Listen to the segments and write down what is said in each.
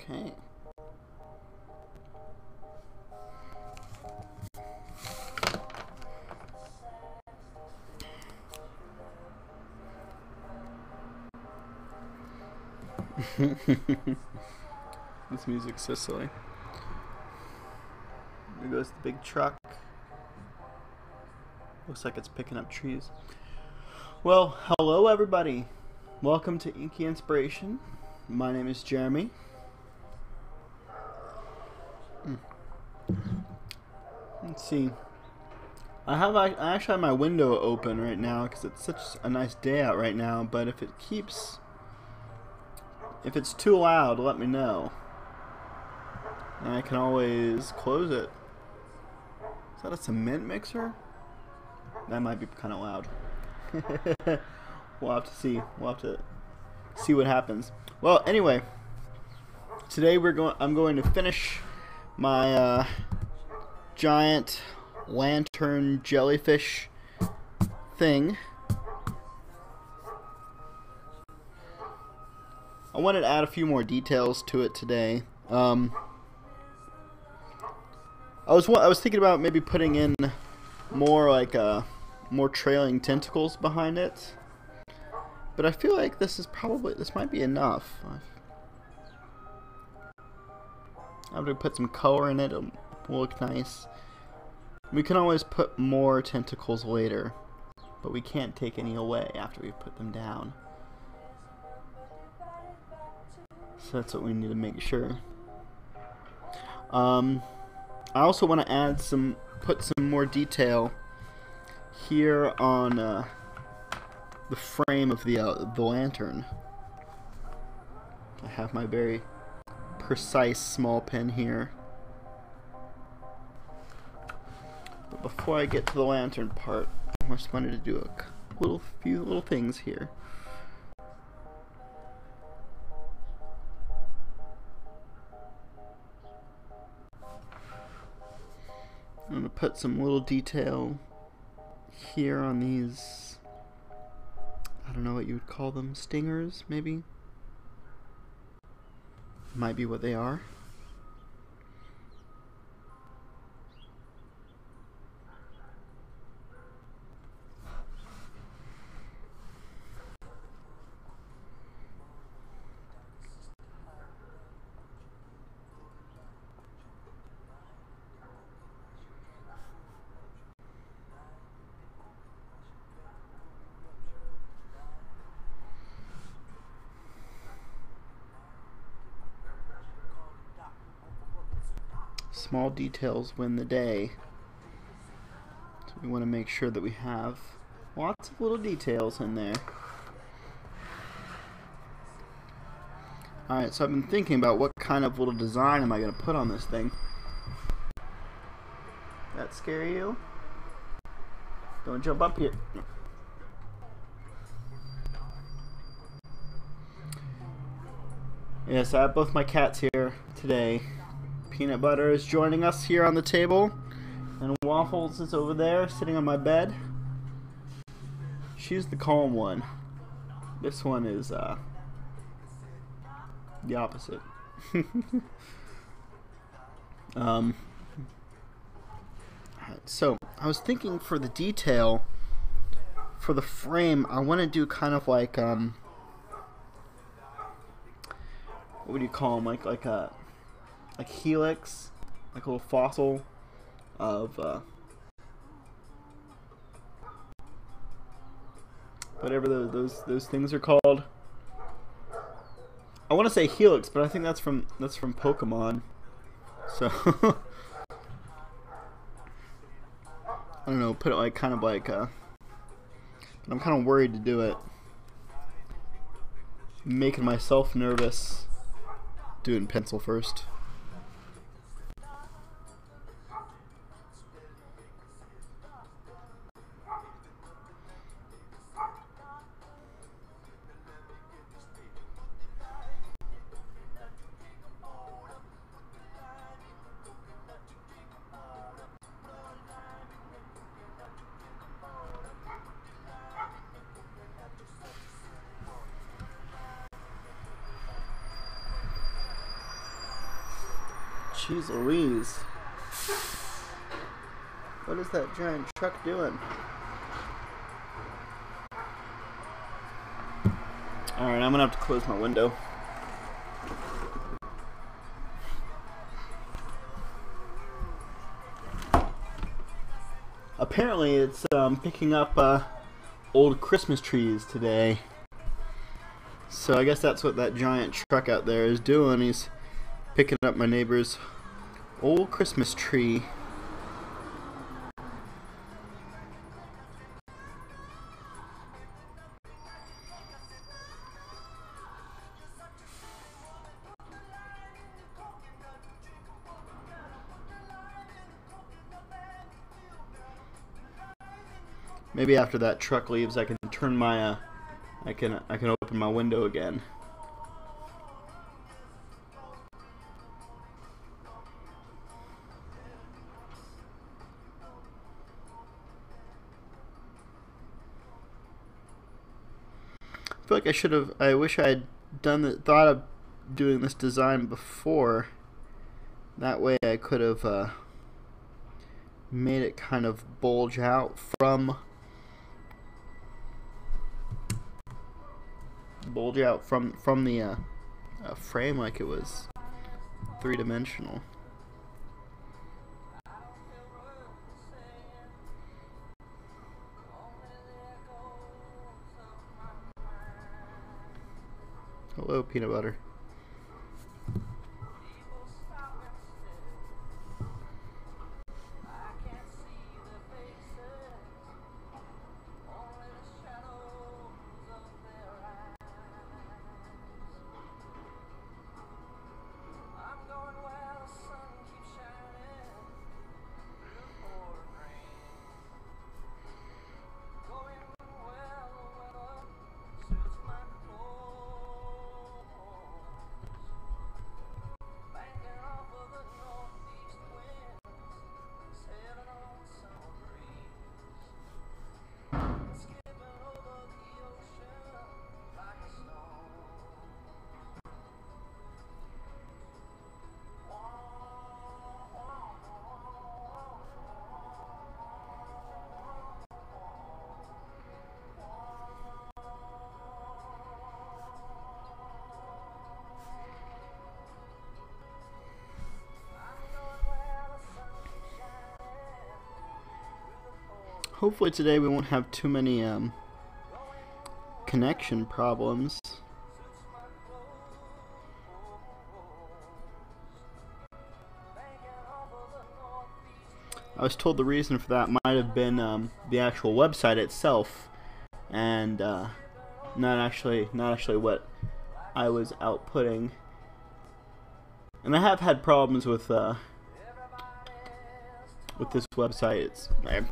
Okay. This music's so silly. There goes the big truck. Looks like it's picking up trees. Well, hello everybody. Welcome to Inky Inspiration. My name is Jeremy. Let's see. I actually have my window open right now because it's such a nice day out right now. But if it's too loud, let me know. And I can always close it. Is that a cement mixer? That might be kind of loud. We'll have to see. We'll have to see what happens. Well, anyway, today I'm going to finish my giant lantern jellyfish thing. I wanted to add a few more details to it today. I was thinking about maybe putting in more more trailing tentacles behind it, but I feel like this might be enough. I'm gonna put some color in it. It'll look nice. We can always put more tentacles later, but we can't take any away after we put them down. So that's what we need to make sure. I also want to put some more detail here on the frame of the lantern. I have my very precise small pen here. But before I get to the lantern part, I just wanted to do a few little things here. I'm going to put some little detail here on these, I don't know what you would call them, stingers maybe? Might be what they are. Small details win the day. So we want to make sure that we have lots of little details in there. Alright, so I've been thinking about what kind of little design am I going to put on this thing. That scare you? Don't jump up here. Yes, I have both my cats here today. Peanut Butter is joining us here on the table, and Waffles is over there sitting on my bed. She's the calm one. This one is the opposite. Alright, so I was thinking for the detail for the frame, I want to do kind of like what would you call them? Like helix, like a little fossil of whatever those things are called. I want to say helix, but I think that's from Pokemon. So I don't know. Put it like kind of like. But I'm kind of worried to do it. Making myself nervous. Do it in pencil first. Jeez Louise. What is that giant truck doing? Alright, I'm gonna have to close my window. Apparently it's picking up old Christmas trees today. So I guess that's what that giant truck out there is doing. He's picking up my neighbor's old Christmas tree. Maybe after that truck leaves, I can turn my I can open my window again. I feel like I should have. I wish I had thought of doing this design before. That way, I could have made it kind of bulge out from the frame, like it was three-dimensional. Hello, peanut butter. Hopefully today we won't have too many connection problems. I was told the reason for that might have been the actual website itself, and not actually what I was outputting. And I have had problems with this website. It's like,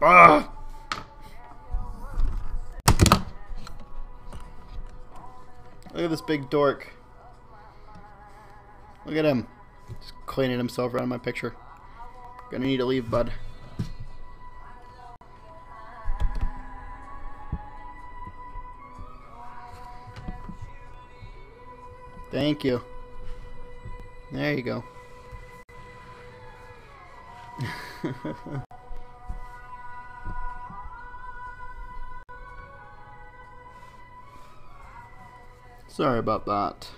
look at this big dork. Look at him. Just cleaning himself around my picture. Gonna need to leave, bud. Thank you. There you go. Sorry about that.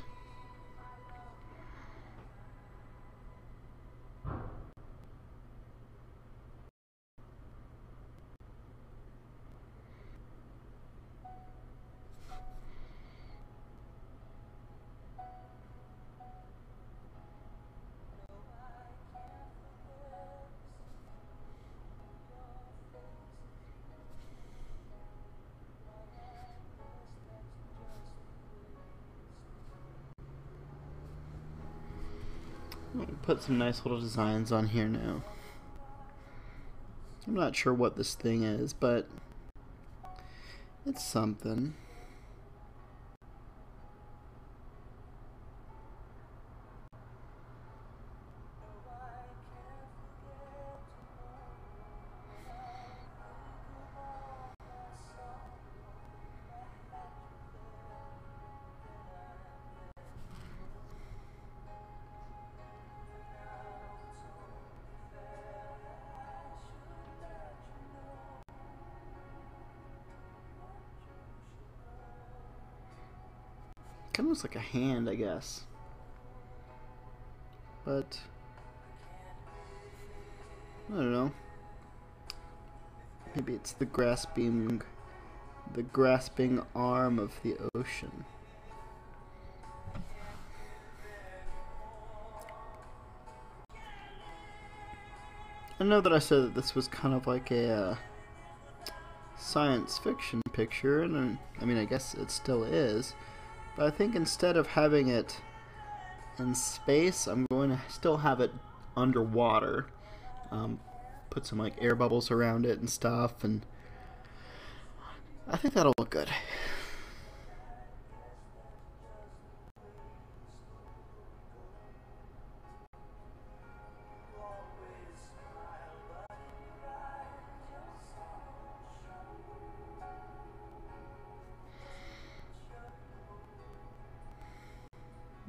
Put some nice little designs on here now. I'm not sure what this thing is, but it's something. Kind of looks like a hand, I guess. But I don't know. Maybe it's the grasping arm of the ocean. I know that I said that this was kind of like a science fiction picture, and I mean, I guess it still is, but I think instead of having it in space, I'm going to still have it underwater. Put some like air bubbles around it and stuff, and I think that'll look good.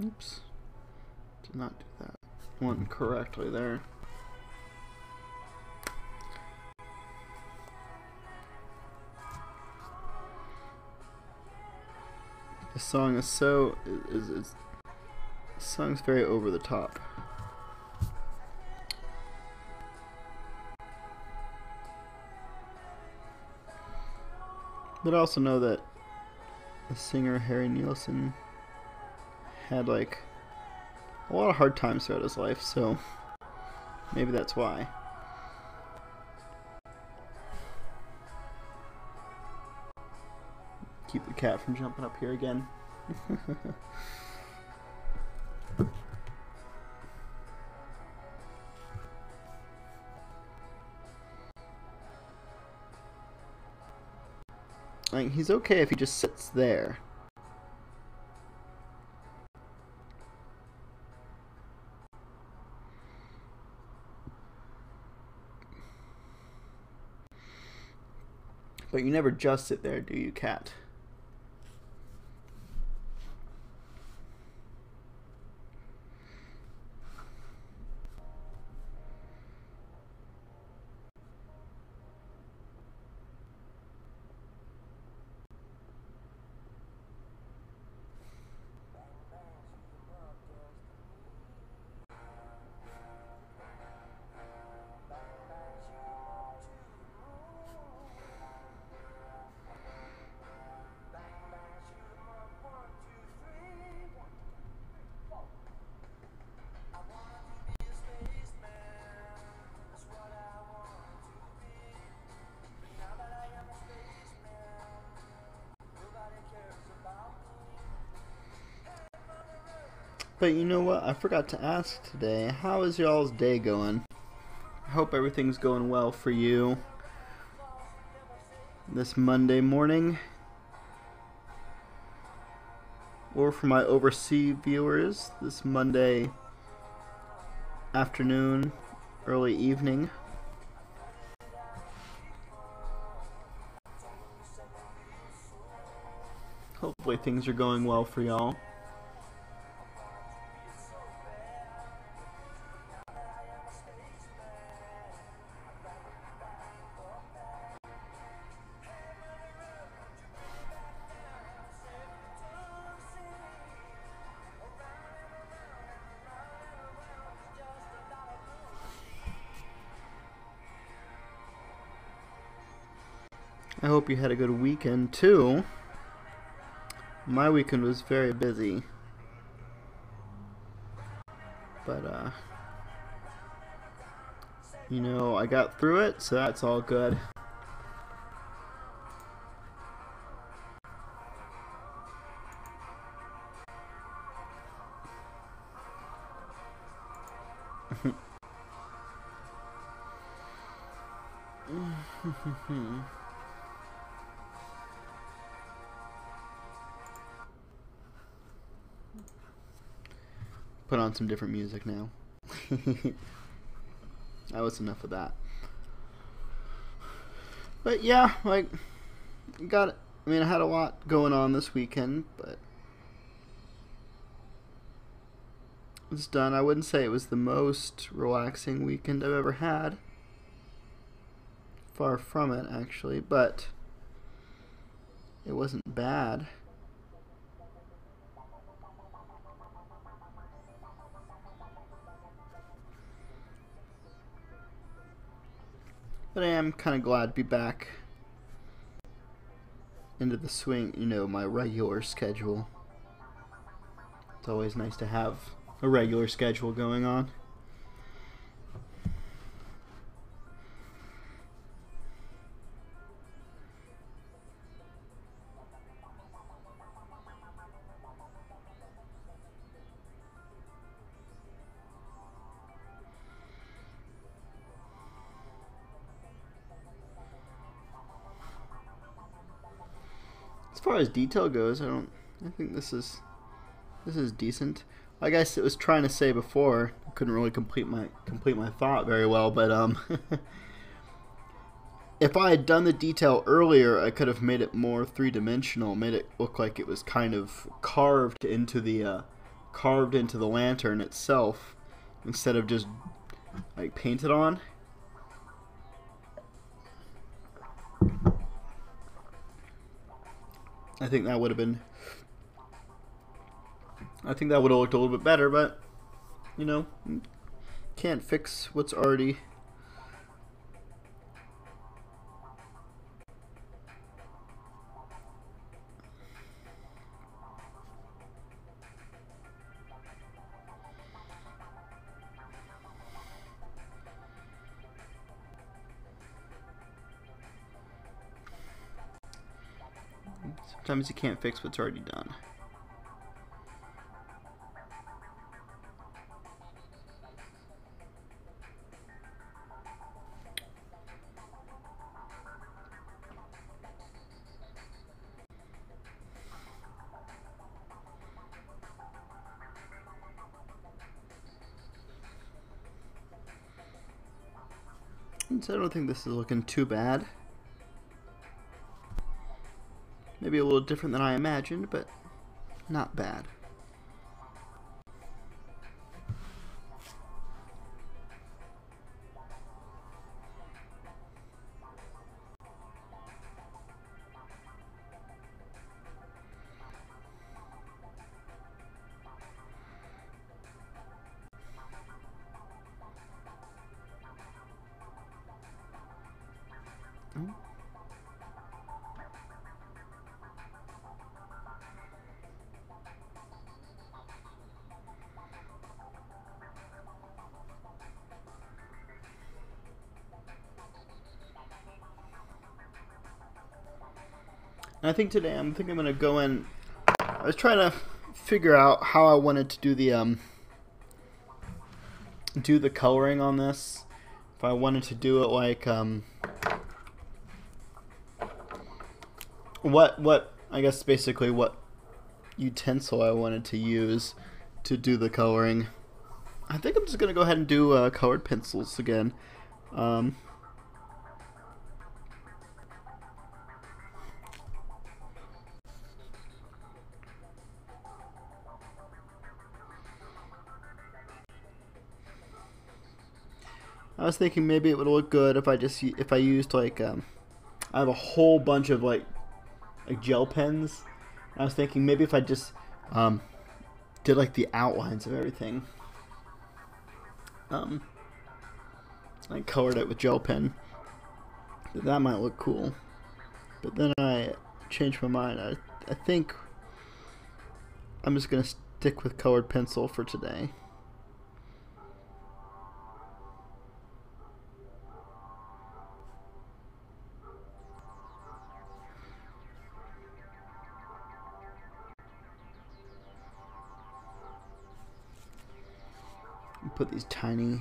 Oops. Did not do that one correctly there. The song is so the song's very over the top. But I also know that the singer Harry Nilsson had like a lot of hard times throughout his life, so maybe that's why. Keep the cat from jumping up here again. Like, he's okay if he just sits there. But you never just sit there, do you, cat? But you know what? I forgot to ask today. How is y'all's day going? I hope everything's going well for you this Monday morning. Or for my overseas viewers, this Monday afternoon, early evening. Hopefully things are going well for y'all. I hope you had a good weekend too. My weekend was very busy. But you know, I got through it, so that's all good. Put on some different music now. That was enough of that. But yeah, like, I mean, I had a lot going on this weekend, but it's done. I wouldn't say it was the most relaxing weekend I've ever had. Far from it, actually, but it wasn't bad. But I am kind of glad to be back into the swing, you know, my regular schedule. It's always nice to have a regular schedule going on. As far as detail goes, I think this is decent. Like I was trying to say before, I couldn't really complete my thought very well, but if I had done the detail earlier, I could have made it more three-dimensional, made it look like it was kind of carved into the lantern itself instead of just like painted on. I think that would have looked a little bit better, but you know, can't fix what's already. Sometimes you can't fix what's already done. So I don't think this is looking too bad. Maybe a little different than I imagined, but not bad. I think today I'm gonna go in. I was trying to figure out how I wanted to do the coloring on this. If I wanted to do it like what I guess basically what utensil I wanted to use to do the coloring. I think I'm just gonna go ahead and do colored pencils again. I was thinking maybe it would look good if I used like I have a whole bunch of like gel pens. I was thinking maybe if I just did like the outlines of everything, I colored it with gel pen. That might look cool. But then I changed my mind. I think I'm just gonna stick with colored pencil for today. Put these tiny.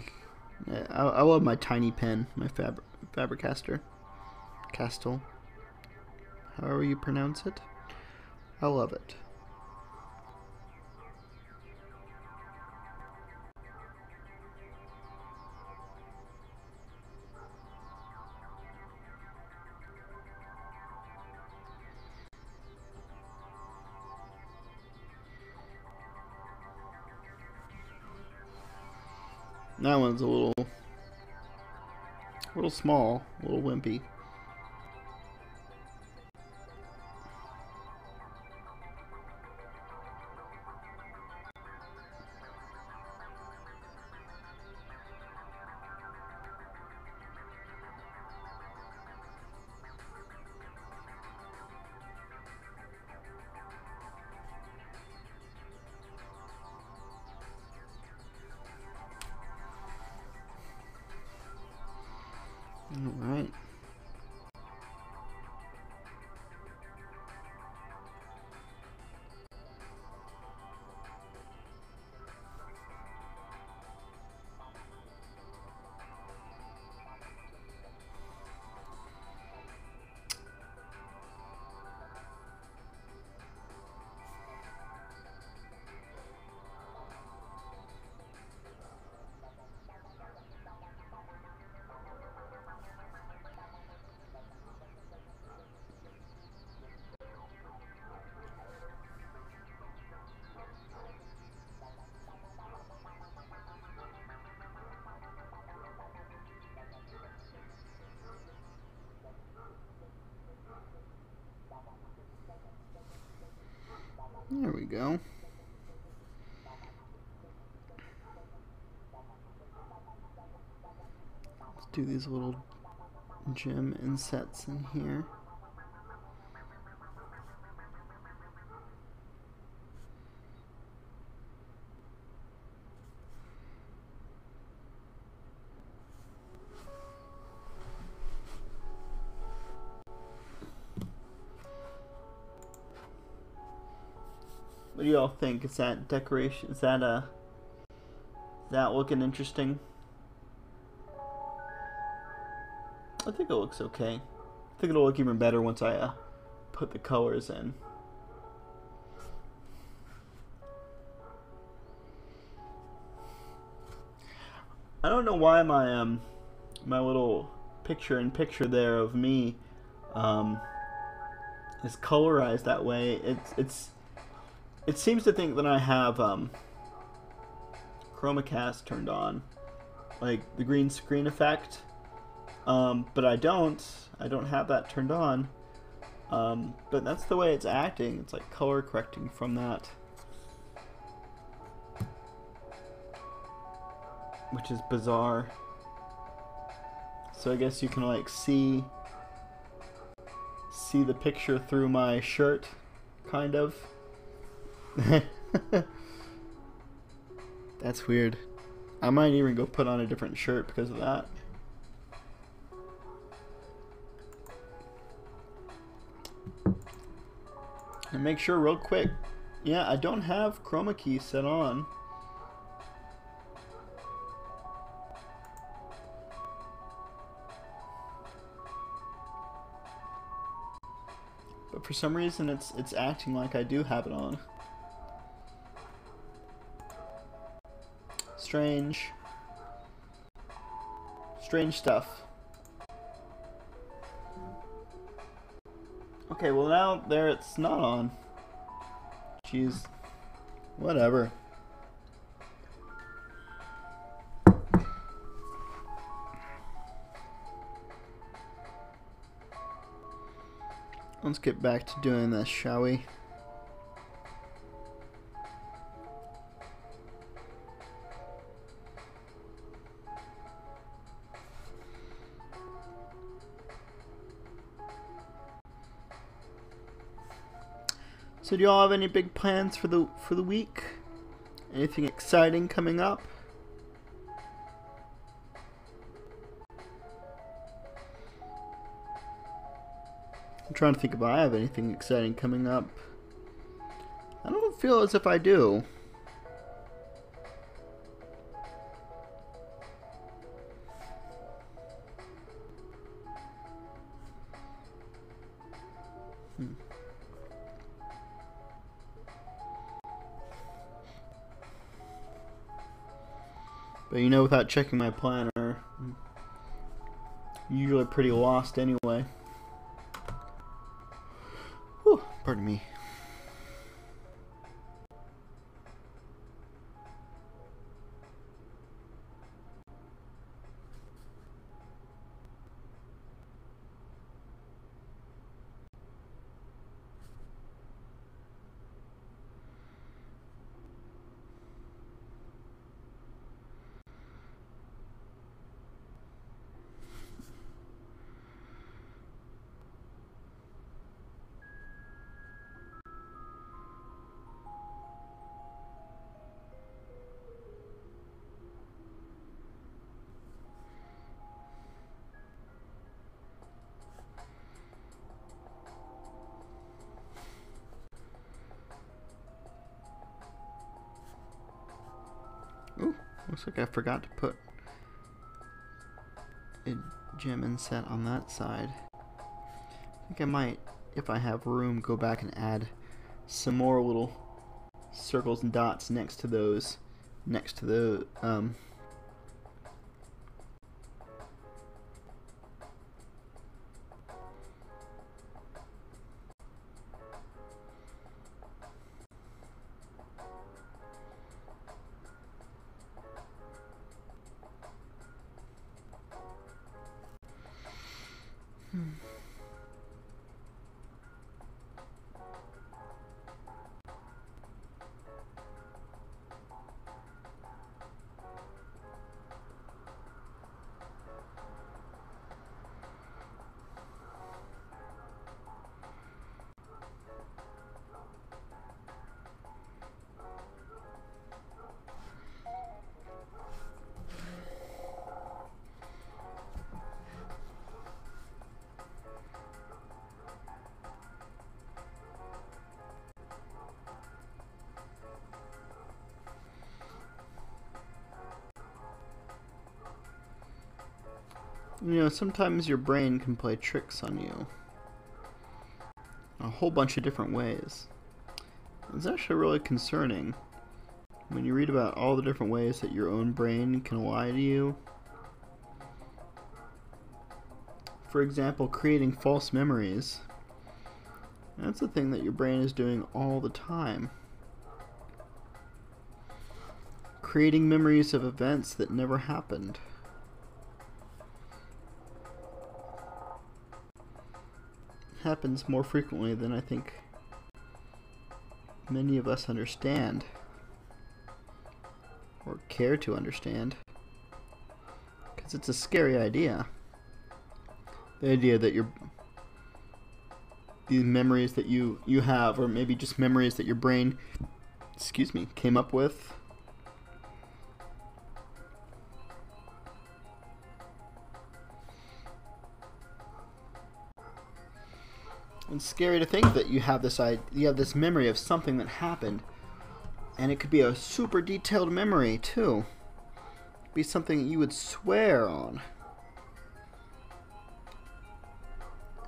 I love my tiny pen, my Faber-Castell. Castell. However you pronounce it. I love it. That one's a little small, a little wimpy. go. Let's do these little gem insets in here. What do y'all think? Is that decoration? Is that looking interesting? I think it looks okay. I think it'll look even better once I put the colors in. I don't know why my my little picture-in-picture there of me is colorized that way. It seems to think that I have chroma cast turned on, like the green screen effect, but I don't have that turned on, but that's the way it's acting. It's like color correcting from that, which is bizarre. So I guess you can like see the picture through my shirt, kind of. That's weird. I might even go put on a different shirt because of that. And make sure real quick. Yeah, I don't have chroma key set on. But for some reason it's acting like I do have it on. Strange stuff. Okay, well now there it's not on. Jeez. Whatever. Let's get back to doing this, shall we? So do y'all have any big plans for the week? Anything exciting coming up? I'm trying to think if I have anything exciting coming up. I don't feel as if I do. But you know, without checking my planner, I'm usually pretty lost anyway. Whew, pardon me. Ooh, looks like I forgot to put a gem inset on that side. I think I might, if I have room, go back and add some more little circles and dots next to those, next to the You know, sometimes your brain can play tricks on you in a whole bunch of different ways. It's actually really concerning when you read about all the different ways that your own brain can lie to you. For example, creating false memories. That's a thing that your brain is doing all the time. Creating memories of events that never happened. Happens more frequently than I think many of us understand or care to understand, because it's a scary idea. The idea that these memories that you have, or maybe just memories that your brain, came up with, it's scary to think that you have this memory of something that happened, and it could be a super detailed memory too. It'd be something you would swear on.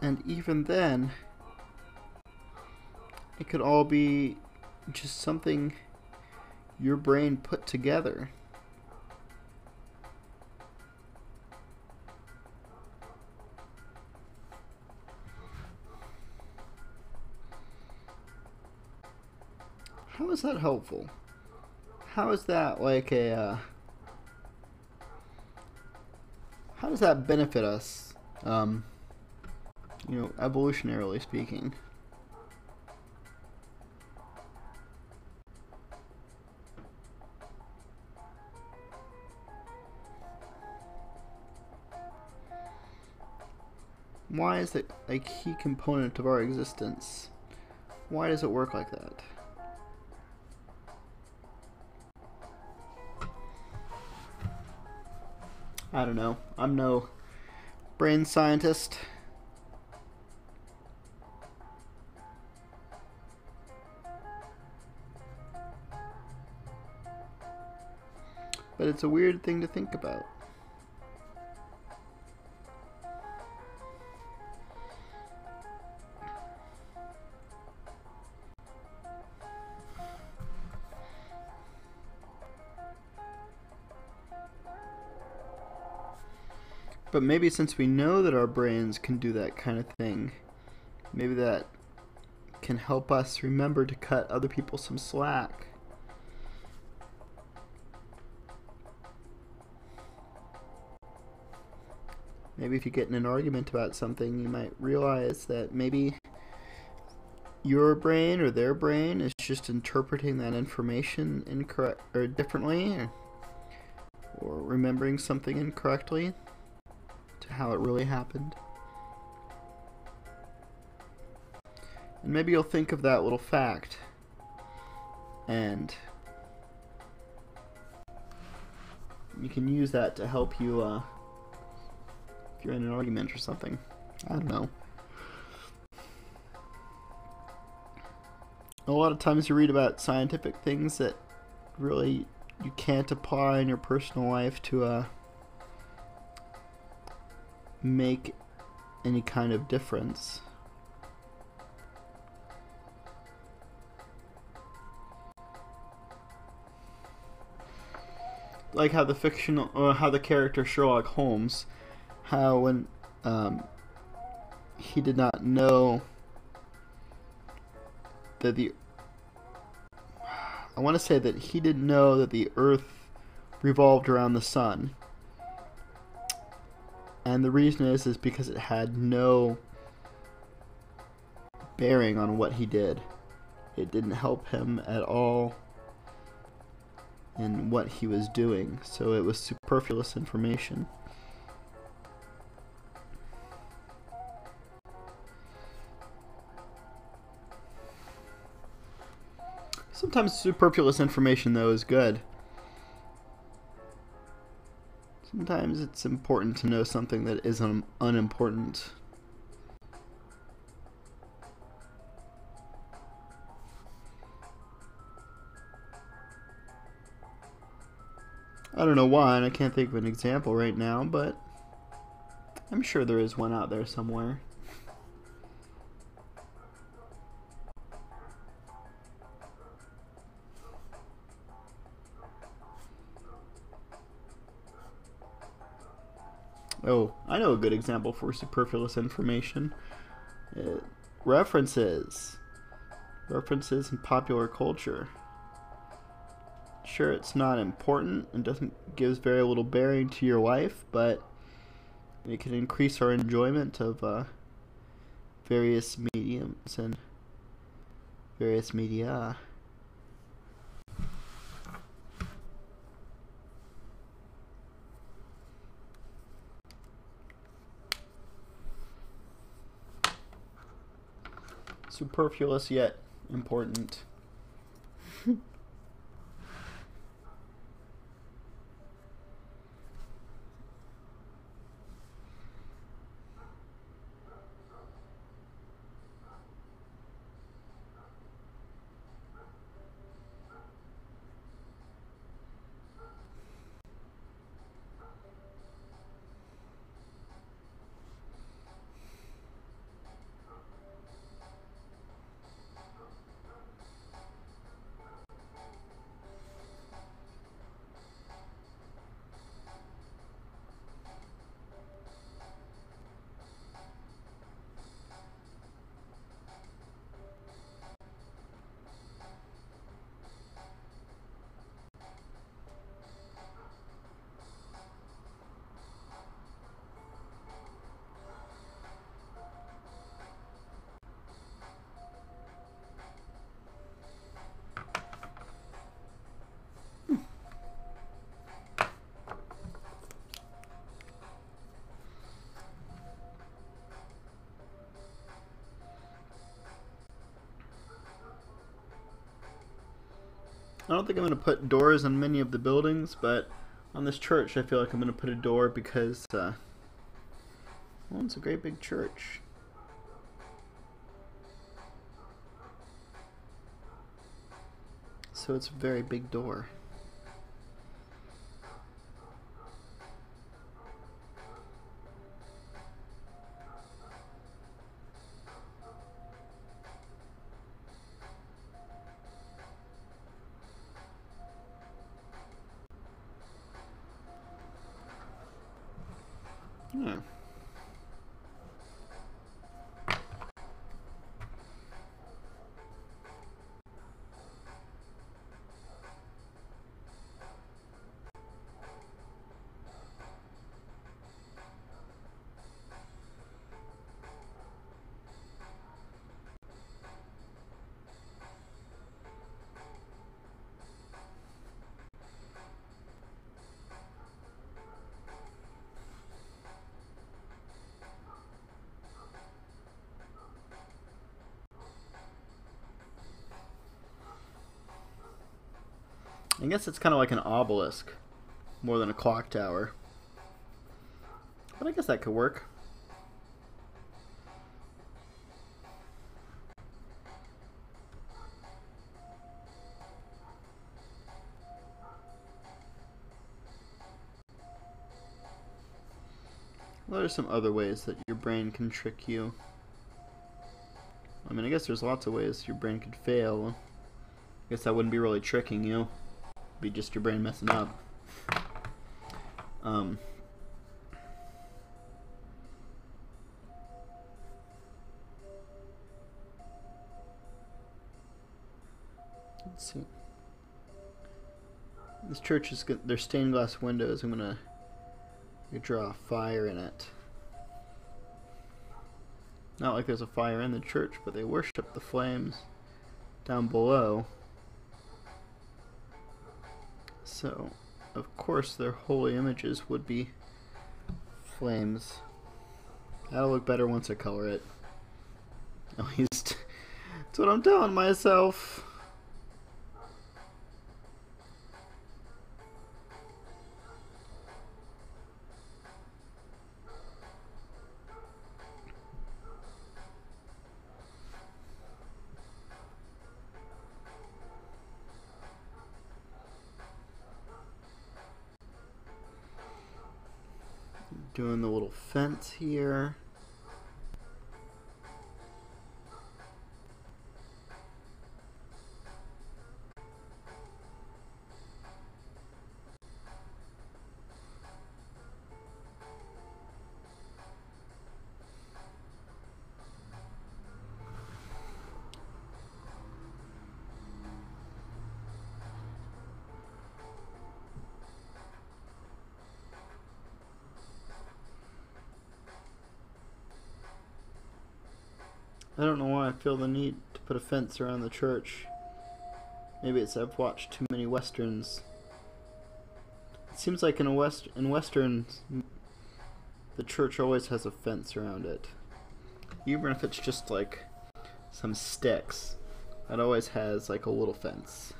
And even then, it could all be just something your brain put together. How is that helpful? How is that like a... how does that benefit us, evolutionarily speaking? Why is it a key component of our existence? Why does it work like that? I don't know. I'm no brain scientist. But it's a weird thing to think about. But maybe since we know that our brains can do that kind of thing, maybe that can help us remember to cut other people some slack. Maybe if you get in an argument about something, you might realize that maybe your brain or their brain is just interpreting that information incorrect or differently, or remembering something incorrectly to how it really happened. And maybe you'll think of that little fact, and you can use that to help you if you're in an argument or something. I don't know. A lot of times you read about scientific things that really you can't apply in your personal life to make any kind of difference. Like how the character Sherlock Holmes, how when he did not know that I want to say that he didn't know that the Earth revolved around the sun. And the reason is because it had no bearing on what he did. It didn't help him at all in what he was doing, so it was superfluous information. Sometimes superfluous information, though, is good. Sometimes it's important to know something that is unimportant. I don't know why, and I can't think of an example right now, but I'm sure there is one out there somewhere. Oh, I know a good example for superfluous information. References. References in popular culture. Sure, it's not important and gives very little bearing to your life, but it can increase our enjoyment of various mediums and various media. Superfluous yet important. I don't think I'm going to put doors on many of the buildings, but on this church I feel like I'm going to put a door because, well, it's a great big church. So it's a very big door. Yeah. I guess it's kind of like an obelisk more than a clock tower. But I guess that could work. Well, there's some other ways that your brain can trick you. I mean, I guess there's lots of ways your brain could fail. I guess that wouldn't be really tricking you. It'd be just your brain messing up. Let's see. This church is good. There's stained glass windows. I'm gonna draw a fire in it. Not like there's a fire in the church, but they worship the flames down below. So, of course, their holy images would be flames. That'll look better once I color it. At least, that's what I'm telling myself. Doing the little fence here. I don't know why I feel the need to put a fence around the church. Maybe it's I've watched too many westerns. It seems like in westerns, the church always has a fence around it. Even if it's just like some sticks, it always has like a little fence.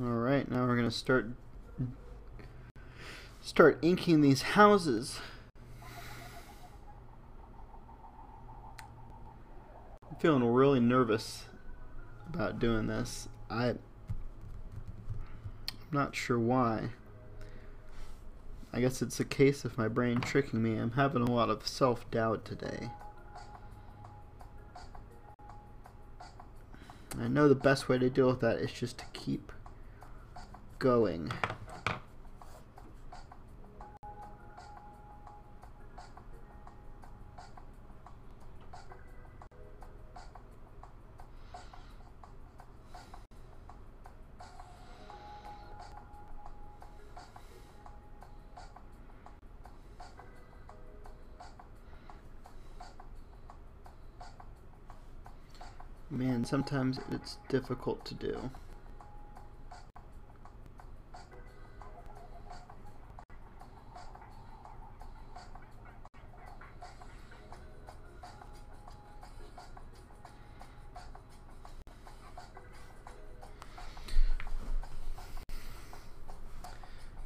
Alright, now we're gonna start inking these houses. I'm feeling really nervous about doing this. I'm not sure why. I guess it's a case of my brain tricking me. I'm having a lot of self-doubt today. I know the best way to deal with that is just to keep going. Man, sometimes it's difficult to do.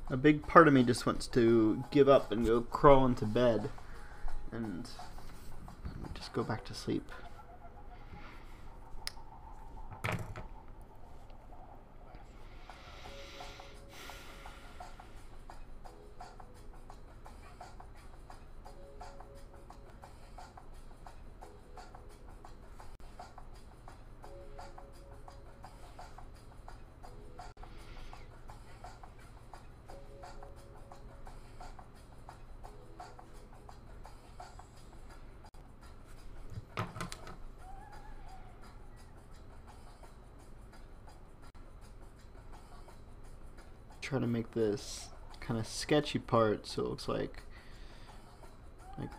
A big part of me just wants to give up and go crawl into bed and just go back to sleep. Try to make this kind of sketchy part so it looks like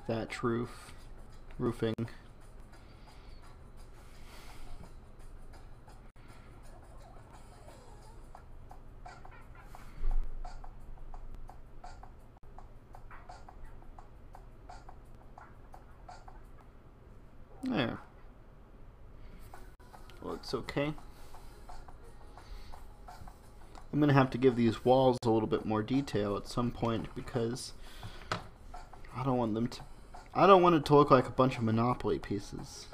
thatch roofing. There. Looks okay. I'm going to have to give these walls a little bit more detail at some point because I don't want it to look like a bunch of Monopoly pieces.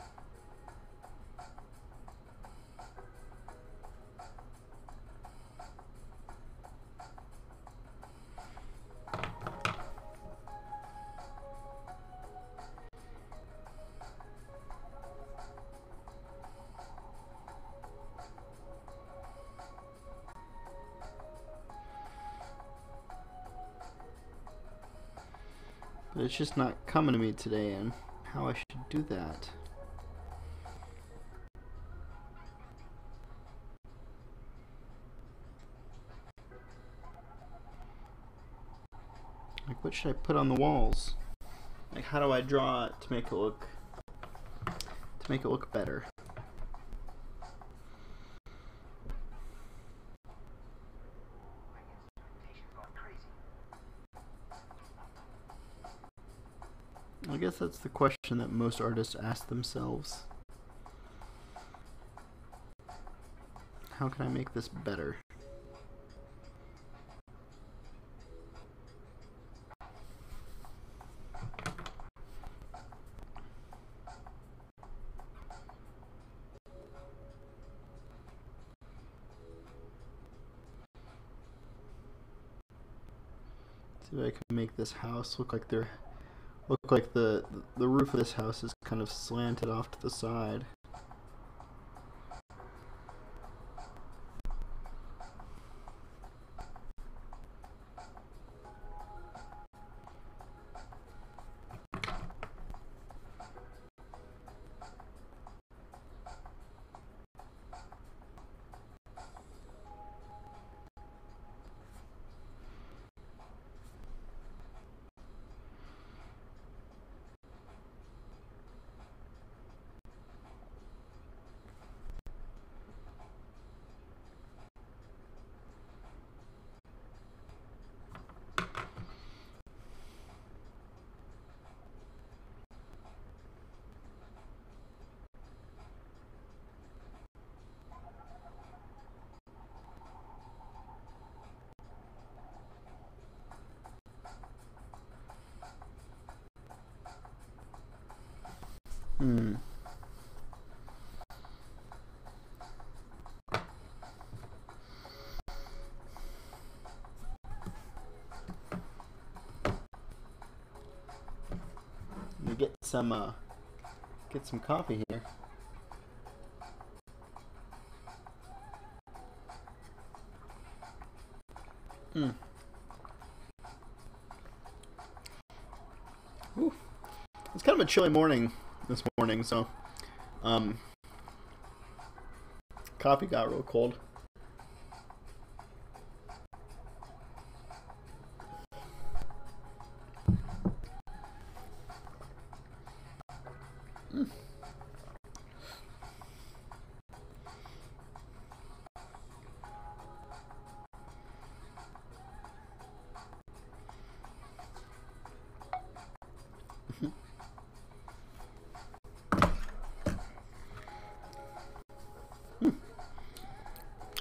But it's just not coming to me today and how I should do that. Like, what should I put on the walls? Like, how do I draw it to make it look better? I guess that's the question that most artists ask themselves. How can I make this better? See if I can make this house look like the roof of this house is kind of slanted off to the side. Hmm. Let me get some coffee here. Ooh. It's kind of a chilly morning this morning, so coffee got real cold.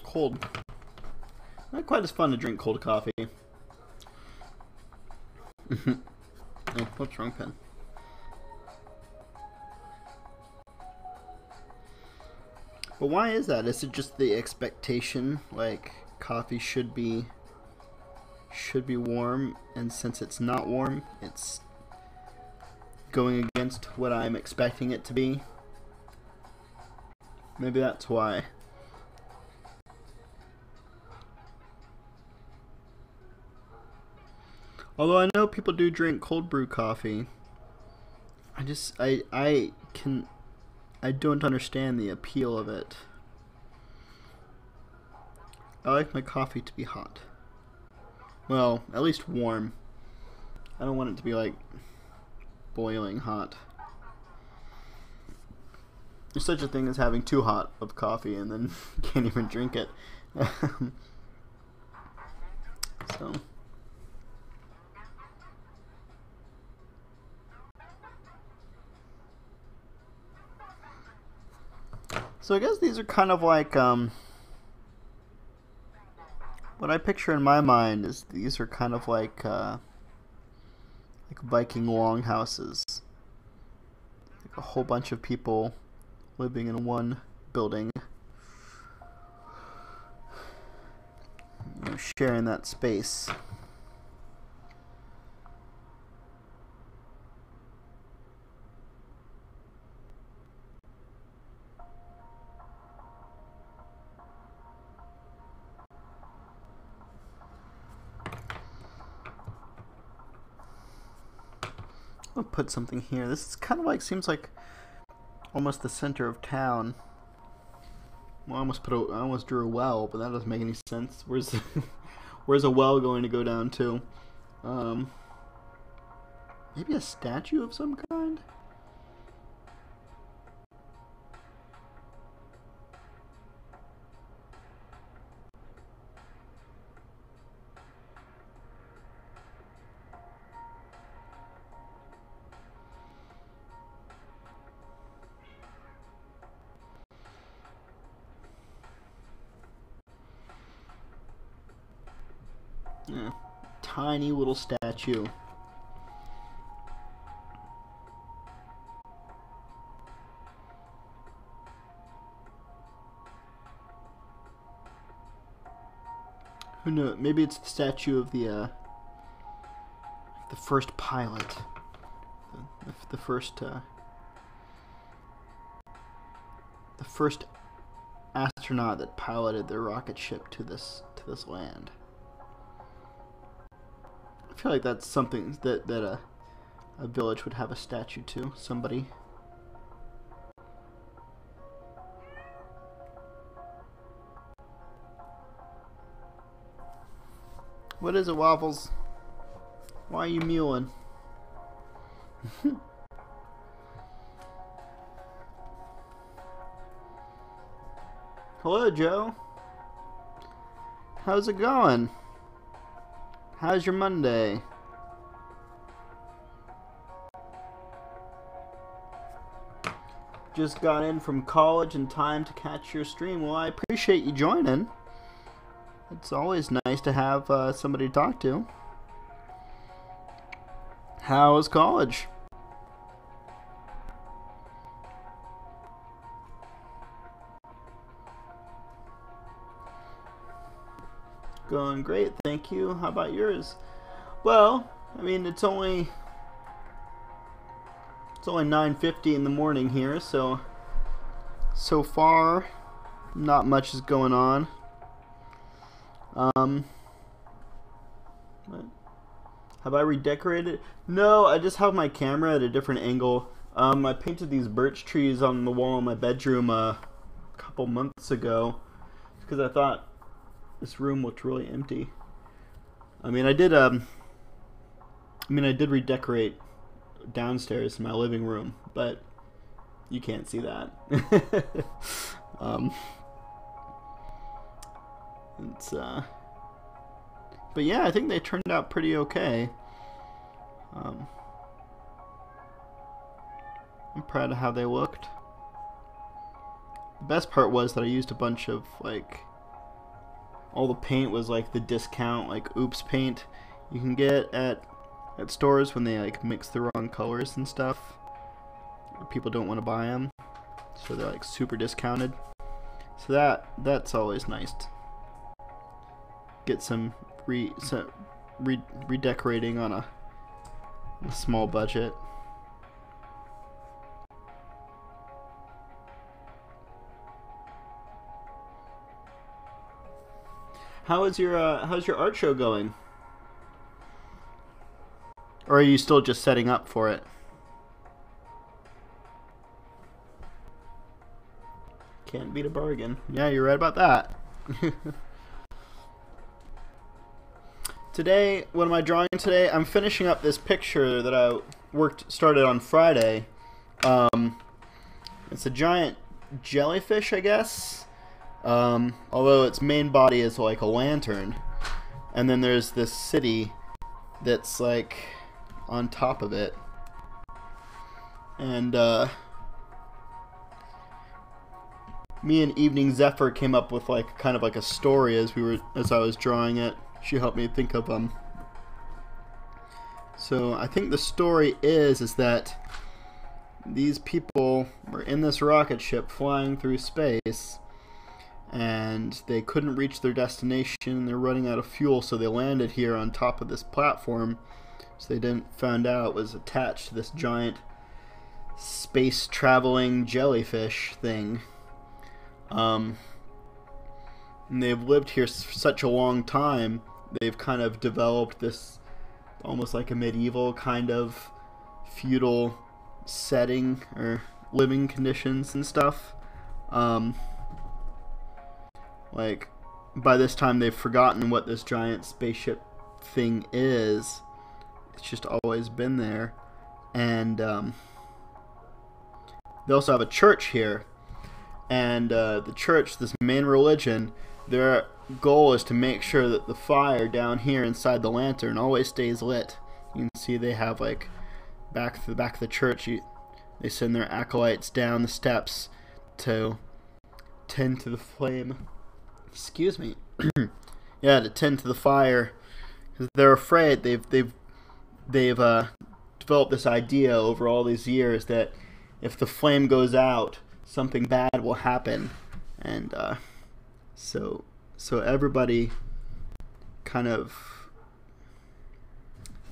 Cold. Not quite as fun to drink cold coffee. Oh, what's wrong, pen? But why is that? Is it just the expectation, like coffee should be warm, and since it's not warm, it's going against what I'm expecting it to be? Maybe that's why. Although I know people do drink cold brew coffee. I don't understand the appeal of it. I like my coffee to be hot. Well, at least warm. I don't want it to be like boiling hot. There's such a thing as having too hot of coffee and then can't even drink it. So I guess these are kind of like what I picture in my mind is these are kind of like Viking longhouses. Like a whole bunch of people living in one building, sharing that space. I'll put something here. This is kind of like, seems like almost the center of town. Well, I almost drew a well, but that doesn't make any sense. Where's a well going to go down to? Maybe a statue of some kind? tiny little statue. Who knows? Maybe it's the statue of the first pilot, the first astronaut that piloted their rocket ship to this land. I feel like that's something that a village would have a statue to somebody. What is it, Waffles? Why are you mewing? Hello, Joe. How's it going? How's your Monday? Just got in from college in time to catch your stream. Well, I appreciate you joining. It's always nice to have somebody to talk to. How was college? Going great, thank you. How about yours? Well, I mean, it's only 9:50 in the morning here, so far not much is going on. Have I redecorated? No, I just have my camera at a different angle. I painted these birch trees on the wall in my bedroom a couple months ago because I thought this room looked really empty. I mean, I did redecorate downstairs in my living room, but you can't see that. But yeah, I think they turned out pretty okay. I'm proud of how they looked. The best part was that I used a bunch of, like, all the paint was like the discount, like, Oops paint you can get at stores when they, like, mix the wrong colors and stuff. People don't want to buy them, so they're, like, super discounted. So that's always nice. Get some redecorating on a small budget. How's your art show going? Or are you still just setting up for it? Can't beat a bargain. Yeah, you're right about that. Today, what am I drawing today? I'm finishing up this picture that I started on Friday. It's a giant jellyfish, I guess. Although its main body is like a lantern. And then there's this city that's like on top of it. And me and Evening Zephyr came up with like kind of like a story as I was drawing it. She helped me think of them. So I think the story is that these people were in this rocket ship flying through space, and they couldn't reach their destination. They're running out of fuel, so they landed here on top of this platform. So they didn't find out it was attached to this giant space traveling jellyfish thing. And they've lived here for such a long time. They've kind of developed this almost like a medieval kind of feudal setting or living conditions and stuff. Like, by this time they've forgotten what this giant spaceship thing is. It's just always been there. And they also have a church here. And the church, this main religion, their goal is to make sure that the fire down here inside the lantern always stays lit. You can see they have, like, back to the back of the church, they send their acolytes down the steps to tend to the flame. Excuse me. Yeah, to tend to the fire, 'Cause they're afraid. They've developed this idea over all these years that if the flame goes out, something bad will happen, and so everybody kind of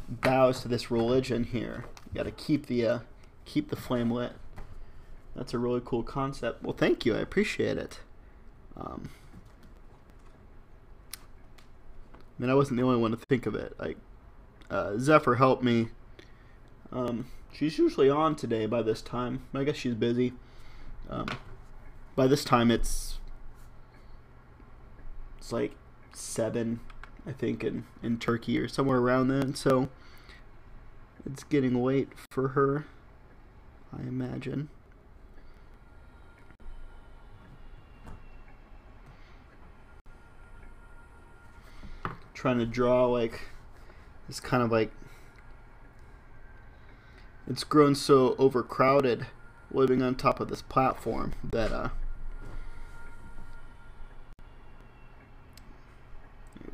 bows to this religion here. You got to keep the flame lit. That's a really cool concept. Well, thank you. I appreciate it. I mean, I wasn't the only one to think of it. Like, Zephyr helped me. She's usually on today by this time. I guess she's busy. By this time, it's like 7, I think, in Turkey or somewhere around then. So it's getting late for her, I imagine. Trying to draw like this kind of like, it's grown so overcrowded living on top of this platform that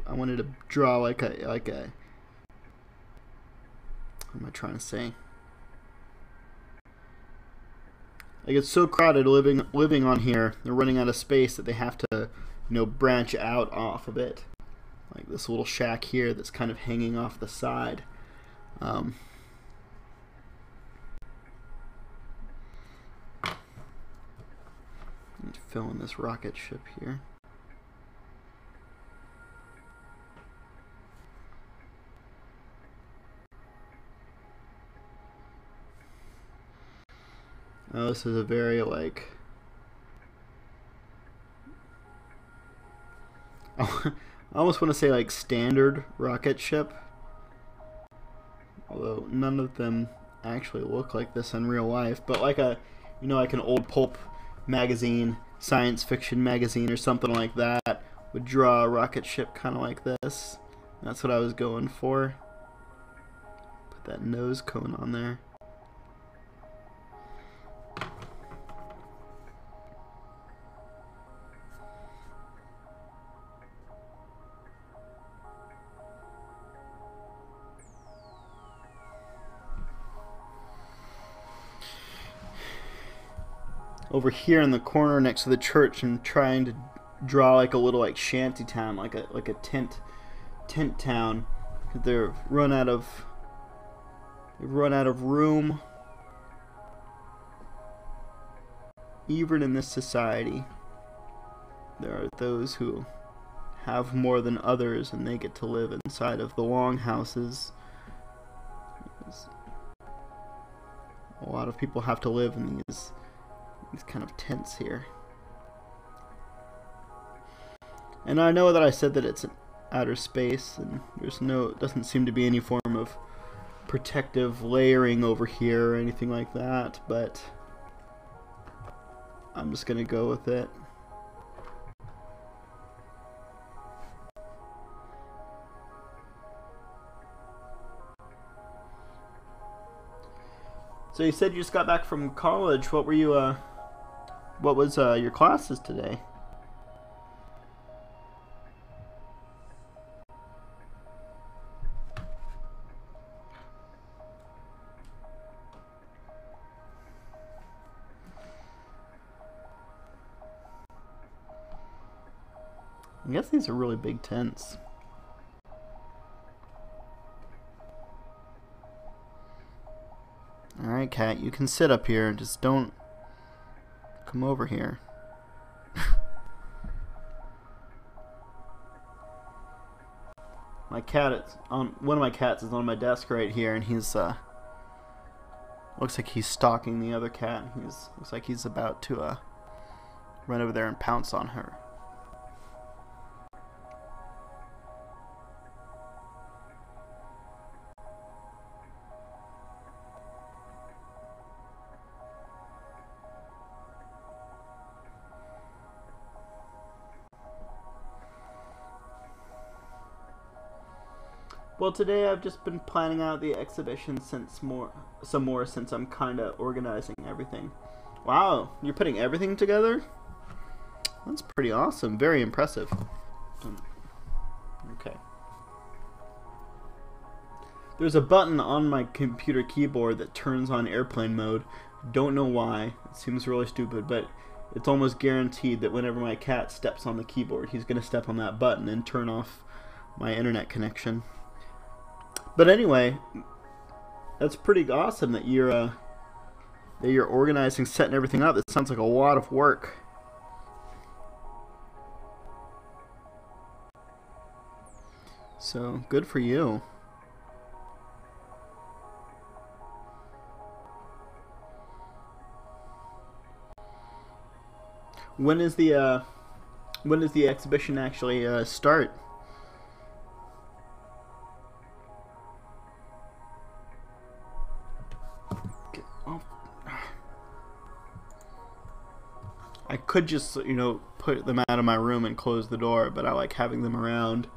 I wanted to draw like a what am I trying to say? Like, it's so crowded living on here, they're running out of space that they have to, branch out off of it. Like this little shack here that's kind of hanging off the side. Fill in this rocket ship here. Oh, this is a very like I almost want to say like standard rocket ship, although none of them actually look like this in real life, but like a like an old pulp magazine, science fiction magazine or something like that would draw a rocket ship kind of like this. That's what I was going for. Put that nose cone on there. Over here in the corner next to the church, I'm trying to draw like a little like shanty town, like a tent town. They've run out of room. Even in this society, there are those who have more than others, and they get to live inside of the longhouses. A lot of people have to live in these kind of tents here. And I know that I said that it's an outer space, and doesn't seem to be any form of protective layering over here or anything like that, but I'm just gonna go with it. So you said you just got back from college. What were you what was your classes today? I guess these are really big tents. Alright, cat, you can sit up here. Just don't come over here. One of my cats is on my desk right here, and he's looks like he's stalking the other cat. Looks like he's about to run over there and pounce on her. Well, today I've just been planning out the exhibition since I'm kind of organizing everything. Wow, you're putting everything together? That's pretty awesome. Very impressive. Okay. There's a button on my computer keyboard that turns on airplane mode. Don't know why. It seems really stupid, but it's almost guaranteed that whenever my cat steps on the keyboard, he's going to step on that button and turn off my internet connection. But anyway, that's pretty awesome that you're organizing, setting everything up. It sounds like a lot of work. So, good for you. When is the exhibition actually start? I could just, put them out of my room and close the door, but I like having them around.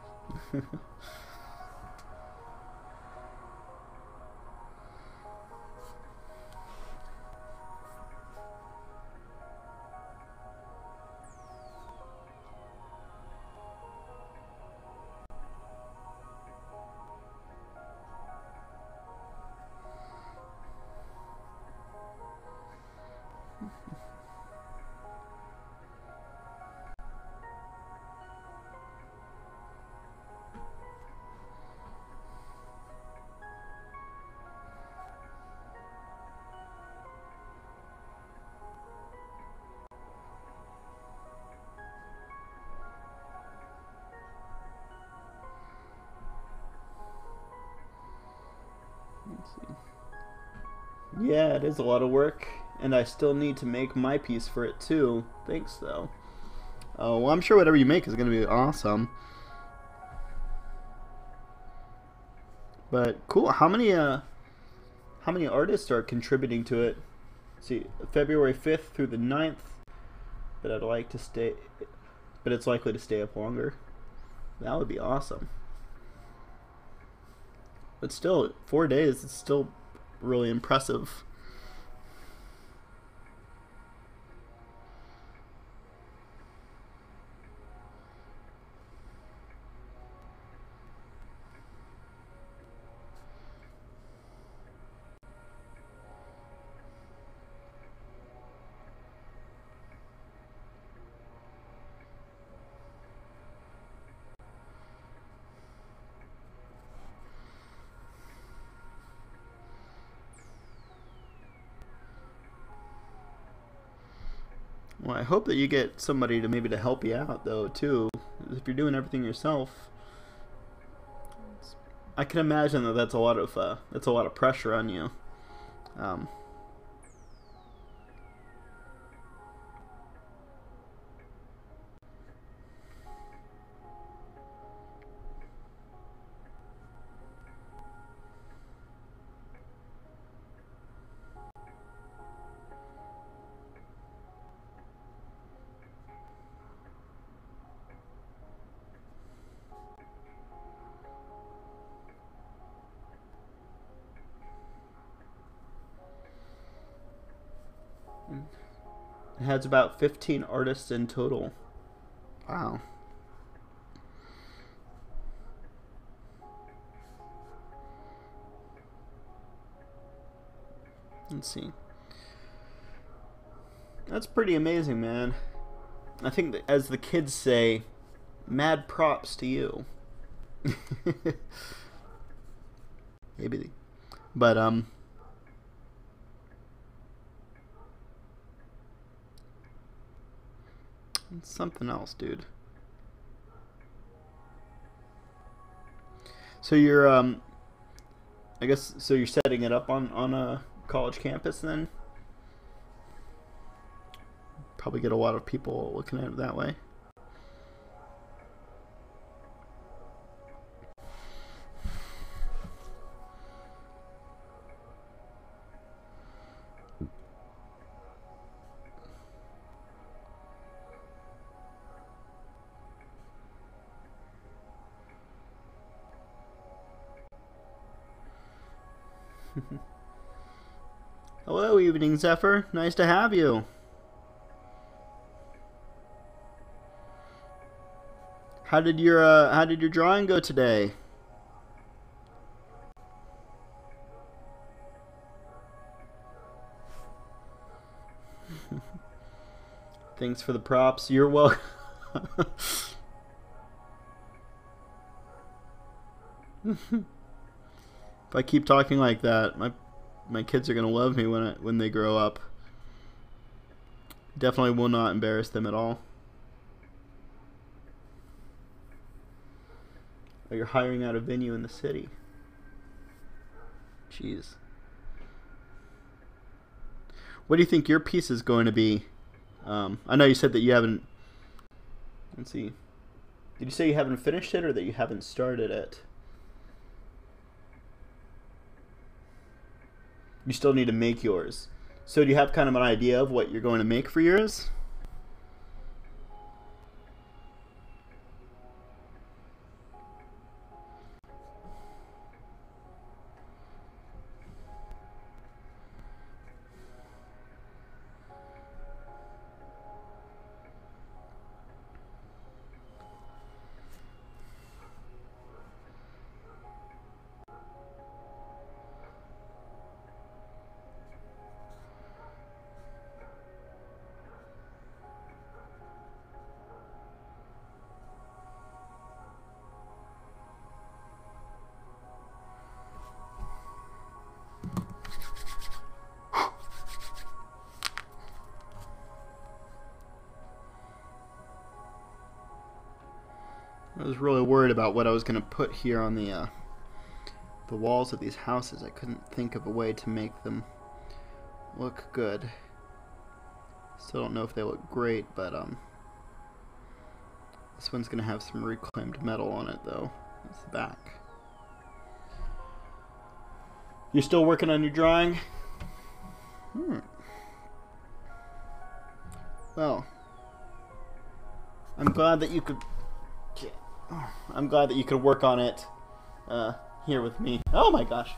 Let's see. Yeah, it is a lot of work, and I still need to make my piece for it too. Thanks, though. Oh, well, I'm sure whatever you make is going to be awesome. But cool. How many artists are contributing to it? Let's see, February 5th through the 9th. But I'd like to stay. But it's likely to stay up longer. That would be awesome. But still, 4 days. It's still really impressive. Well, I hope that you get somebody to maybe to help you out though too. If you're doing everything yourself, I can imagine that that's a lot of pressure on you. It has about 15 artists in total. Wow. Let's see. That's pretty amazing, man. I think that, as the kids say, mad props to you. Maybe. But, it's something else, dude. So you're, I guess, so you're setting it up on a college campus then? Probably get a lot of people looking at it that way. Hello, Evening Zephyr. Nice to have you. How did your drawing go today? Thanks for the props. You're welcome. If I keep talking like that, my kids are gonna love me when they grow up. Definitely will not embarrass them at all. Oh, you're hiring out a venue in the city. Jeez. What do you think your piece is going to be? I know you said that you haven't... Let's see. Did you say you haven't finished it or that you haven't started it? You still need to make yours. So do you have kind of an idea of what you're going to make for yours? I was really worried about what I was going to put here on the walls of these houses. I couldn't think of a way to make them look good. Still don't know if they look great, but this one's going to have some reclaimed metal on it, though. That's the back. You're still working on your drawing? Well, I'm glad that you could... I'm glad that you could work on it here with me. Oh my gosh.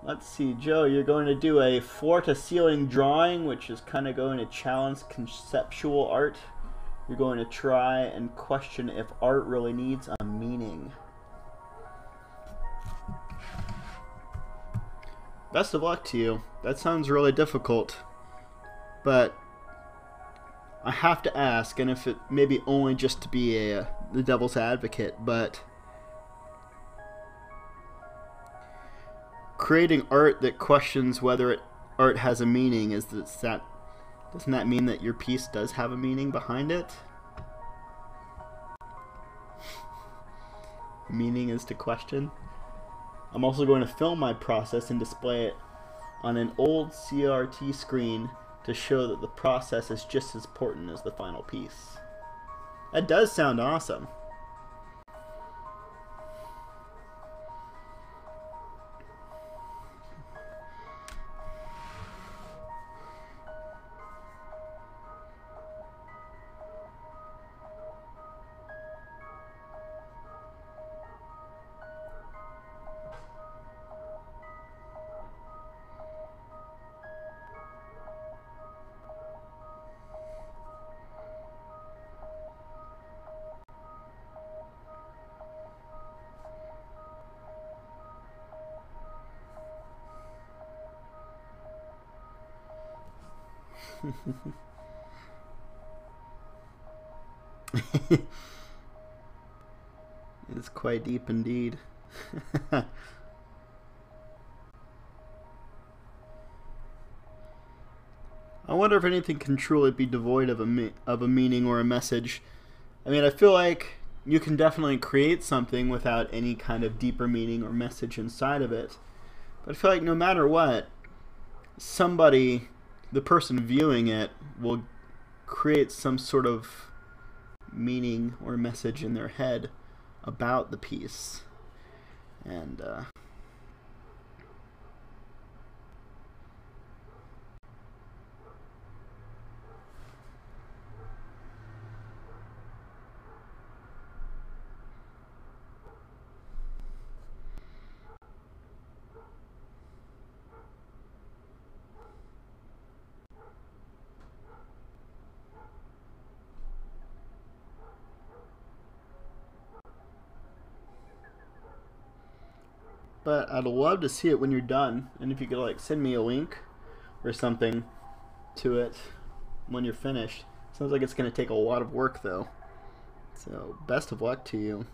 Let's see, Joe, you're going to do a floor-to-ceiling drawing, which is kind of going to challenge conceptual art. You're going to try and question if art really needs a meaning. Best of luck to you. That sounds really difficult, but I have to ask, and if it maybe only just to be the devil's advocate, but creating art that questions whether art has a meaning, doesn't that mean that your piece does have a meaning behind it? Meaning is to question. I'm also going to film my process and display it on an old CRT screen to show that the process is just as important as the final piece. That does sound awesome. It's quite deep indeed. I wonder if anything can truly be devoid of a meaning or a message. I mean, I feel like you can definitely create something without any kind of deeper meaning or message inside of it. But I feel like no matter what, somebody, the person viewing it, will create some sort of meaning or message in their head about the piece. And but I'd love to see it when you're done, and if you could like send me a link or something, to it when you're finished. Sounds like it's going to take a lot of work, though. So, best of luck to you.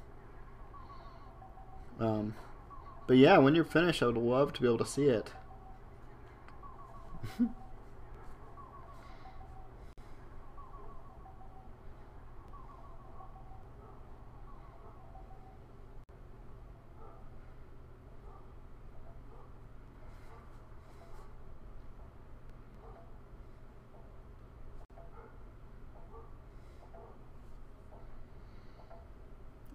But yeah, when you're finished, I would love to be able to see it.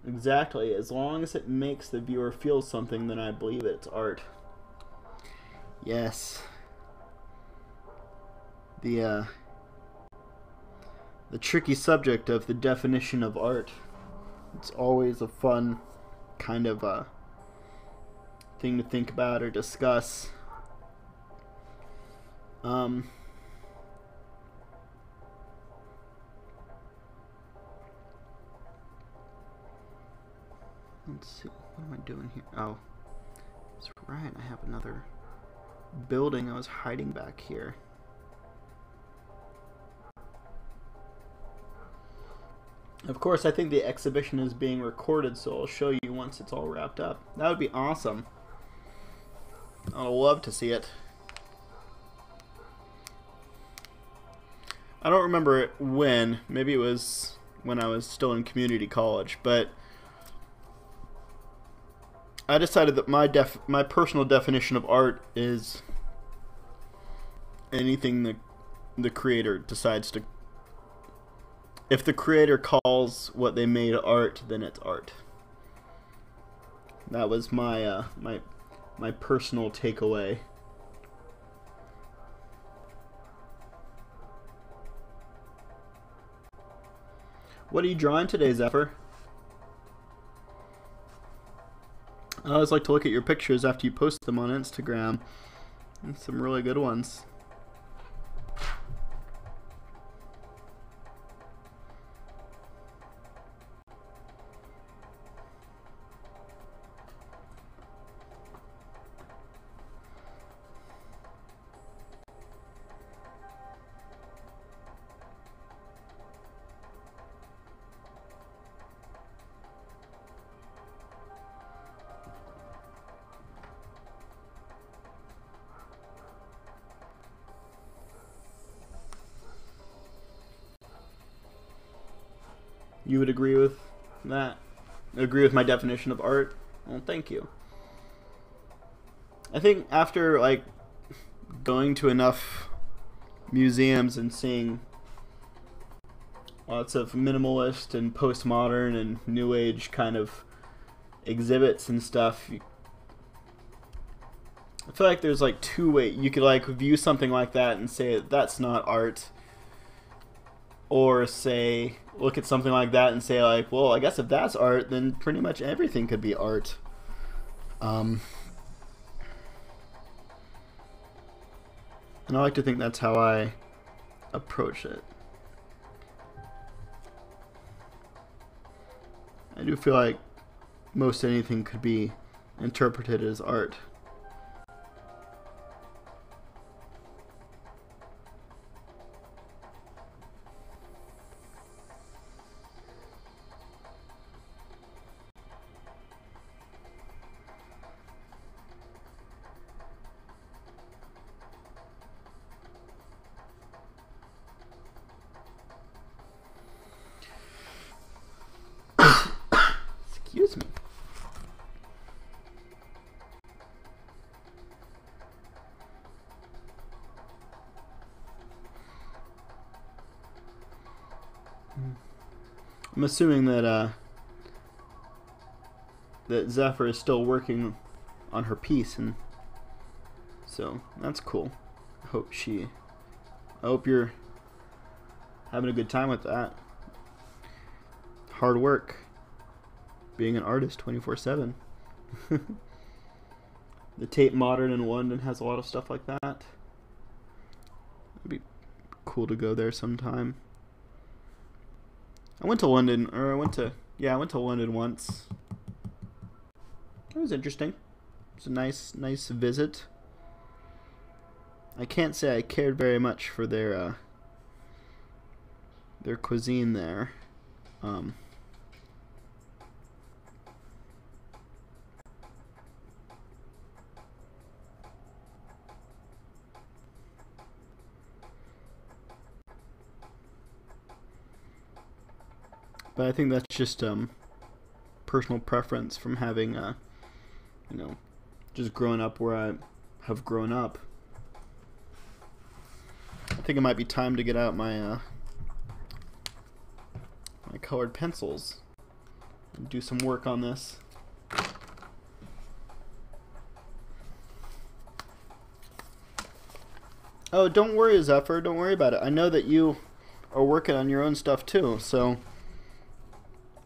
Exactly. As long as it makes the viewer feel something, then I believe it's art. Yes. The tricky subject of the definition of art. It's always a fun kind of thing to think about or discuss. Let's see, what am I doing here? Oh, that's right, I have another building I was hiding back here. Of course, I think the exhibition is being recorded, so I'll show you once it's all wrapped up. That would be awesome. I'd love to see it. I don't remember when. Maybe it was when I was still in community college, but I decided that my personal definition of art is anything the creator decides to. If the creator calls what they made art, then it's art. That was my my personal takeaway. What are you drawing today, Zephyr? I always like to look at your pictures after you post them on Instagram. And some really good ones. You would agree with that? Agree with my definition of art? Well, thank you. I think after like going to enough museums and seeing lots of minimalist and postmodern and new age kind of exhibits and stuff, I feel like there's like two ways. You could like view something like that and say that's not art, or say look at something like that and say like, well, I guess if that's art, then pretty much everything could be art. And I like to think that's how I approach it. I do feel like most anything could be interpreted as art. Excuse me. I'm assuming that that Zephyr is still working on her piece, and so that's cool. I hope you're having a good time with that. Hard work. Being an artist 24/7. The Tate Modern in London has a lot of stuff like that. It'd be cool to go there sometime. I went to London once. It was interesting. It was a nice visit. I can't say I cared very much for their cuisine there. But I think that's just personal preference from having, you know, just growing up where I have grown up. I think it might be time to get out my my colored pencils and do some work on this. Oh, don't worry, Zephyr. Don't worry about it. I know that you are working on your own stuff too, so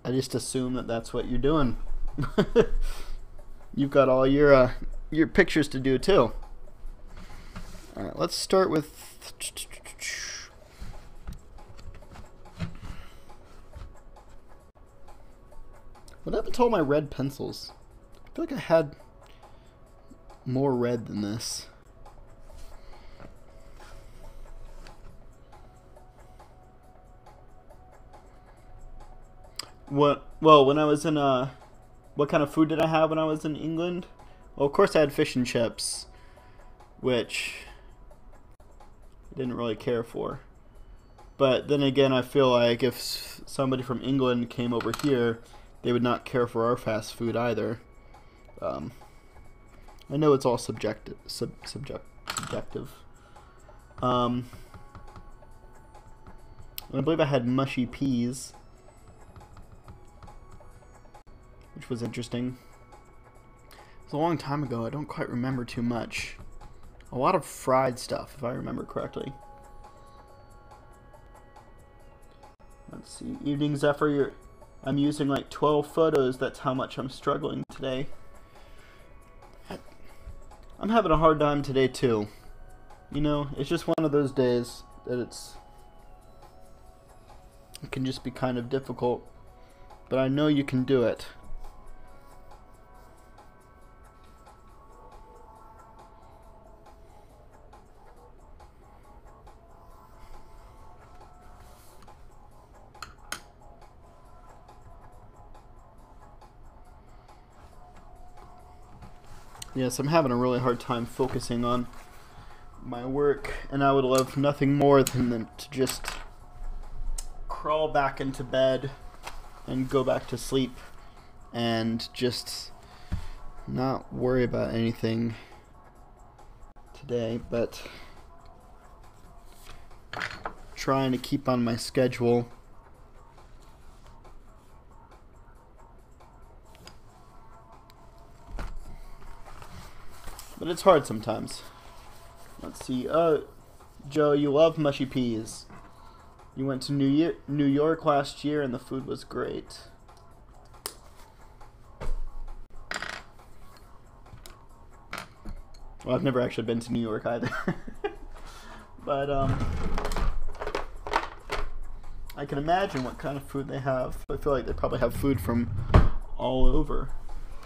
I just assume that that's what you're doing. You've got all your pictures to do too. All right, let's start with. What happened to all my red pencils? I feel like I had more red than this. What? Well, when I was in what kind of food did I have when I was in England? Well, of course I had fish and chips, which I didn't really care for. But then again, I feel like if somebody from England came over here, they would not care for our fast food either. I know it's all subjective. And I believe I had mushy peas, which was interesting. It was a long time ago. I don't quite remember too much. A lot of fried stuff, if I remember correctly. Let's see. Evening Zephyr, I'm using like 12 photos. That's how much I'm struggling today. I'm having a hard time today too. You know, it's just one of those days that it can just be kind of difficult. But I know you can do it. Yes, I'm having a really hard time focusing on my work, and I would love nothing more than to just crawl back into bed and go back to sleep and just not worry about anything today, but trying to keep on my schedule. But it's hard sometimes. Let's see. Joe, you love mushy peas. You went to New York last year and the food was great. Well, I've never actually been to New York either. But I can imagine what kind of food they have. I feel like they probably have food from all over.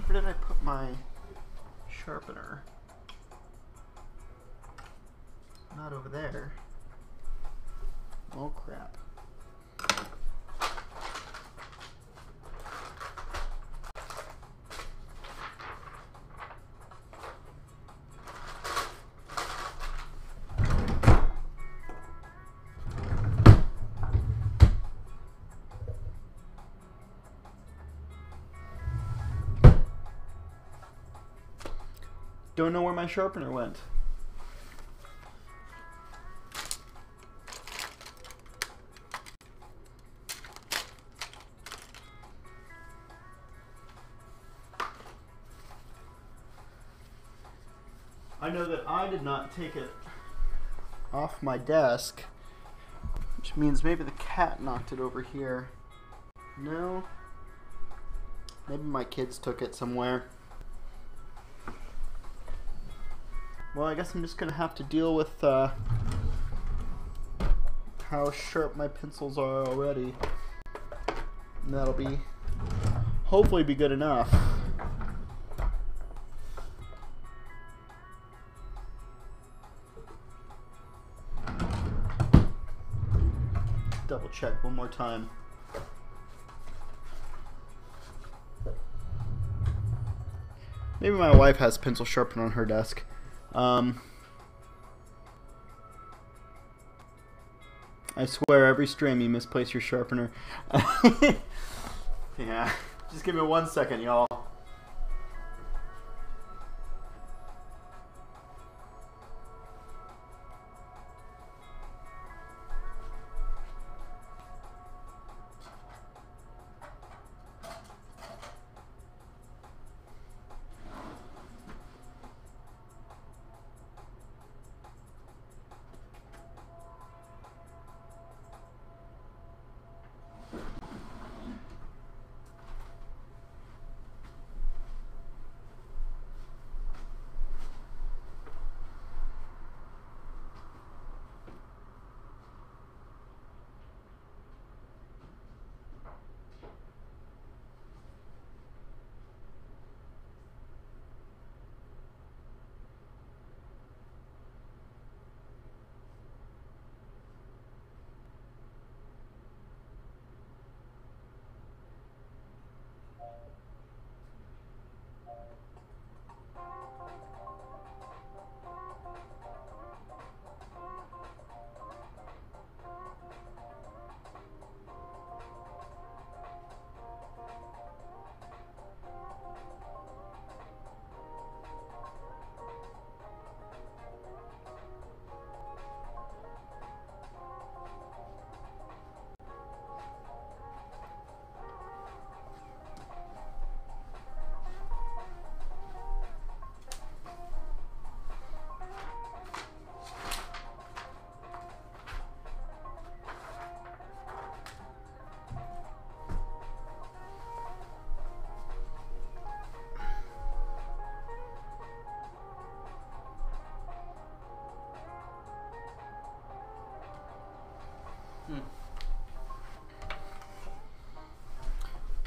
Where did I put my sharpener? Not over there. Oh crap. Don't know where my sharpener went. I know that I did not take it off my desk, which means maybe the cat knocked it over here. No? Maybe my kids took it somewhere. Well, I guess I'm just going to have to deal with how sharp my pencils are already. And that'll be, hopefully be good enough. double check one more time. Maybe my wife has pencil sharpener on her desk. I swear, every stream you misplace your sharpener. Yeah, just give me 1 second, y'all.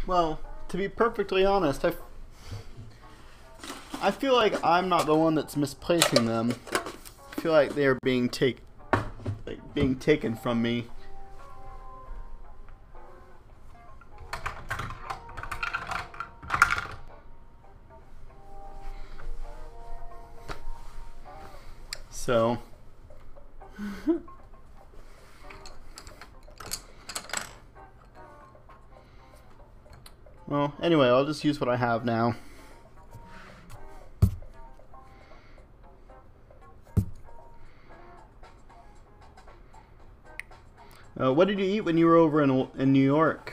Well, to be perfectly honest, I feel like I'm not the one that's misplacing them. I feel like they are being taken from me. So well, anyway, I'll just use what I have now. What did you eat when you were over in New York?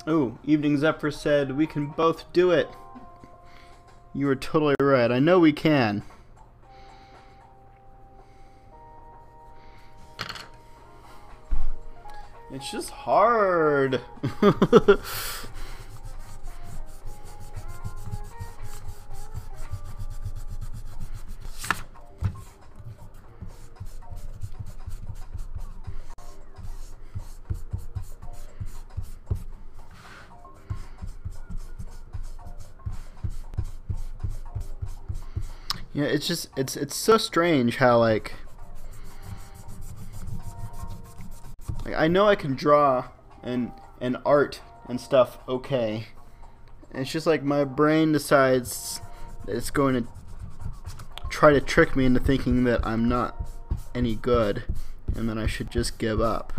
Oh, Evening Zephyr said, we can both do it. You were totally right. I know we can. It's just hard. Yeah, it's just it's so strange how like I know I can draw and art and stuff okay. It's just like my brain decides that it's going to try to trick me into thinking that I'm not any good and that I should just give up.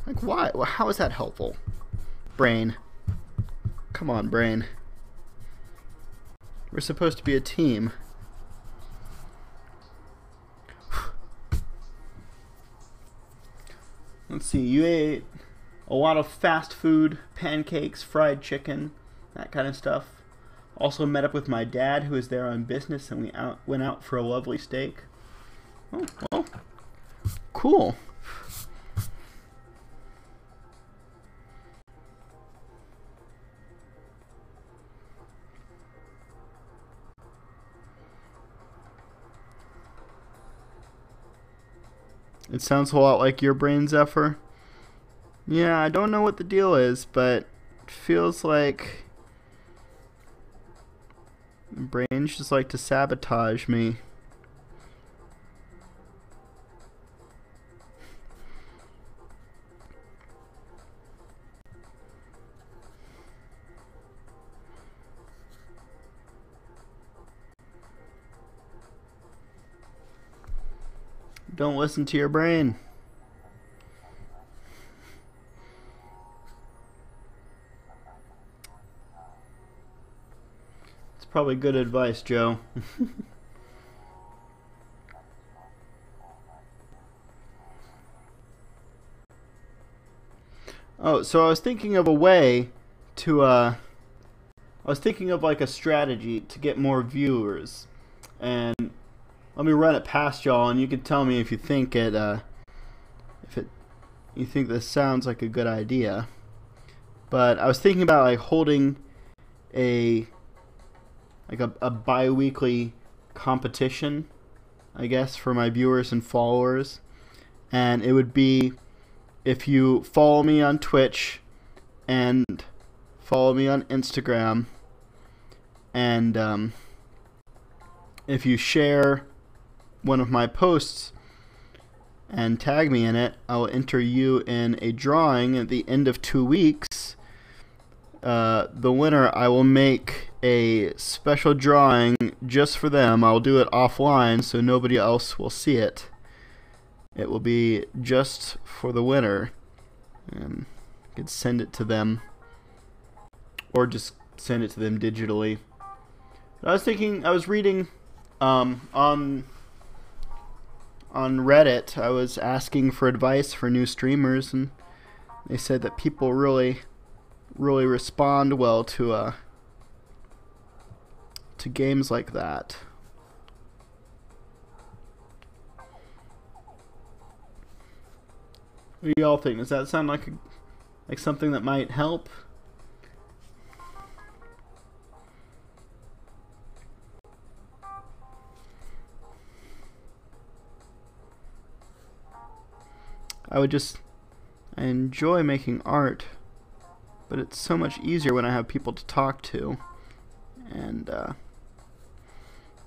Like why? Well, how is that helpful? Brain. Come on, brain. We're supposed to be a team. Let's see, you ate a lot of fast food, pancakes, fried chicken, that kind of stuff. Also met up with my dad, who was there on business, and we went out for a lovely steak. Oh, well, cool. It sounds a lot like your brain, Zephyr. Yeah, I don't know what the deal is, but it feels like Brains just like to sabotage me. Don't listen to your brain. It's probably good advice, Joe. Oh, so I was thinking of a way to, I was thinking of like a strategy to get more viewers. And let me run it past y'all, and you can tell me if you think you think this sounds like a good idea. But I was thinking about like holding a bi-weekly competition, I guess, for my viewers and followers. And it would be if you follow me on Twitch and follow me on Instagram, and if you share one of my posts and tag me in it, I will enter you in a drawing at the end of 2 weeks. The winner, I will make a special drawing just for them. I'll do it offline so nobody else will see it. It will be just for the winner, and you could send it to them, or just send it to them digitally. But I was reading on Reddit, I was asking for advice for new streamers, and they said that people really respond well to games like that. What do y'all think? Does that sound like something that might help? I enjoy making art, but it's so much easier when I have people to talk to, and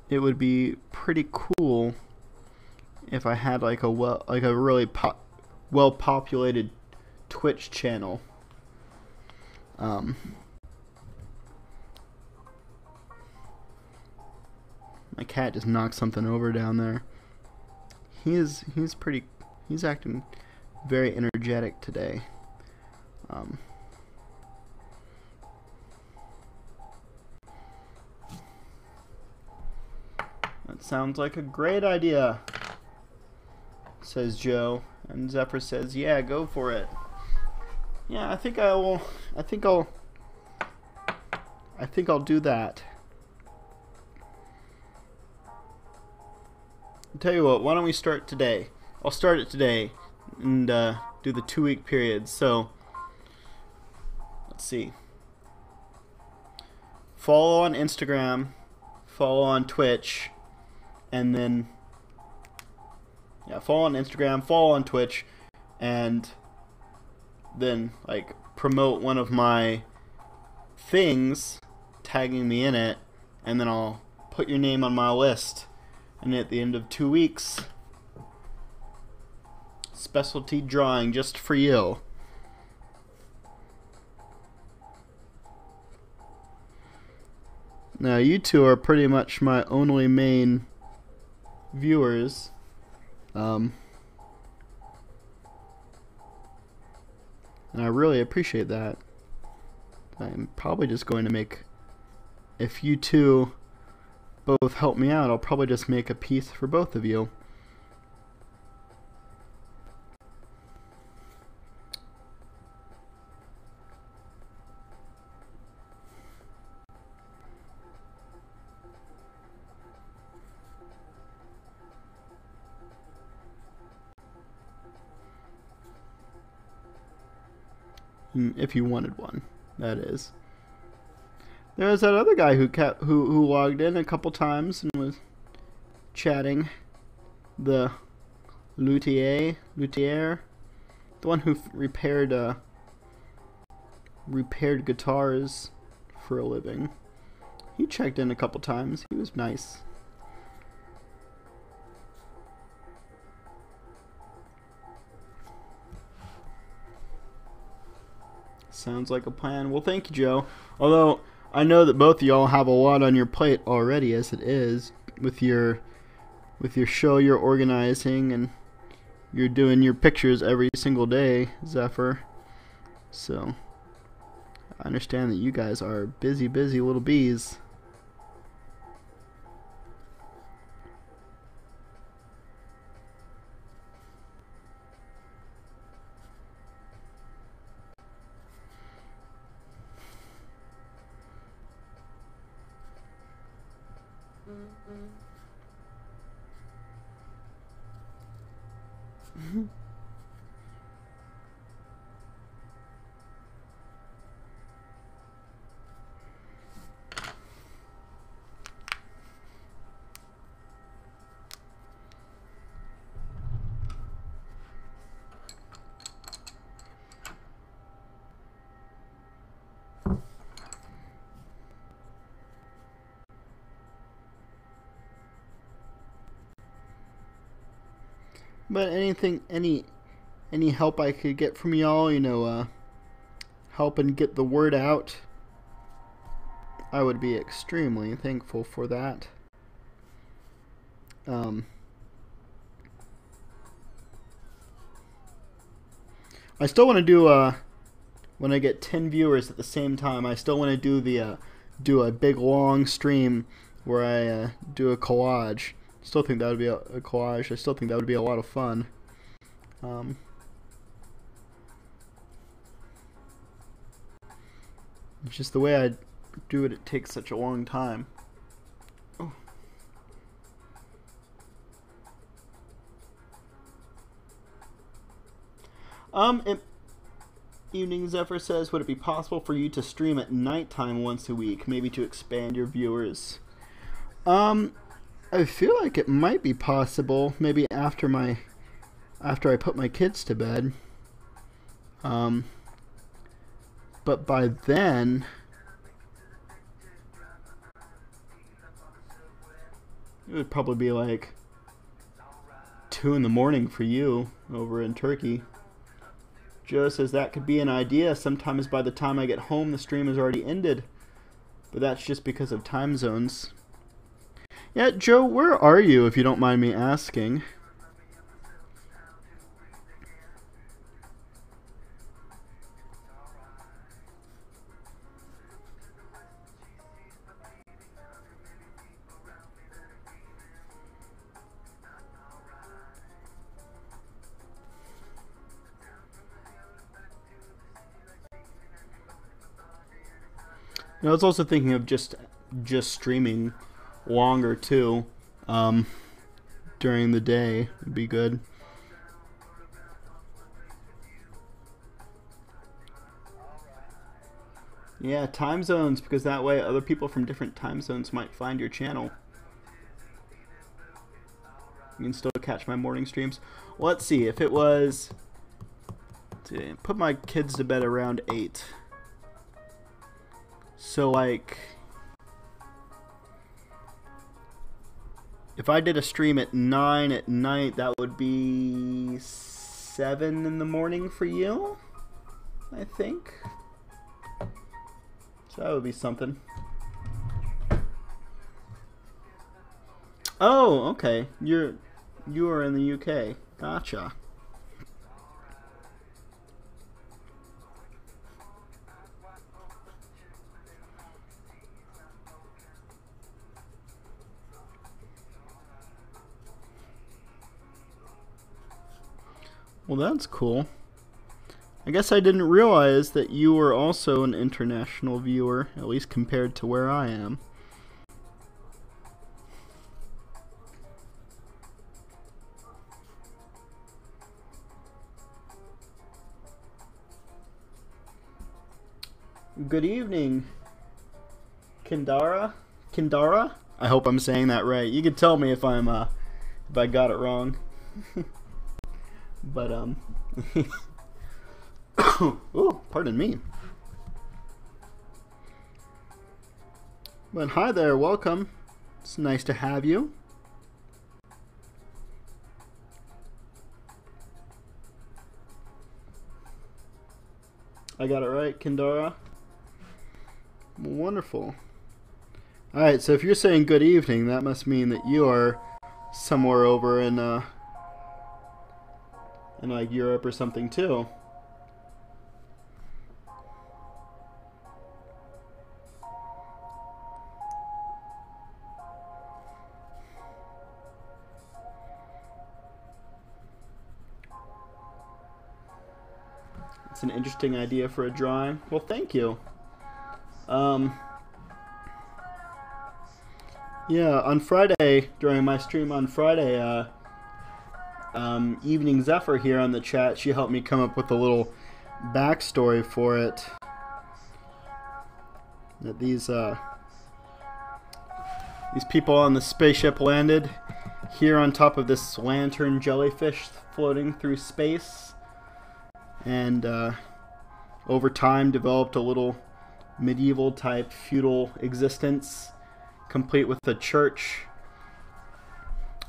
it would be pretty cool if I had like a really well-populated Twitch channel. My cat just knocked something over down there. He's acting very energetic today. That sounds like a great idea, says Joe, and Zephyr says, "Yeah, go for it." Yeah, I think I'll do that. I'll tell you what, why don't we start today? I'll start it today and do the 2-week period. So let's see. Follow on Instagram, follow on Twitch, and then follow on Instagram, follow on Twitch, and then like promote one of my things, tagging me in it, and then I'll put your name on my list. And at the end of 2 weeks, specialty drawing just for you. Now you two are pretty much my only main viewers. And I really appreciate that. I'm probably just going to make, if you two both help me out, I'll probably just make a piece for both of you. If you wanted one, that is. There was that other guy who logged in a couple times and was chatting. The luthier, the one who repaired guitars for a living. he checked in a couple times. He was nice. Sounds like a plan. Well, thank you, Joe. Although I know that both of y'all have a lot on your plate already as it is with your show you're organizing, and you're doing your pictures every single day, Zephyr. So I understand that you guys are busy little bees. But anything, any help I could get from y'all, you know, helping get the word out, I would be extremely thankful for that. I still want to do when I get 10 viewers at the same time, I still want to do a big long stream where I do a collage. Still think that would be a collage. I still think that would be a lot of fun. It's just the way I do it. It takes such a long time. Evening Zephyr says, would it be possible for you to stream at nighttime once a week, maybe to expand your viewers? I feel like it might be possible, maybe after I put my kids to bed. But by then, it would probably be like 2 in the morning for you over in Turkey. Joe says that could be an idea. Sometimes by the time I get home, the stream is already ended. But that's just because of time zones. Yeah, Joe, where are you, if you don't mind me asking? I was also thinking of just streaming longer too, during the day would be good. Yeah, time zones, because that way other people from different time zones might find your channel. You can still catch my morning streams. Well, let's see, if it was, put my kids to bed around 8. So like, if I did a stream at 9 at night, that would be 7 in the morning for you, I think. So that would be something. Oh, okay. You are in the UK. Gotcha. Well, that's cool. I guess I didn't realize that you were also an international viewer, at least compared to where I am. Good evening, Kindara? Kindara? I hope I'm saying that right. You can tell me if I got it wrong. But ooh, pardon me. But hi there, welcome. It's nice to have you. I got it right, Kindara. Wonderful. Alright, so if you're saying good evening, that must mean that you are somewhere over in like Europe or something too. It's an interesting idea for a drawing. Well, thank you. Yeah, on Friday, during my stream on Friday, Evening Zephyr here on the chat, she helped me come up with a little backstory for it. That these people on the spaceship landed here on top of this lantern jellyfish floating through space, and over time developed a little medieval type feudal existence, complete with a church.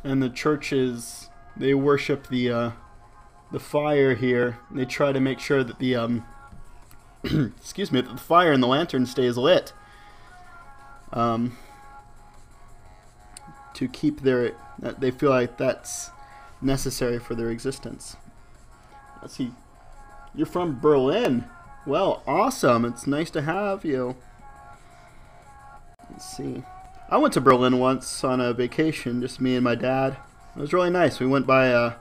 And the churches, they worship the fire here. They try to make sure that the excuse me, that the fire in the lantern stays lit, to keep their, they feel like that's necessary for their existence. Let's see. You're from Berlin. Well, awesome. It's nice to have you. Let's see. I went to Berlin once on a vacation, just me and my dad. It was really nice. We went by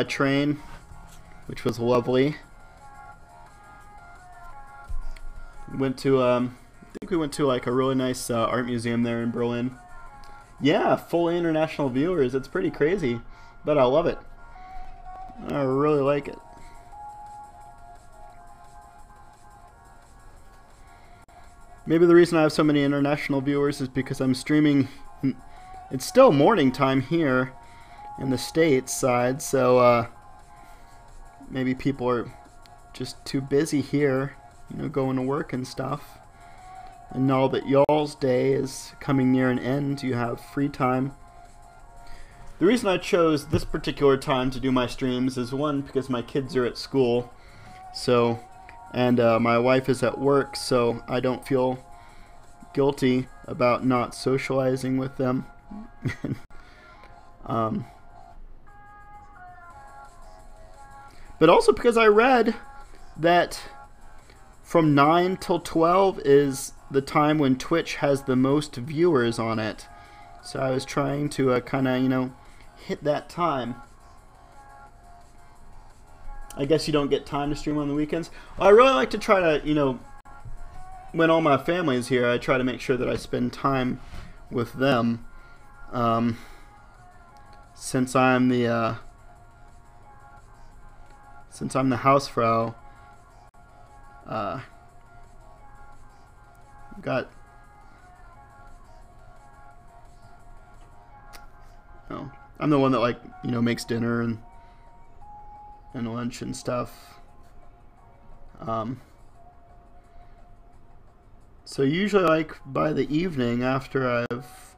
train, which was lovely. We went to I think we went to like a really nice art museum there in Berlin. Yeah, fully international viewers. It's pretty crazy, but I love it. I really like it. Maybe the reason I have so many international viewers is because I'm streaming. It's still morning time here in the States side, so maybe people are just too busy here, you know, going to work and stuff. And now that y'all's day is coming near an end, you have free time. The reason I chose this particular time to do my streams is, one, because my kids are at school, so, and my wife is at work, so I don't feel guilty about not socializing with them. But also because I read that from 9 till 12 is the time when Twitch has the most viewers on it. So I was trying to kind of, you know, hit that time. I guess you don't get time to stream on the weekends. Well, I really like to try to, you know, when all my family is here, I try to make sure that I spend time with them. Since I'm the Hausfrau, got, oh, I'm the one that, like, you know, makes dinner and lunch and stuff. So usually, like, by the evening, after I've,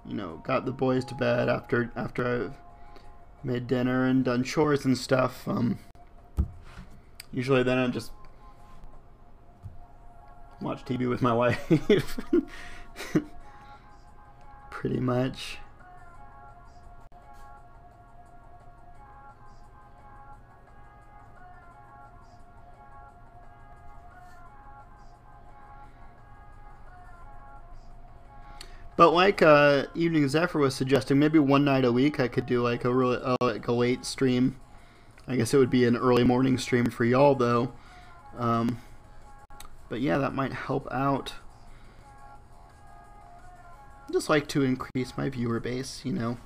you know, got the boys to bed, after I've made dinner and done chores and stuff, usually then I just watch TV with my wife. Pretty much. But like Evening Zephyr was suggesting, maybe one night a week I could do like a really like a late stream. I guess it would be an early morning stream for y'all though. But yeah, that might help out. I just like to increase my viewer base, you know.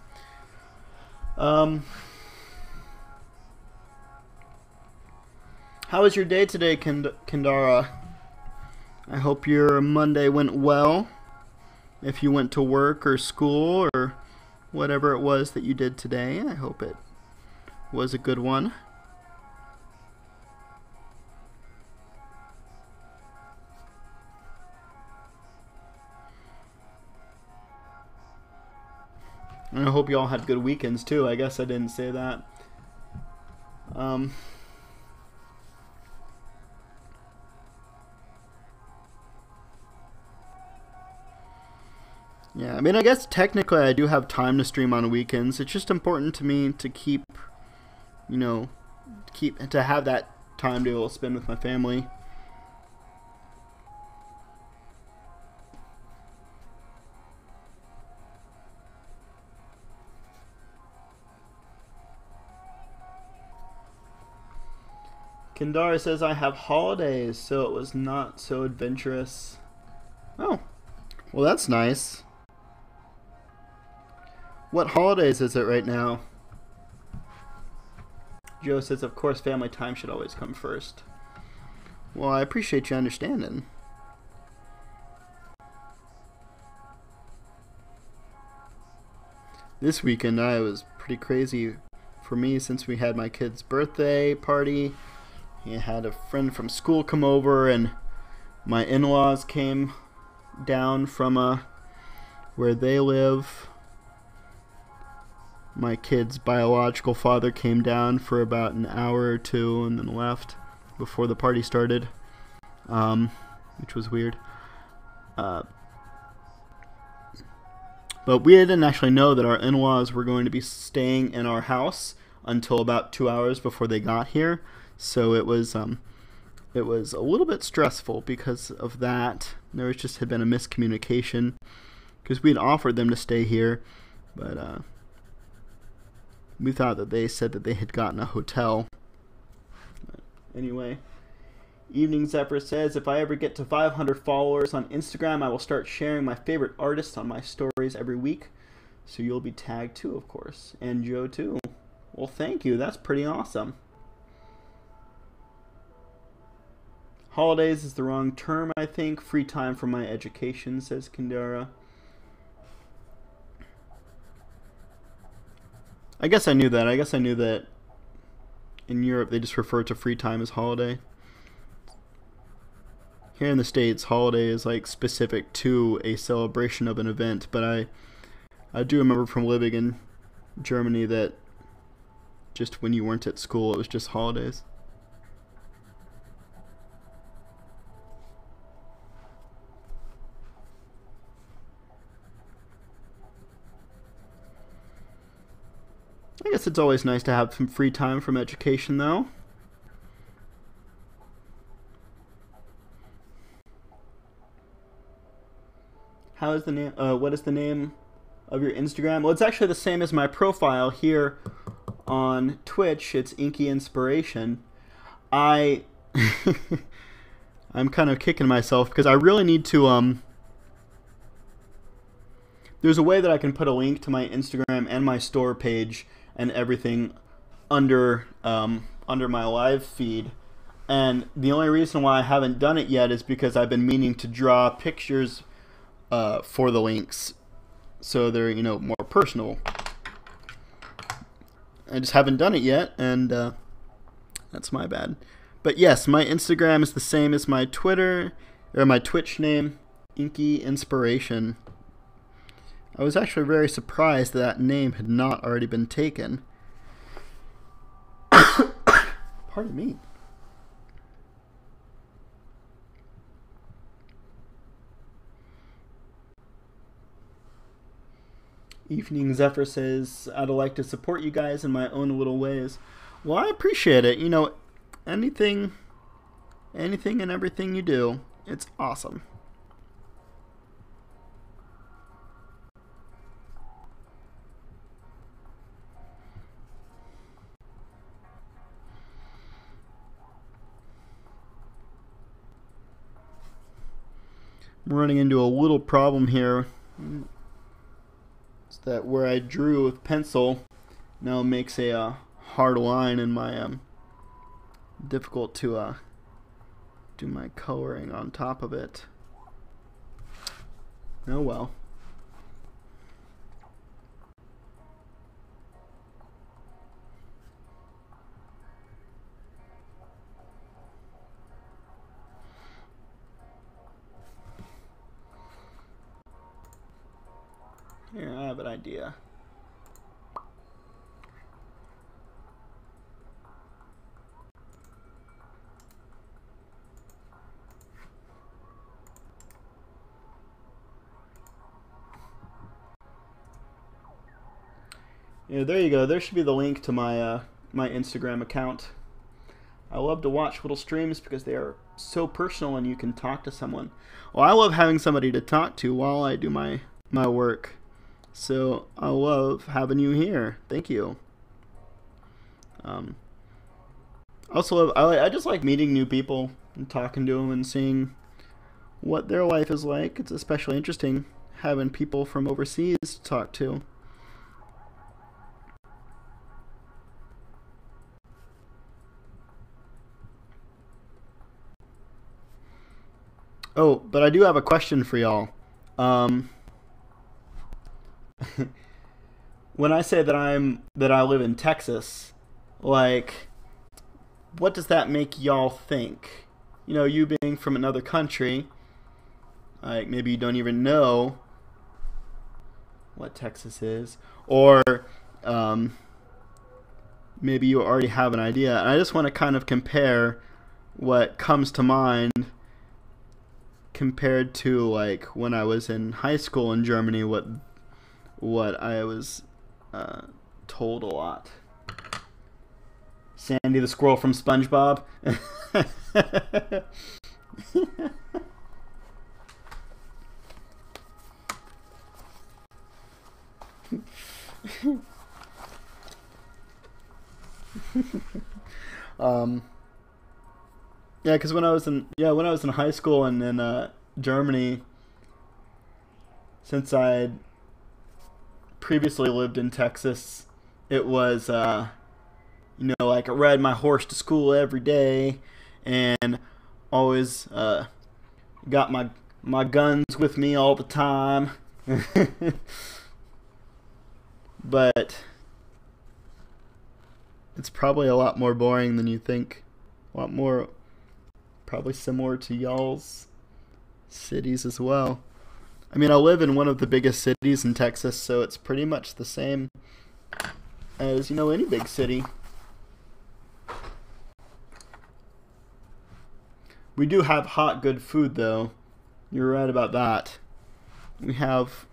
How was your day today, Kindara? I hope your Monday went well. If you went to work or school or whatever it was that you did today, I hope it was a good one. And I hope you all had good weekends too. I guess I didn't say that. Yeah, I mean, I guess technically I do have time to stream on weekends. It's just important to me to keep, you know, to have that time to be able to spend with my family. Kendara says I have holidays, so it was not so adventurous. Oh, well that's nice. What holidays is it right now? Joe says, of course, family time should always come first. Well, I appreciate you understanding. This weekend I was pretty crazy for me since we had my kid's birthday party. He had a friend from school come over, and my in-laws came down from where they live. My kid's biological father came down for about an hour or two and then left before the party started, which was weird. But we didn't actually know that our in-laws were going to be staying in our house until about 2 hours before they got here. So it was a little bit stressful because of that. There had been a miscommunication because we had offered them to stay here, but we thought that they said that they had gotten a hotel. But anyway, Evening Zephyr says, if I ever get to 500 followers on Instagram, I will start sharing my favorite artists on my stories every week. So you'll be tagged too, of course. And Joe too. Well, thank you. That's pretty awesome. Holidays is the wrong term, I think. Free time for my education, says Kindara. I guess I knew that. I guess I knew that in Europe they just refer to free time as holiday. Here in the States, holiday is like specific to a celebration of an event, but I do remember from living in Germany that just when you weren't at school, it was just holidays. I guess it's always nice to have some free time from education, though. How is the name? What is the name of your Instagram? Well, it's actually the same as my profile here on Twitch. It's Inky Inspiration. I'm kind of kicking myself because I really need to there's a way that I can put a link to my Instagram and my store page and everything under my live feed, and the only reason why I haven't done it yet is because I've been meaning to draw pictures for the links so they're more personal. I just haven't done it yet, and that's my bad. But yes, my Instagram is the same as my Twitter or my Twitch name, Inky Inspiration. I was actually very surprised that name had not already been taken. Pardon me. Evening Zephyr says, I'd like to support you guys in my own little ways. Well, I appreciate it. Anything and everything you do, it's awesome. I'm running into a little problem here. It's that where I drew with pencil now makes a hard line in my difficult to do my coloring on top of it. Oh well. Here, I have an idea. Yeah, there you go. There should be the link to my my Instagram account. I love to watch little streams because they are so personal and you can talk to someone. Well, I love having somebody to talk to while I do my work. So I love having you here. Thank you. Um, also, I just like meeting new people and talking to them and seeing what their life is like. It's especially interesting having people from overseas to talk to. Oh, but I do have a question for y'all. Um, when I say that I live in Texas, like, what does that make y'all think? You know, you being from another country, like maybe you don't even know what Texas is, or um, maybe you already have an idea. And I just want to kind of compare what comes to mind compared to like when I was in high school in Germany, what I was told a lot. Sandy the squirrel from SpongeBob. um, yeah, because when I was in high school and in Germany, since I'd previously lived in Texas, it was you know, like I ride my horse to school every day, and always got my guns with me all the time. But it's probably a lot more boring than you think. A lot more, probably similar to y'all's cities as well. I mean, I live in one of the biggest cities in Texas, so it's pretty much the same as, you know, any big city. We do have hot, good food, though. You're right about that. We have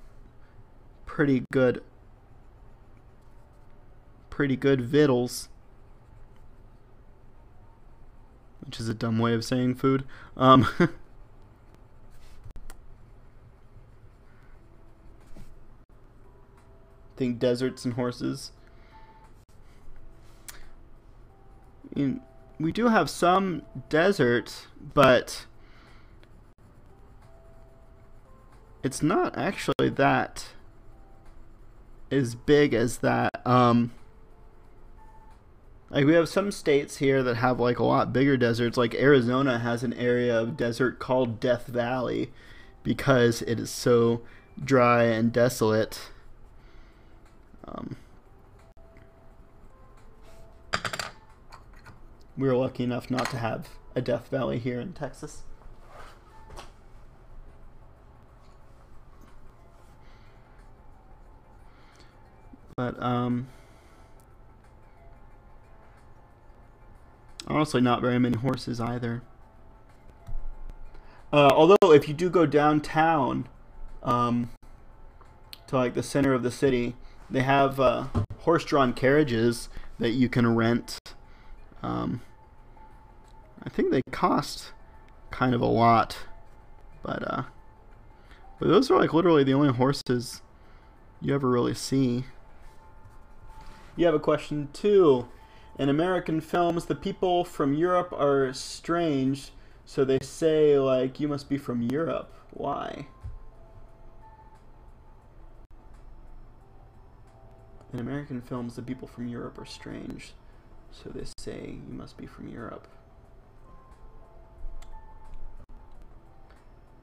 pretty good vittles, which is a dumb way of saying food. Think deserts and horses. We do have some desert, but it's not actually that as big as that. Like we have some states here that have like a lot bigger deserts. Like Arizona has an area of desert called Death Valley because it is so dry and desolate. We were lucky enough not to have a Death Valley here in Texas. But honestly, not very many horses either. Although if you do go downtown, to like the center of the city, they have horse-drawn carriages that you can rent. I think they cost kind of a lot, but those are like literally the only horses you ever really see. You have a question too. In American films, the people from Europe are strange, so they say like you must be from Europe. Why? In American films, the people from Europe are strange, so they say you must be from Europe.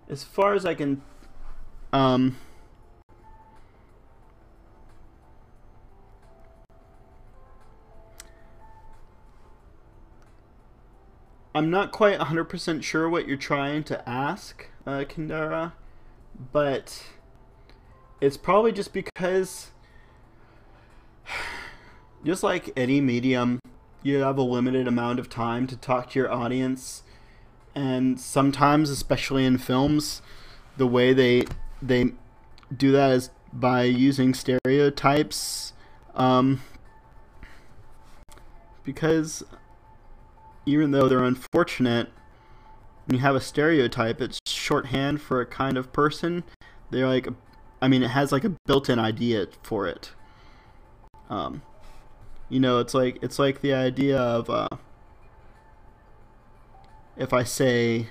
As far as I can, I'm not quite 100% sure what you're trying to ask, Kindara, but it's probably just because, just like any medium, you have a limited amount of time to talk to your audience. And sometimes, especially in films, the way they do that is by using stereotypes Um, because even though they're unfortunate, when you have a stereotype, it's shorthand for a kind of person. They're like, I mean, it has like a built-in idea for it. You know, it's like the idea of if I say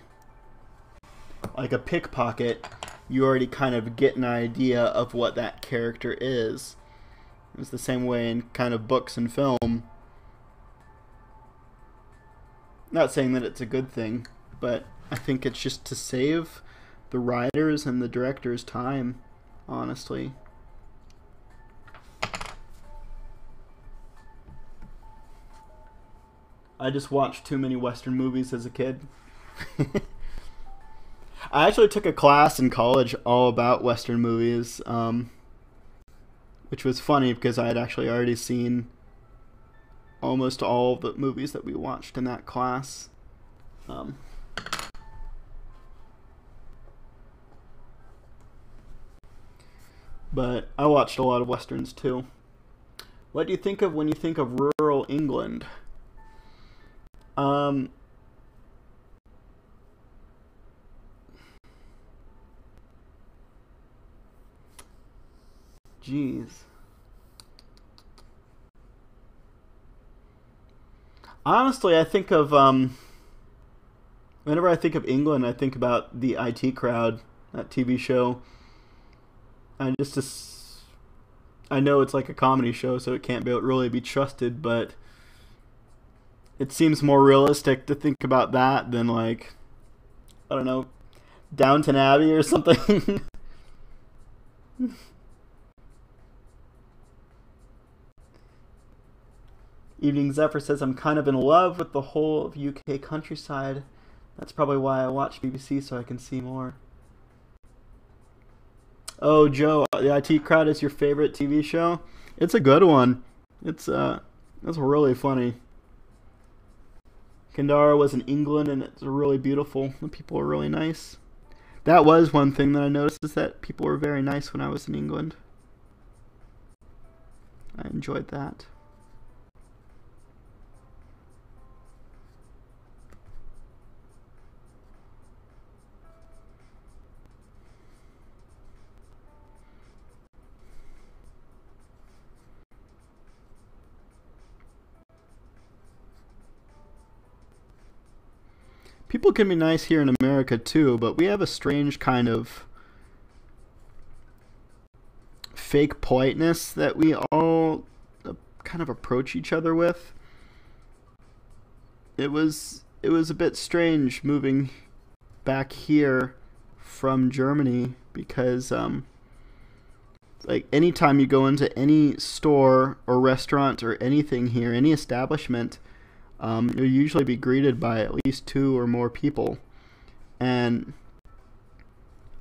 like a pickpocket, you already kind of get an idea of what that character is. It's the same way in kind of books and film. Not saying that it's a good thing, but I think it's just to save the writers and the directors time, honestly. I just watched too many Western movies as a kid. I actually took a class in college all about Western movies, which was funny because I had actually already seen almost all of the movies that we watched in that class. But I watched a lot of Westerns too. What do you think of when you think of rural England? Jeez. Honestly, I think of whenever I think of England, I think about the IT Crowd, that TV show. I know it's like a comedy show, so it can't really be trusted, but it seems more realistic to think about that than like, I don't know, Downton Abbey or something. Evening Zephyr says, I'm kind of in love with the whole of UK countryside. That's probably why I watch BBC, so I can see more. Oh, Joe, the IT Crowd is your favorite TV show? It's a good one. It's really funny. Kandara was in England, and it's really beautiful. The people are really nice. That was one thing that I noticed, is that people were very nice when I was in England. I enjoyed that. People can be nice here in America too, but we have a strange kind of fake politeness that we all kind of approach each other with. It was a bit strange moving back here from Germany because like anytime you go into any store or restaurant or anything here, any establishment, you'll usually be greeted by at least 2 or more people. And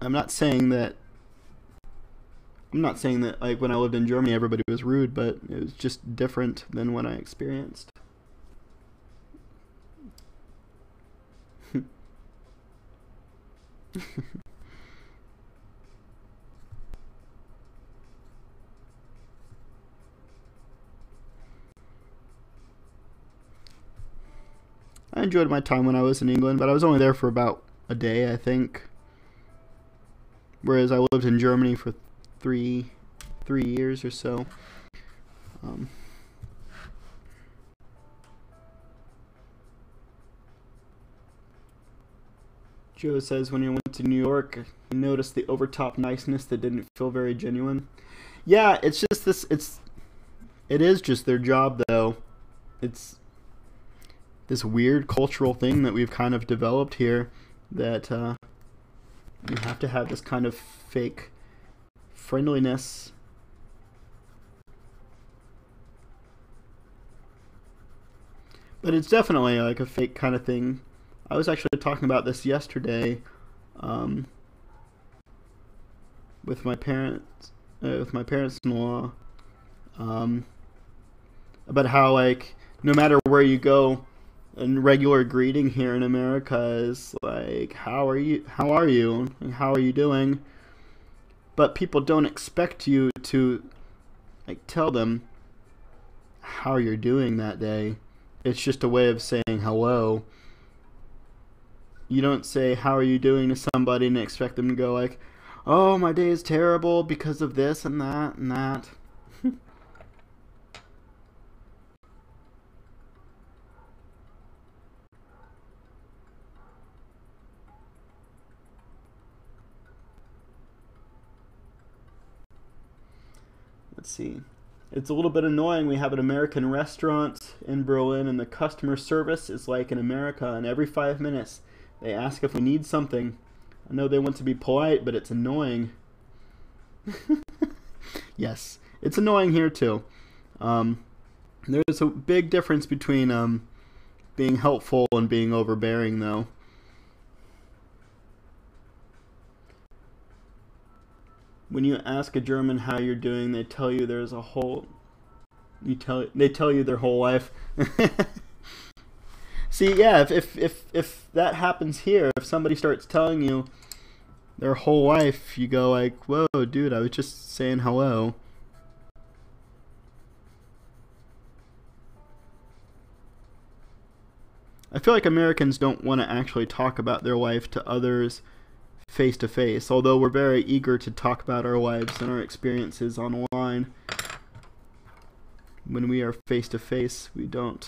I'm not saying that like when I lived in Germany everybody was rude, but it was just different than what I experienced. I enjoyed my time when I was in England, but I was only there for about a day, I think. Whereas I lived in Germany for three years or so. Joe says when he went to New York, he noticed the overtop niceness that didn't feel very genuine. Yeah, it's just this. It is just their job, though. It's this weird cultural thing that we've kind of developed here, that you have to have this kind of fake friendliness. But it's definitely like a fake kind of thing. I was actually talking about this yesterday with my parents-in-law, about how like no matter where you go, a regular greeting here in America is like, how are you, and how are you doing? But people don't expect you to like tell them how you're doing that day. It's just a way of saying hello. You don't say how are you doing to somebody and expect them to go like, oh, my day is terrible because of this and that and that. Let's see. It's a little bit annoying. We have an American restaurant in Berlin, and the customer service is like in America, and every 5 minutes they ask if we need something. I know they want to be polite, but it's annoying. Yes, it's annoying here too. There's a big difference between being helpful and being overbearing, though. When you ask a German how you're doing, they tell you there's a whole. They tell you their whole life. See, yeah, if that happens here, if somebody starts telling you their whole life, you go like, whoa, dude, I was just saying hello. I feel like Americans don't want to actually talk about their life to others face to face, although we're very eager to talk about our lives and our experiences online. When we are face to face, we don't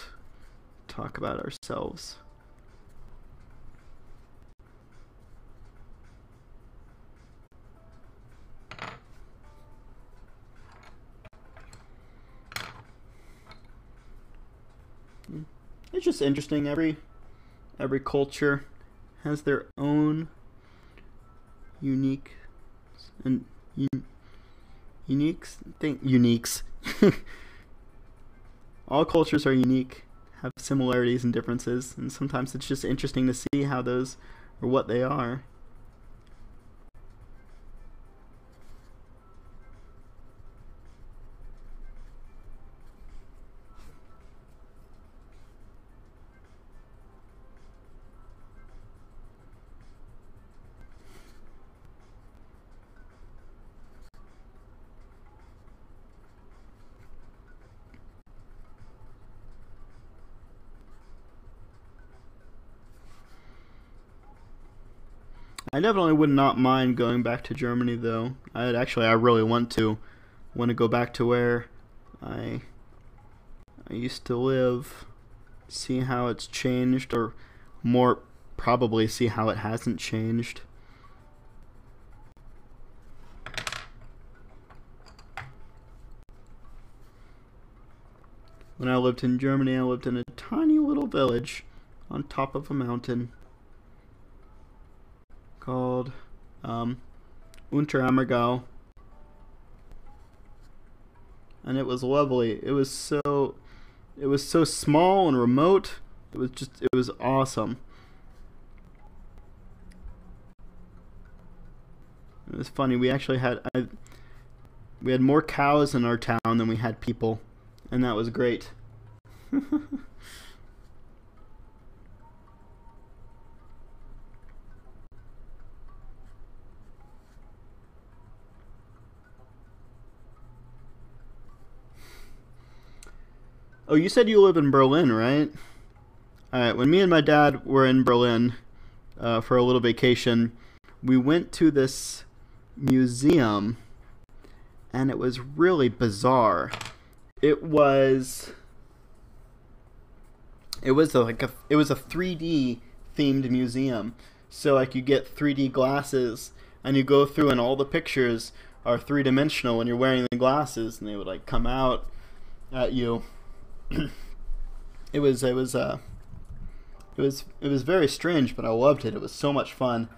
talk about ourselves. It's just interesting. Every culture has their own unique and uniques. All cultures are unique, have similarities and differences, and sometimes it's just interesting to see how those or what they are. I definitely would not mind going back to Germany, though. I really want to go back to where I used to live, see how it's changed, or more probably see how it hasn't changed. When I lived in Germany, I lived in a tiny little village on top of a mountain called Unterammergau, and it was lovely. It was so small and remote. It was awesome. It was funny. We actually had more cows in our town than we had people, and that was great. Oh, you said you live in Berlin, right? Alright, when me and my dad were in Berlin for a little vacation, we went to this museum, and it was really bizarre. It was a 3D themed museum. So like you get 3D glasses, and you go through, and all the pictures are three-dimensional when you're wearing the glasses, and they would like come out at you. It was very strange, but I loved it. It was so much fun.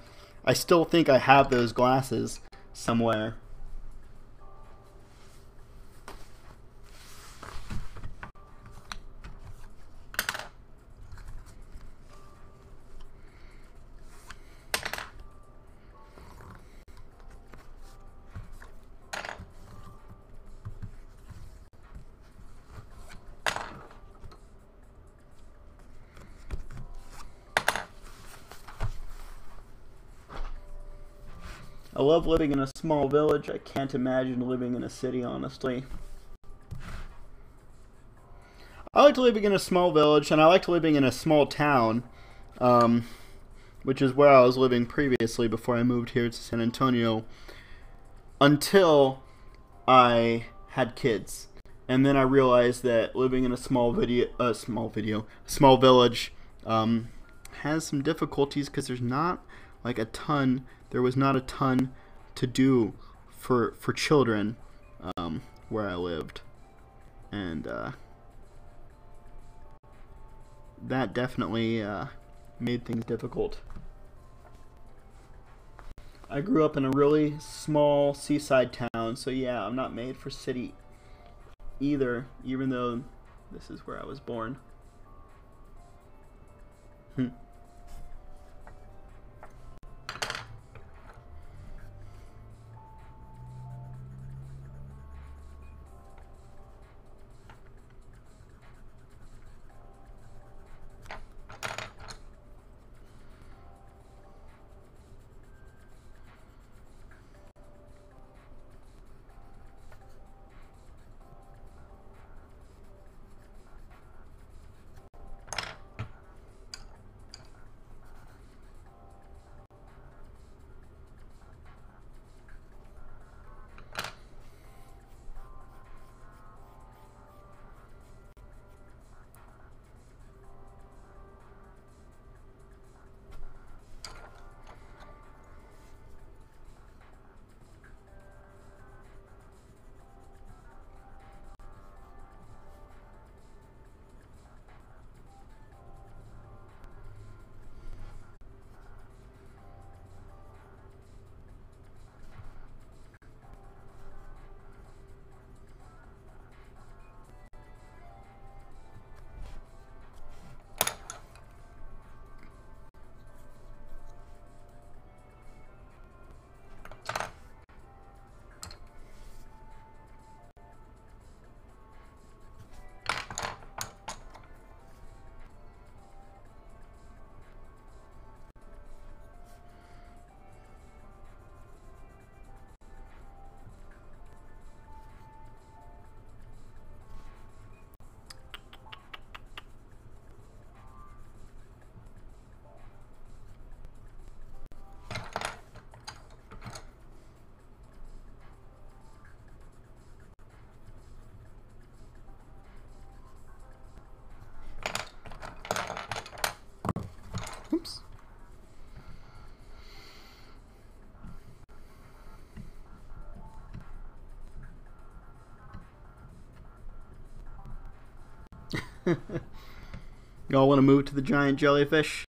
I still think I have those glasses somewhere. I love living in a small village. I can't imagine living in a city, honestly. I liked living in a small village, and I liked living in a small town, um, which is where I was living previously before I moved here to San Antonio, until I had kids. And then I realized that living in a small village, has some difficulties because there's not like a ton. There was not a ton to do for children, where I lived, and that definitely made things difficult. I grew up in a really small seaside town, so yeah, I'm not made for city either, even though this is where I was born. Oops. Y'all want to move to the giant jellyfish?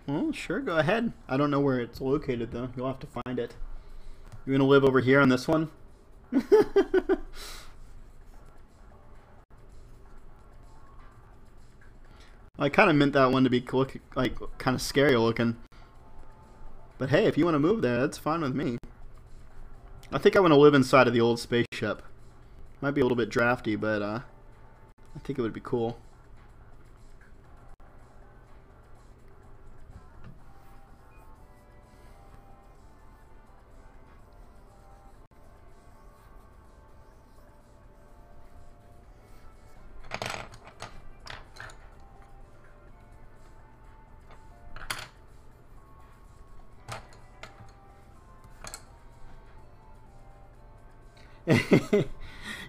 Well, sure, go ahead. I don't know where it's located, though. You'll have to find it. You gonna live over here on this one? I kind of meant that one to be like kind of scary looking. But hey, if you want to move there, that's fine with me. I think I want to live inside of the old spaceship. Might be a little bit drafty, but I think it would be cool.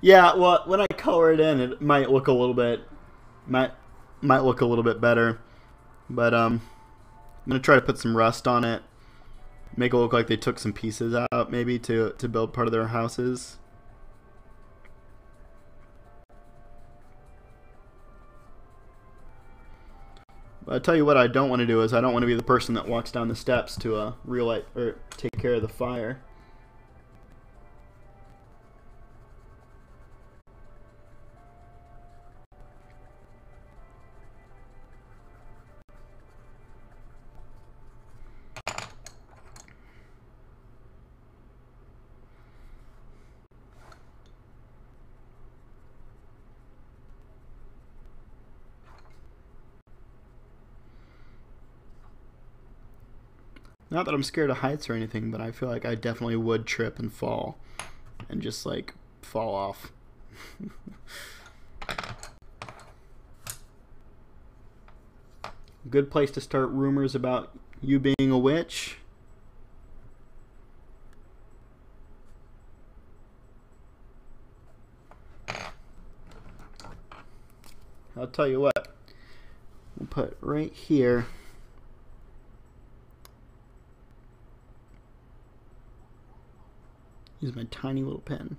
Yeah, well, when I color it in, it might look a little bit might might look a little bit better. But I'm gonna try to put some rust on it, make it look like they took some pieces out, maybe to build part of their houses. But I tell you what, I don't want to do is I don't want to be the person that walks down the steps to relight or take care of the fire. Not that I'm scared of heights or anything, but I feel like I definitely would trip and fall. And just, like, fall off. Good place to start rumors about you being a witch. I'll tell you what. We'll put right here. Use my tiny little pen.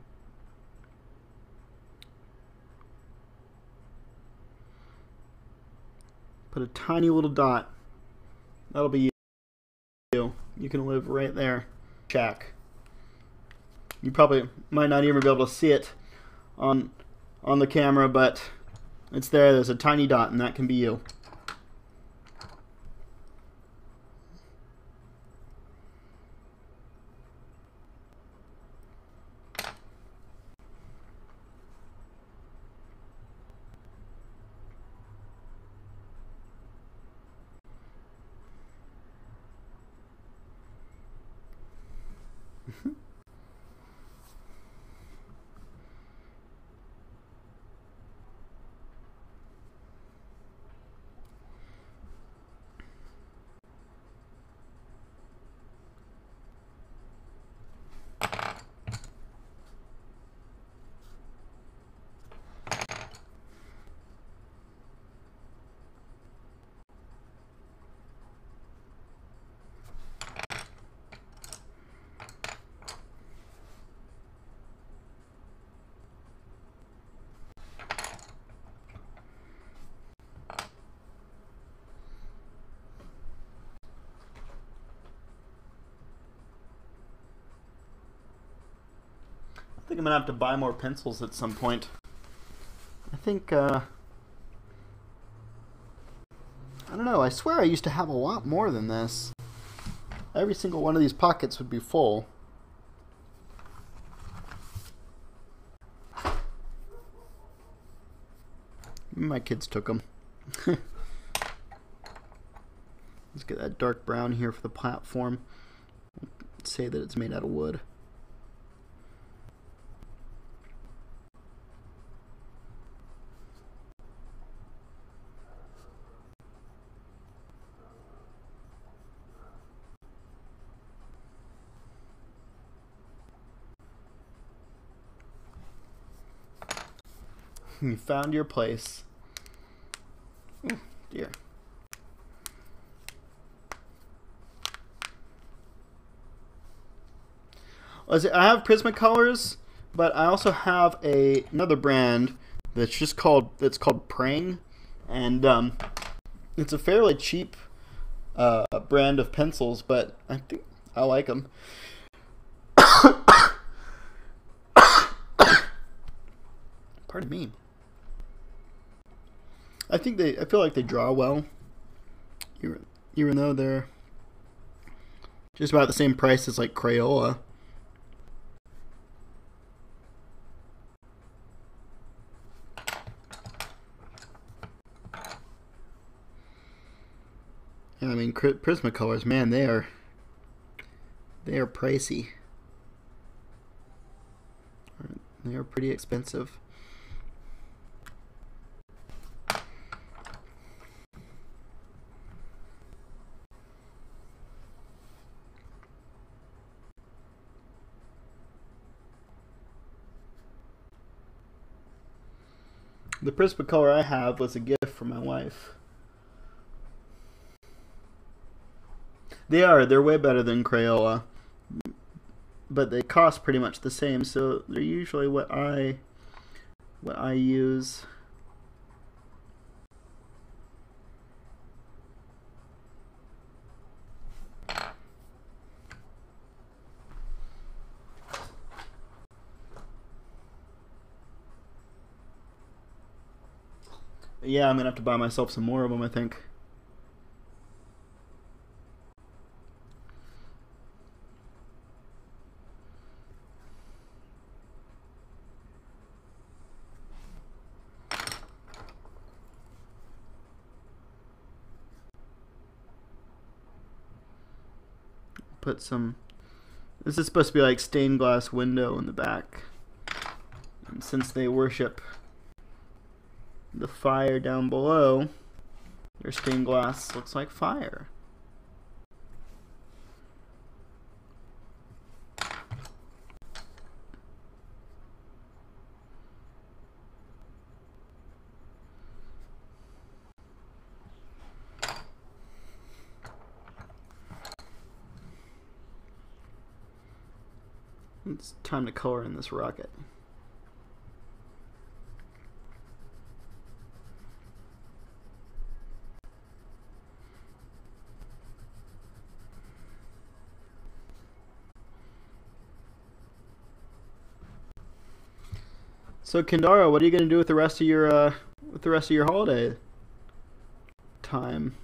Put a tiny little dot. That'll be you. You can live right there. Shack. You probably might not even be able to see it on the camera, but it's there. There's a tiny dot, and that can be you. I think I'm gonna have to buy more pencils at some point. I think, I don't know, I swear I used to have a lot more than this. Every single one of these pockets would be full. My kids took them. Let's get that dark brown here for the platform. Say that it's made out of wood. You found your place. Oh, dear. I have Prismacolors, but I also have another brand that's just called Prang, and it's a fairly cheap brand of pencils, but I think I like them. Pardon me. I feel like they draw well, even though they're just about the same price as like Crayola. I mean, Prismacolors, man, they are pricey. They are pretty expensive. The Prismacolor I have was a gift from my wife. They're way better than Crayola, but they cost pretty much the same, so they're usually what I use. Yeah, I'm gonna have to buy myself some more of them, I think. put some... This is supposed to be like stained glass window in the back. And since they worship the fire down below, their stained glass looks like fire. It's time to color in this rocket. So Kendara, what are you gonna do with the rest of your holiday time?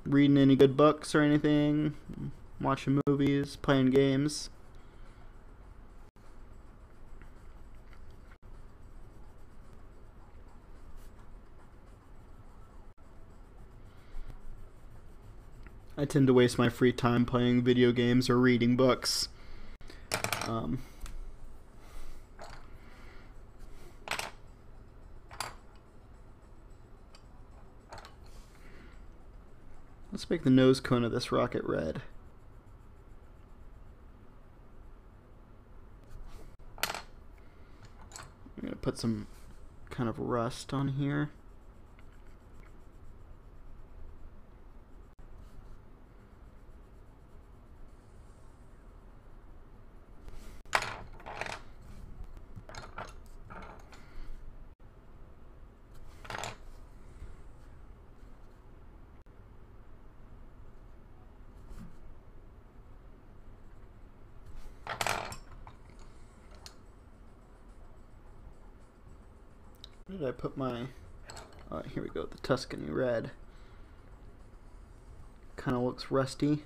Reading any good books or anything? Watching movies, playing games? I tend to waste my free time playing video games or reading books. Let's make the nose cone of this rocket red. I'm going to put some kind of rust on here. Where did I put my... here we go, the Tuscany red. Kind of looks rusty.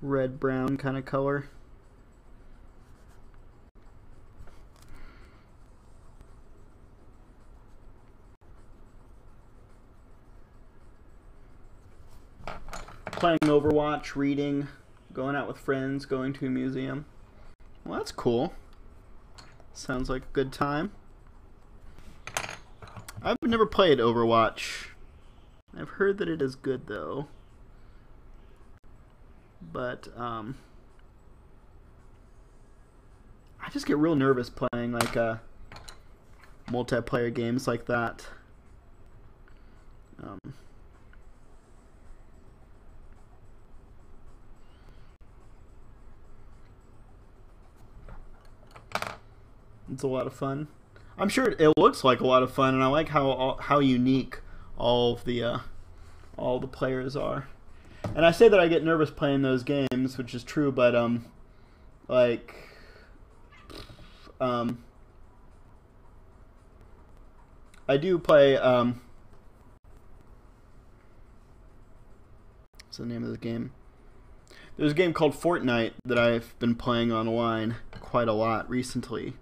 Red-brown kind of color. Playing Overwatch, reading, going out with friends, going to a museum. Well, that's cool. Sounds like a good time. I've never played Overwatch. I've heard that it is good though. But I just get real nervous playing like multiplayer games like that. It's a lot of fun. I'm sure it looks like a lot of fun, and I like how unique all of the players are. And I say that I get nervous playing those games, which is true, but I do play what's the name of the game? There's a game called Fortnite that I've been playing online quite a lot recently.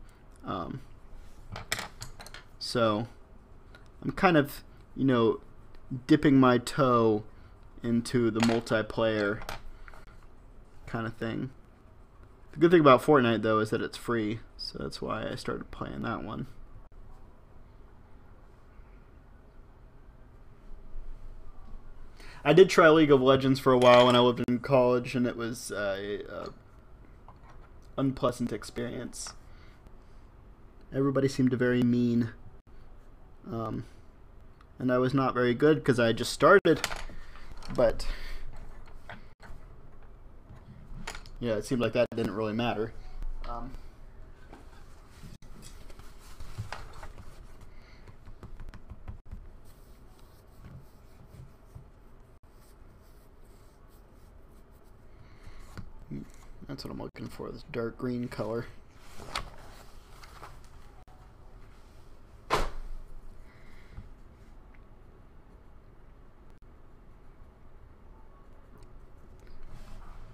So I'm kind of, you know, dipping my toe into the multiplayer kind of thing. The good thing about Fortnite though is that it's free, so that's why I started playing that one. I did try League of Legends for a while when I lived in college, and it was a unpleasant experience. Everybody seemed very mean. And I was not very good because I just started. But yeah, it seemed like that didn't really matter. That's what I'm looking for, this dark green color.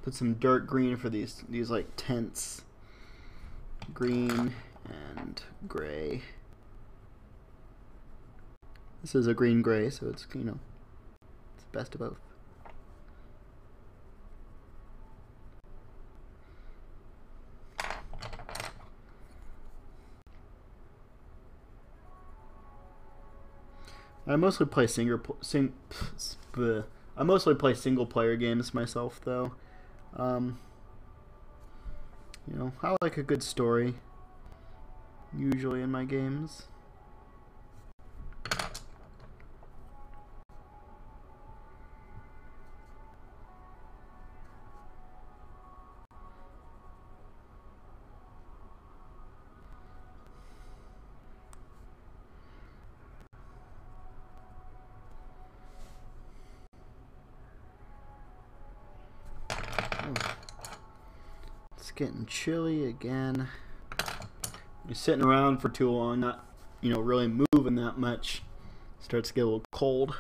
Put some dark green for these like tents. Green and gray. This is a green gray, so it's, you know, it's the best of both. I mostly play I mostly play single player games myself, though. You know, I like a good story usually in my games. It's getting chilly again. You're sitting around for too long, not, you know, really moving that much. Starts to get a little cold.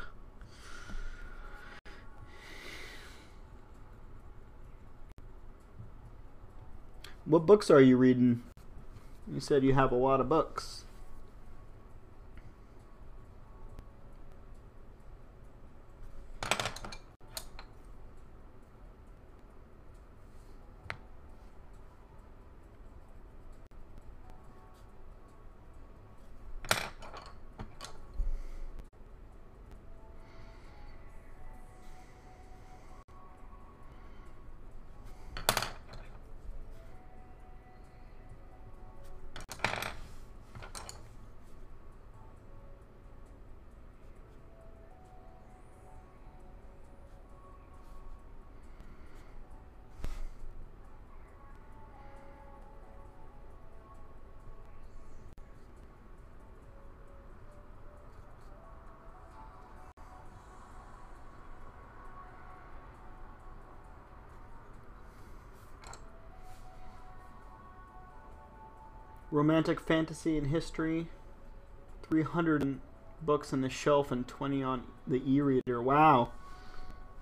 What books are you reading? You said you have a lot of books. Romantic fantasy and history. 300 books on the shelf and 20 on the e-reader. Wow.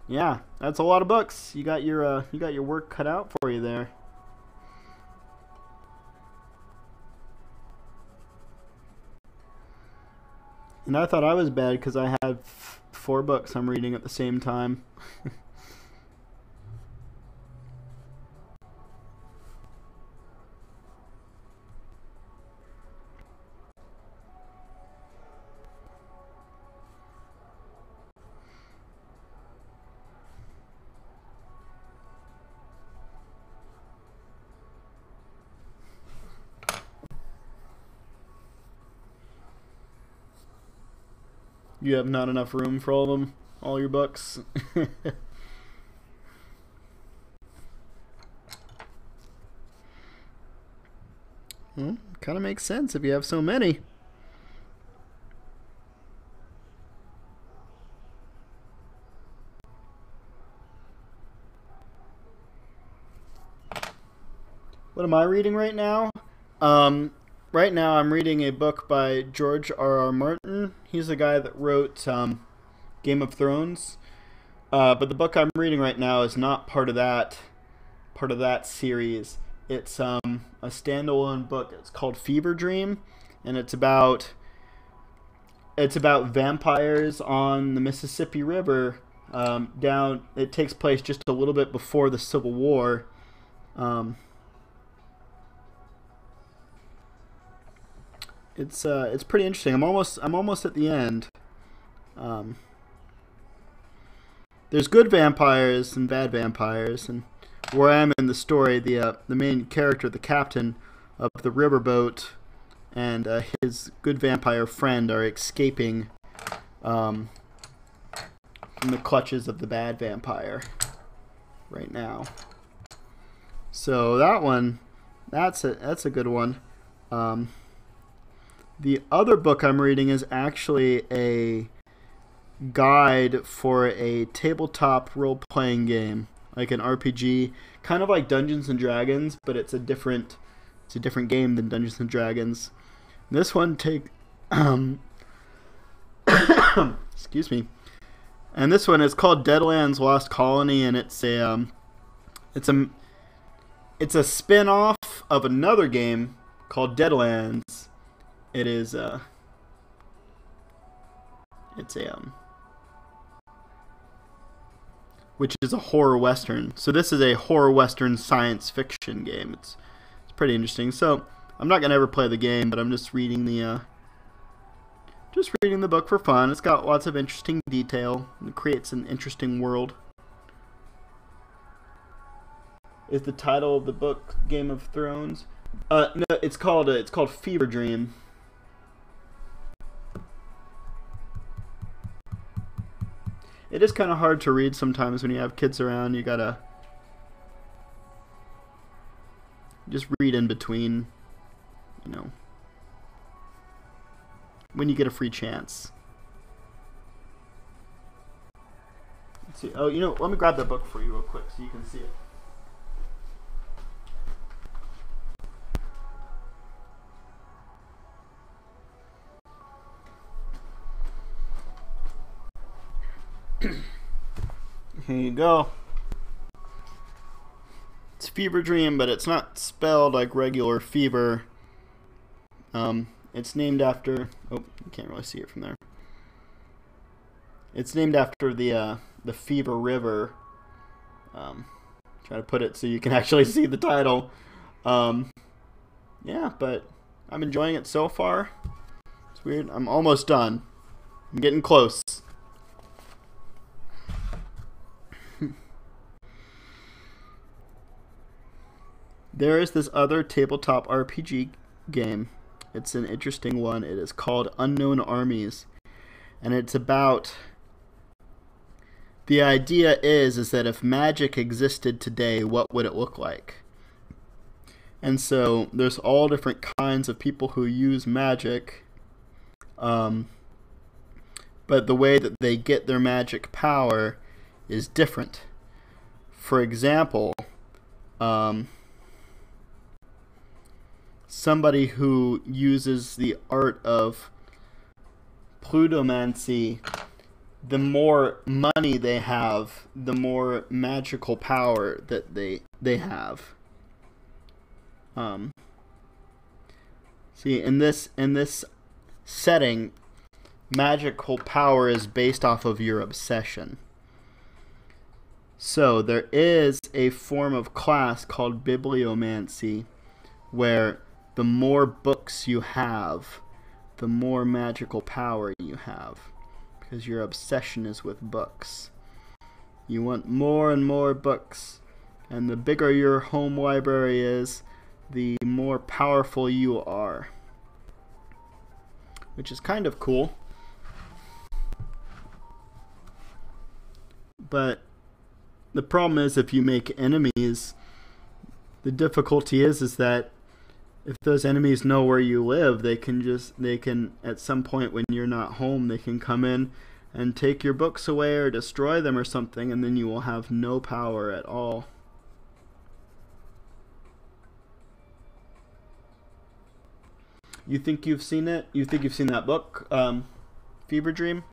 Yeah, that's a lot of books. You got your work cut out for you there. And I thought I was bad because I have 4 books I'm reading at the same time. You have not enough room for all of them, all your books. Well, kind of makes sense if you have so many. What am I reading right now? Right now I'm reading a book by George R.R. Martin. He's the guy that wrote Game of Thrones. But the book I'm reading right now is not part of that series. It's a standalone book. It's called Fever Dream, and it's about vampires on the Mississippi River. It takes place just a little bit before the Civil War. It's pretty interesting. I'm almost at the end. There's good vampires and bad vampires, and where I am in the story, the main character, the captain of the riverboat, and his good vampire friend are escaping from the clutches of the bad vampire right now. So that's a good one. The other book I'm reading is actually a guide for a tabletop role-playing game, like an RPG, kind of like Dungeons and Dragons, but it's a different game than Dungeons and Dragons. This one excuse me. And this one is called Deadlands Lost Colony, and it's a spin-off of another game called Deadlands. Which is a horror western. So this is a horror western science fiction game. It's pretty interesting. So I'm not gonna ever play the game, but I'm just reading the Just reading the book for fun. It's got lots of interesting detail. It creates an interesting world. Is the title of the book Game of Thrones? No, it's called Fever Dream. It is kind of hard to read sometimes when you have kids around. You gotta just read in between, you know, when you get a free chance. Let's see. Oh, you know, let me grab that book for you real quick so you can see it. Here you go. It's Fever Dream, but it's not spelled like regular fever. It's named after. Oh, you can't really see it from there. It's named after the Fever River. Try to put it so you can actually see the title. Yeah, but I'm enjoying it so far. It's weird. I'm almost done. I'm getting close. There is this other tabletop RPG game. It's an interesting one. It is called Unknown Armies. And it's about... The idea is that if magic existed today, what would it look like? And so there's all different kinds of people who use magic. But the way that they get their magic power is different. For example... somebody who uses the art of plutomancy, the more money they have, the more magical power that they have. See, in this setting, magical power is based off of your obsession. So there is a form of class called bibliomancy, where the more books you have, the more magical power you have, because your obsession is with books. You want more and more books, and the bigger your home library is, the more powerful you are, which is kind of cool. But the problem is, if you make enemies, the difficulty is that if those enemies know where you live, they can at some point when you're not home, they can come in and take your books away or destroy them or something, and then you will have no power at all. You think you've seen it? You think you've seen that book, Fever Dream?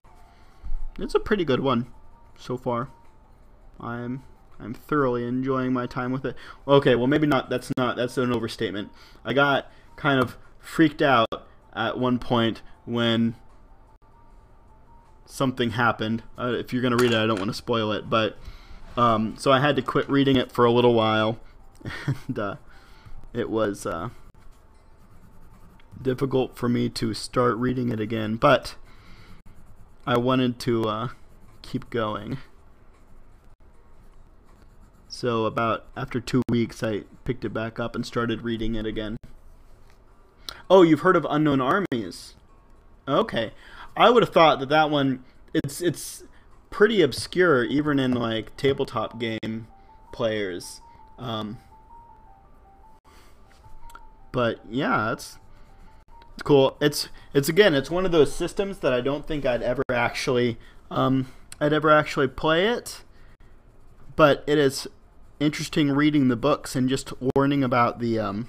It's a pretty good one so far. I'm thoroughly enjoying my time with it. Okay, well maybe not. That's an overstatement. I got kind of freaked out at one point when something happened. If you're gonna read it, I don't want to spoil it, but so I had to quit reading it for a little while, and it was difficult for me to start reading it again. But I wanted to keep going. So about after 2 weeks, I picked it back up and started reading it again. Oh, you've heard of Unknown Armies? Okay, I would have thought that one it's pretty obscure, even in like tabletop game players. But yeah, it's cool. It's one of those systems that I don't think I'd ever actually play it. But it is interesting reading the books and just learning about the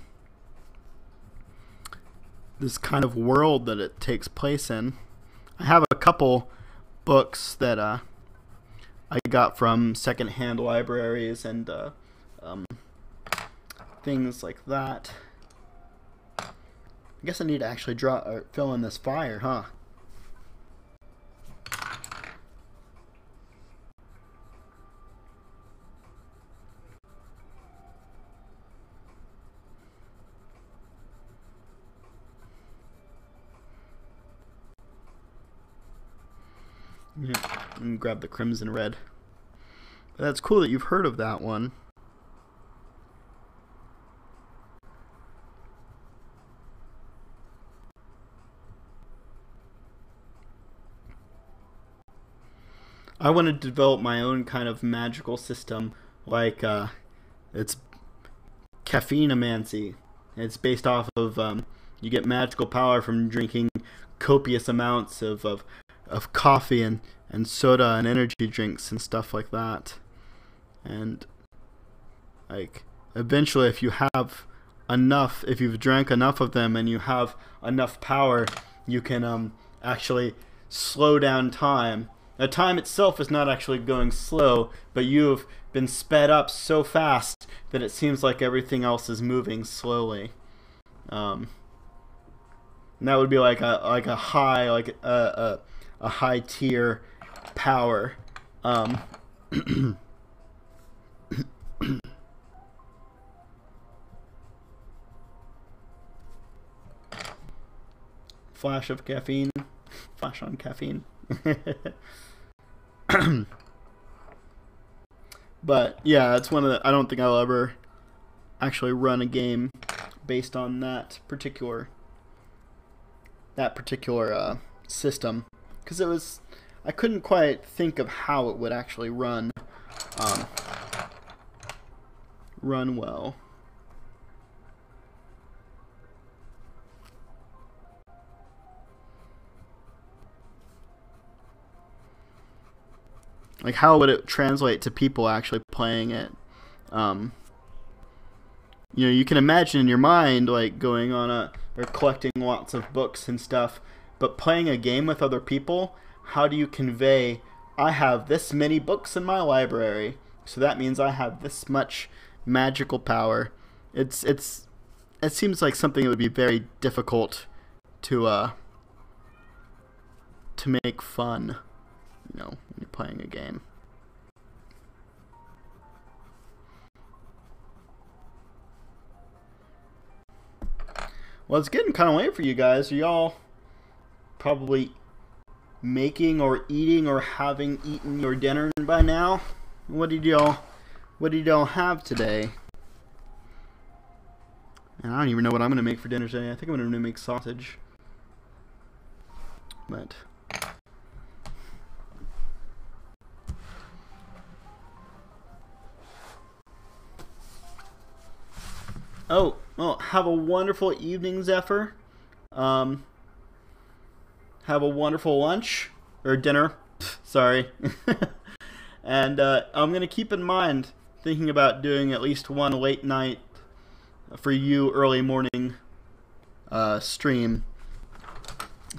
this kind of world that it takes place in. I have a couple books that I got from secondhand libraries and things like that. I guess I need to actually fill in this fire, huh? Yeah, and grab the crimson red. But that's cool that you've heard of that one. I want to develop my own kind of magical system, like it's caffeine-amancy. It's based off of you get magical power from drinking copious amounts of coffee and soda and energy drinks and stuff like that. And like eventually, if you have enough, if you've drank enough of them and you have enough power, you can actually slow down time. Now, time itself is not actually going slow, but you have been sped up so fast that it seems like everything else is moving slowly. And that would be like a high a high tier power. Flash of caffeine. Flash on caffeine. But yeah, it's one of the. I don't think I'll ever actually run a game based on that particular system, because it was. I couldn't quite think of how it would actually run well. Like, how would it translate to people actually playing it? You know, you can imagine in your mind, like, going on or collecting lots of books and stuff, but playing a game with other people, how do you convey, I have this many books in my library, so that means I have this much magical power. It seems like something that would be very difficult to make fun, you know, when you're playing a game. Well, it's getting kind of late for you guys. Are y'all probably making or eating or having eaten your dinner by now? What did y'all have today? And I don't even know what I'm gonna make for dinner today. I think I'm gonna make sausage. But oh, well, have a wonderful evening, Zephyr. Have a wonderful lunch or dinner. Sorry. And I'm gonna keep in mind thinking about doing at least one late night for you early morning stream.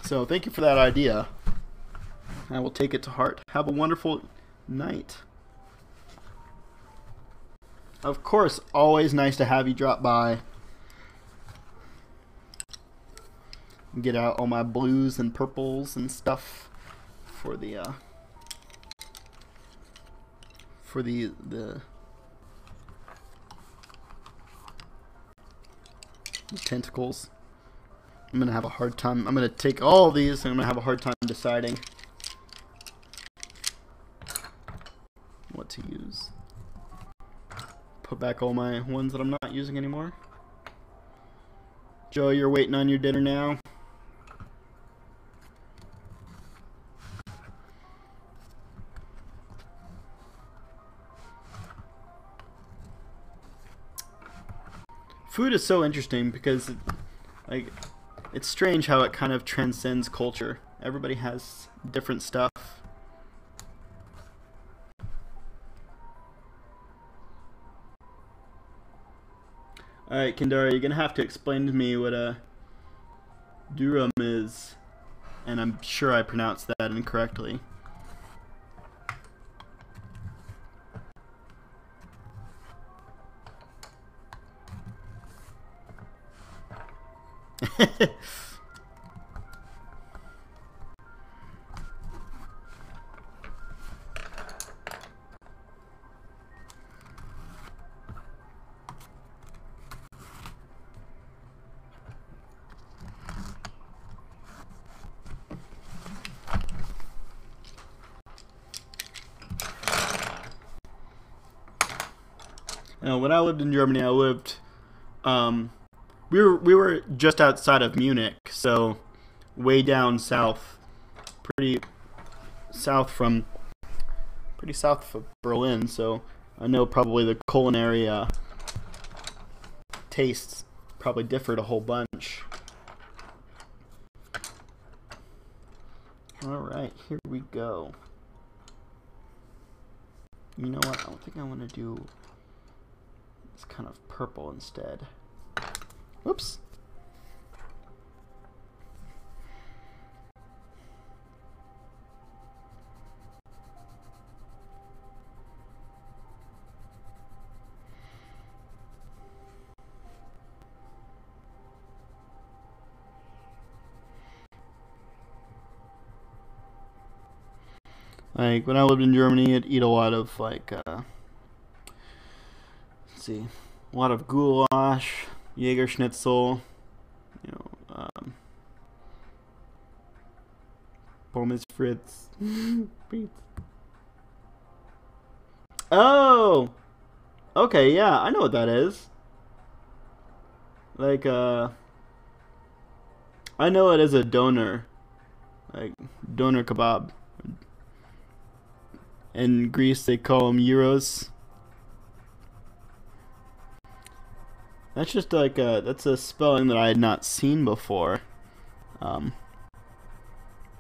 So thank you for that idea. I will take it to heart. Have a wonderful night. Of course, always nice to have you drop by. Get out all my blues and purples and stuff for the tentacles. I'm gonna have a hard time. I'm gonna take all of these and I'm gonna have a hard time deciding what to use. Put back all my ones that I'm not using anymore. Joe, you're waiting on your dinner now. Food is so interesting because it's strange how it kind of transcends culture. Everybody has different stuff. Alright, Kendara, you're going to have to explain to me what a durum is. And I'm sure I pronounced that incorrectly. When I lived in Germany, I lived. We were just outside of Munich, so way down south, pretty south of Berlin. So I know probably the culinary tastes probably differed a whole bunch. All right, here we go. You know what? I don't think I want to do this kind of purple instead. Whoops. Like when I lived in Germany, I'd eat a lot of let's see, a lot of goulash, Jaeger Schnitzel, you know, Pommes frites. Oh, okay, yeah, I know what that is. Like I know it as a doner, like doner kebab. In Greece, they call them gyros. That's just like that's a spelling that I had not seen before.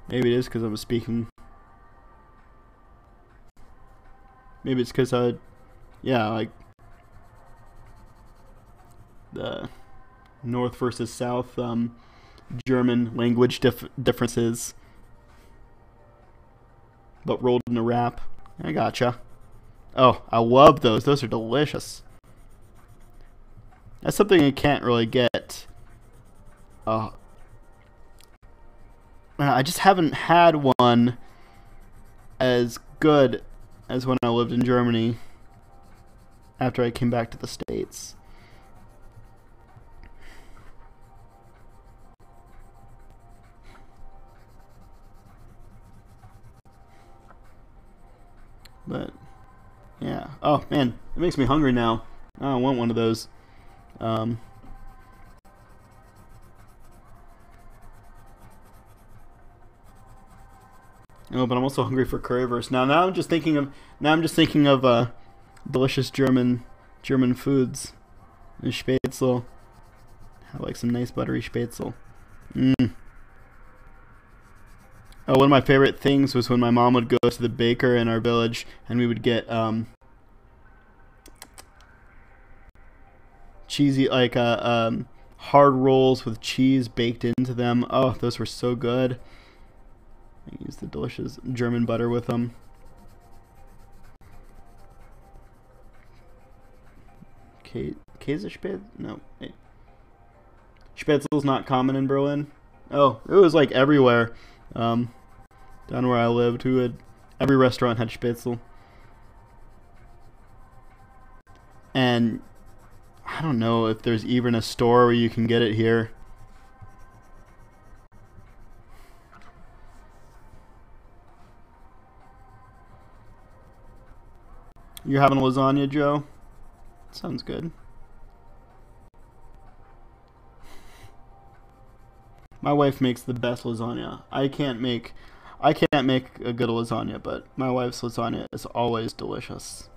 Maybe it is because I'm speaking. Maybe it's because yeah, like the North versus South German language differences, but rolled in a wrap. I gotcha. Oh, I love those. Those are delicious. That's something you can't really get. I just haven't had one as good as when I lived in Germany after I came back to the States. But yeah. Oh man, it makes me hungry now. I want one of those. Oh, but I'm also hungry for currywurst now. Now I'm just thinking of delicious German foods. And Spätzle. Have like some nice buttery Spätzle. Oh, one of my favorite things was when my mom would go to the baker in our village, and we would get cheesy, like hard rolls with cheese baked into them. Oh, those were so good. I used the delicious German butter with them. Käsespätzle? No. Hey. Spätzle's not common in Berlin. Oh, it was like everywhere. Down where I lived, every restaurant had Spätzle. And I don't know if there's even a store where you can get it here. You're having lasagna, Joe? Sounds good. My wife makes the best lasagna. I can't make a good lasagna, but my wife's lasagna is always delicious.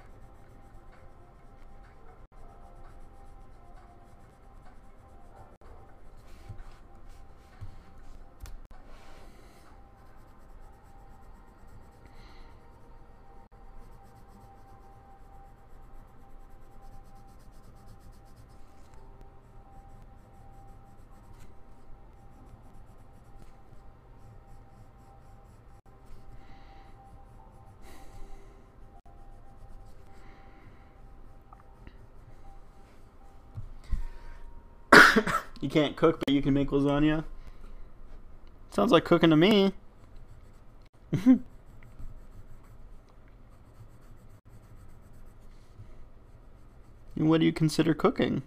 You can't cook, but you can make lasagna? Sounds like cooking to me. And what do you consider cooking?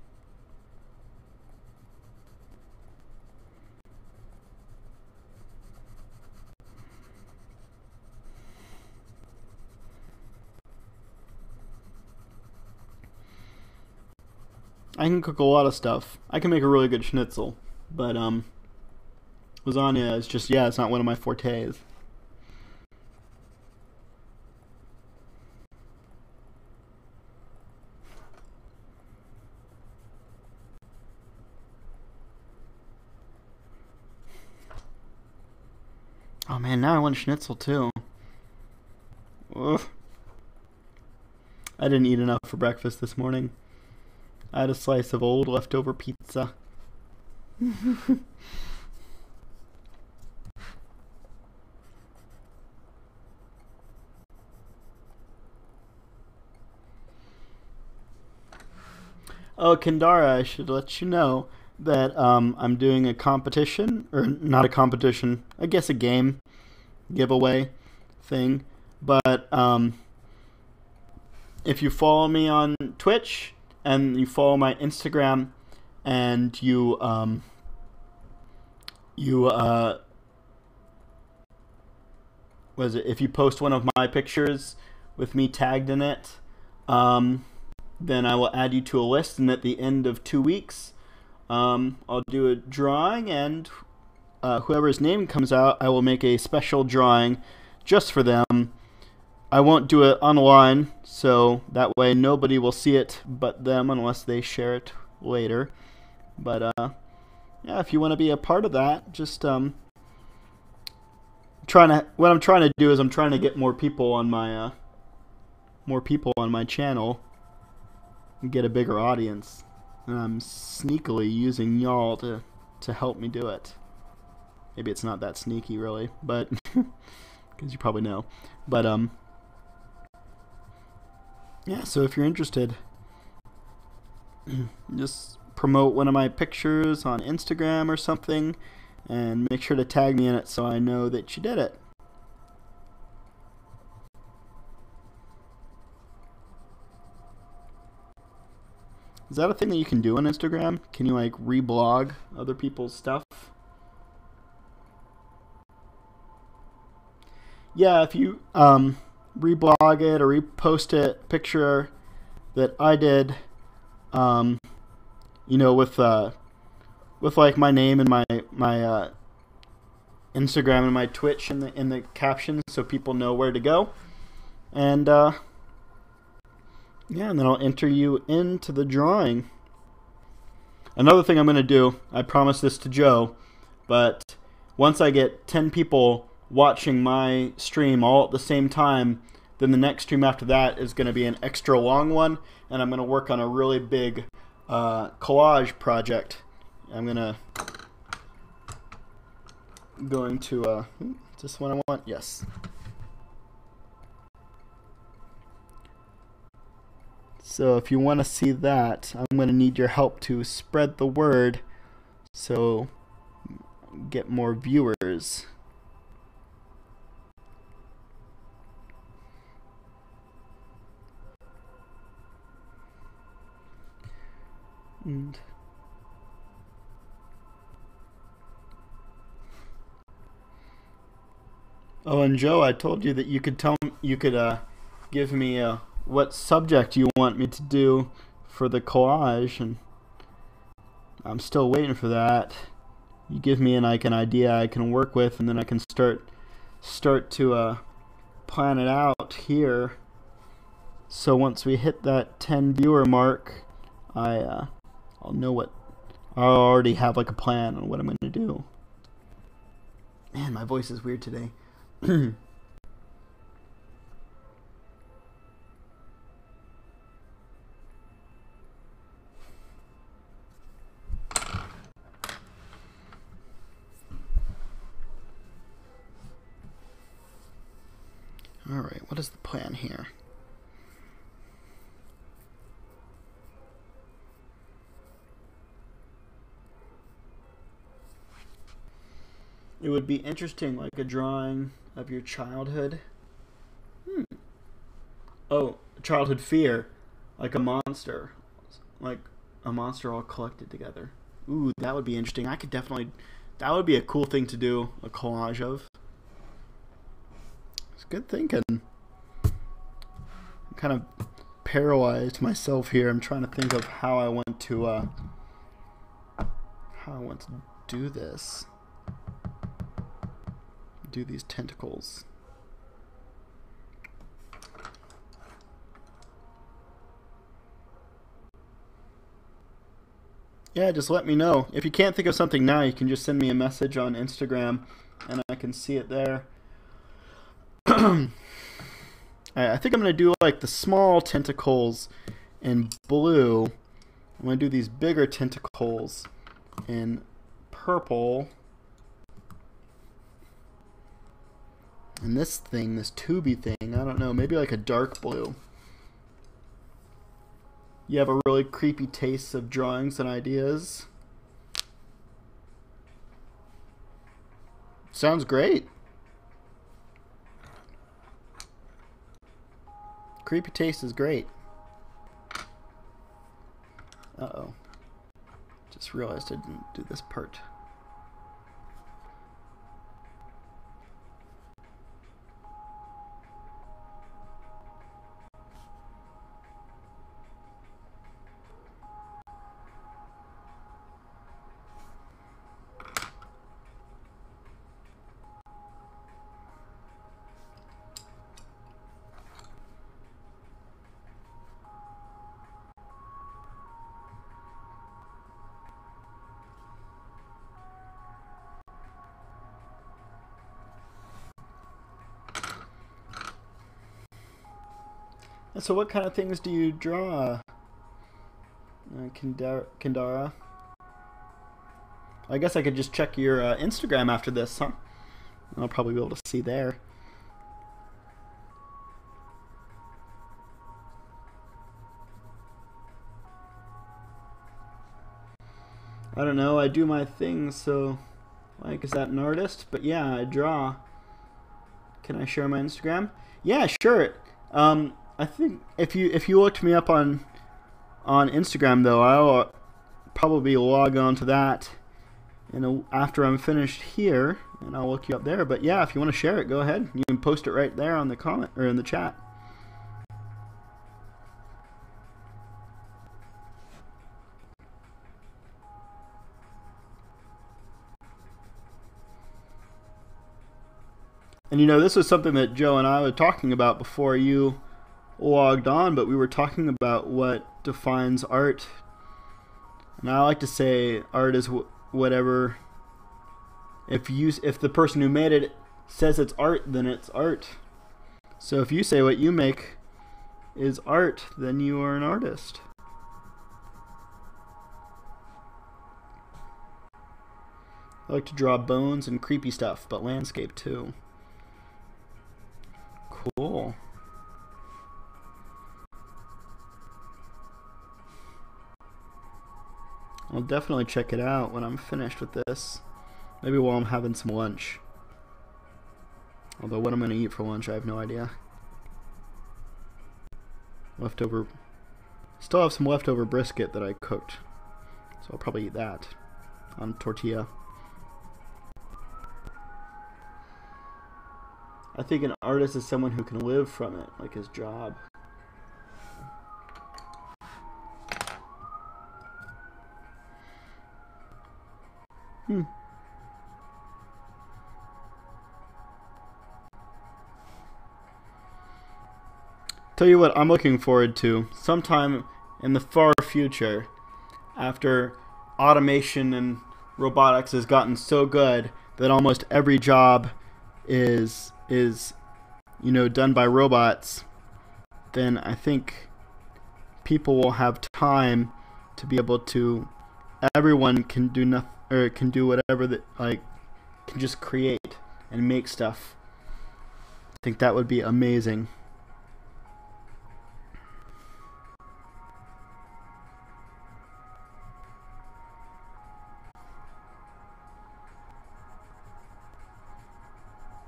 I can cook a lot of stuff. I can make a really good schnitzel, but lasagna is just, yeah, it's not one of my fortes. Oh man, now I want schnitzel too. Ugh. I didn't eat enough for breakfast this morning. I had a slice of old leftover pizza. Oh, Kendara, I should let you know that I'm doing a competition, or not a competition, I guess a game giveaway thing. But if you follow me on Twitch and you follow my Instagram and you if you post one of my pictures with me tagged in it, then I will add you to a list, and at the end of 2 weeks, I'll do a drawing, and whoever's name comes out, I will make a special drawing just for them. I won't do it online, so that way nobody will see it but them unless they share it later. But yeah, if you want to be a part of that, just what I'm trying to do is I'm trying to get more people on my channel and get a bigger audience, and I'm sneakily using y'all to help me do it. Maybe it's not that sneaky really, but because you probably know. But yeah, so if you're interested, just promote one of my pictures on Instagram or something and make sure to tag me in it so I know that you did it. Is that a thing that you can do on Instagram? Can you like reblog other people's stuff? Yeah, if you reblog it or repost it, picture that I did, you know, with like my name and my Instagram and my Twitch in the captions, so people know where to go, and yeah, and then I'll enter you into the drawing. Another thing I'm gonna do, I promised this to Joe, but once I get 10 people watching my stream all at the same time, then the next stream after that is going to be an extra long one, and I'm going to work on a really big collage project. I'm going to is this one I want? Yes. So if you want to see that, I'm going to need your help to spread the word so get more viewers. And oh, and Joe, I told you that you could give me what subject you want me to do for the collage, and I'm still waiting for that. You give me an idea I can work with, and then I can start to plan it out here. So once we hit that 10 viewer mark, I'll know what, I already have like a plan on what I'm going to do. Man, my voice is weird today. Alright, what is the plan here? It would be interesting, like a drawing of your childhood. Oh, childhood fear, like a monster all collected together. Ooh, that would be interesting. I could definitely, that would be a cool thing to do, a collage of. It's good thinking. I'm kind of paralyzed myself here. I'm trying to think of how I want to do this. Do these tentacles. Yeah, just let me know. If you can't think of something now, you can just send me a message on Instagram and I can see it there. I think I'm going to do like the small tentacles in blue. I'm going to do these bigger tentacles in purple. And this thing, this tubey thing, I don't know, maybe like a dark blue. You have a really creepy taste of drawings and ideas. Sounds great. Creepy taste is great. Uh-oh. Just realized I didn't do this part. So what kind of things do you draw, Kendara? I guess I could just check your Instagram after this, huh? I'll probably be able to see there. I don't know, I do my thing, so like, is that an artist? But yeah, I draw. Can I share my Instagram? Yeah, sure. I think if you looked me up on Instagram though, I'll probably log on to that after I'm finished here, and I'll look you up there. But yeah, if you want to share it, go ahead. You can post it right there on the comment or in the chat. And you know, this was something that Joe and I were talking about before you logged on, but we were talking about what defines art. And I like to say art is whatever. If the person who made it says it's art, then it's art. So if you say what you make is art, then you are an artist. I like to draw bones and creepy stuff, but landscape too. Cool. I'll definitely check it out when I'm finished with this. Maybe while I'm having some lunch. Although what I'm going to eat for lunch, I have no idea. Leftover. Still have some leftover brisket that I cooked. So I'll probably eat that on tortilla. I think an artist is someone who can live from it, like his job. Tell you what I'm looking forward to. Sometime in the far future, after automation and robotics has gotten so good that almost every job is done by robots, then I think people will have time to be able to. Everyone can do nothing, or can do whatever that can just create and make stuff. I think that would be amazing.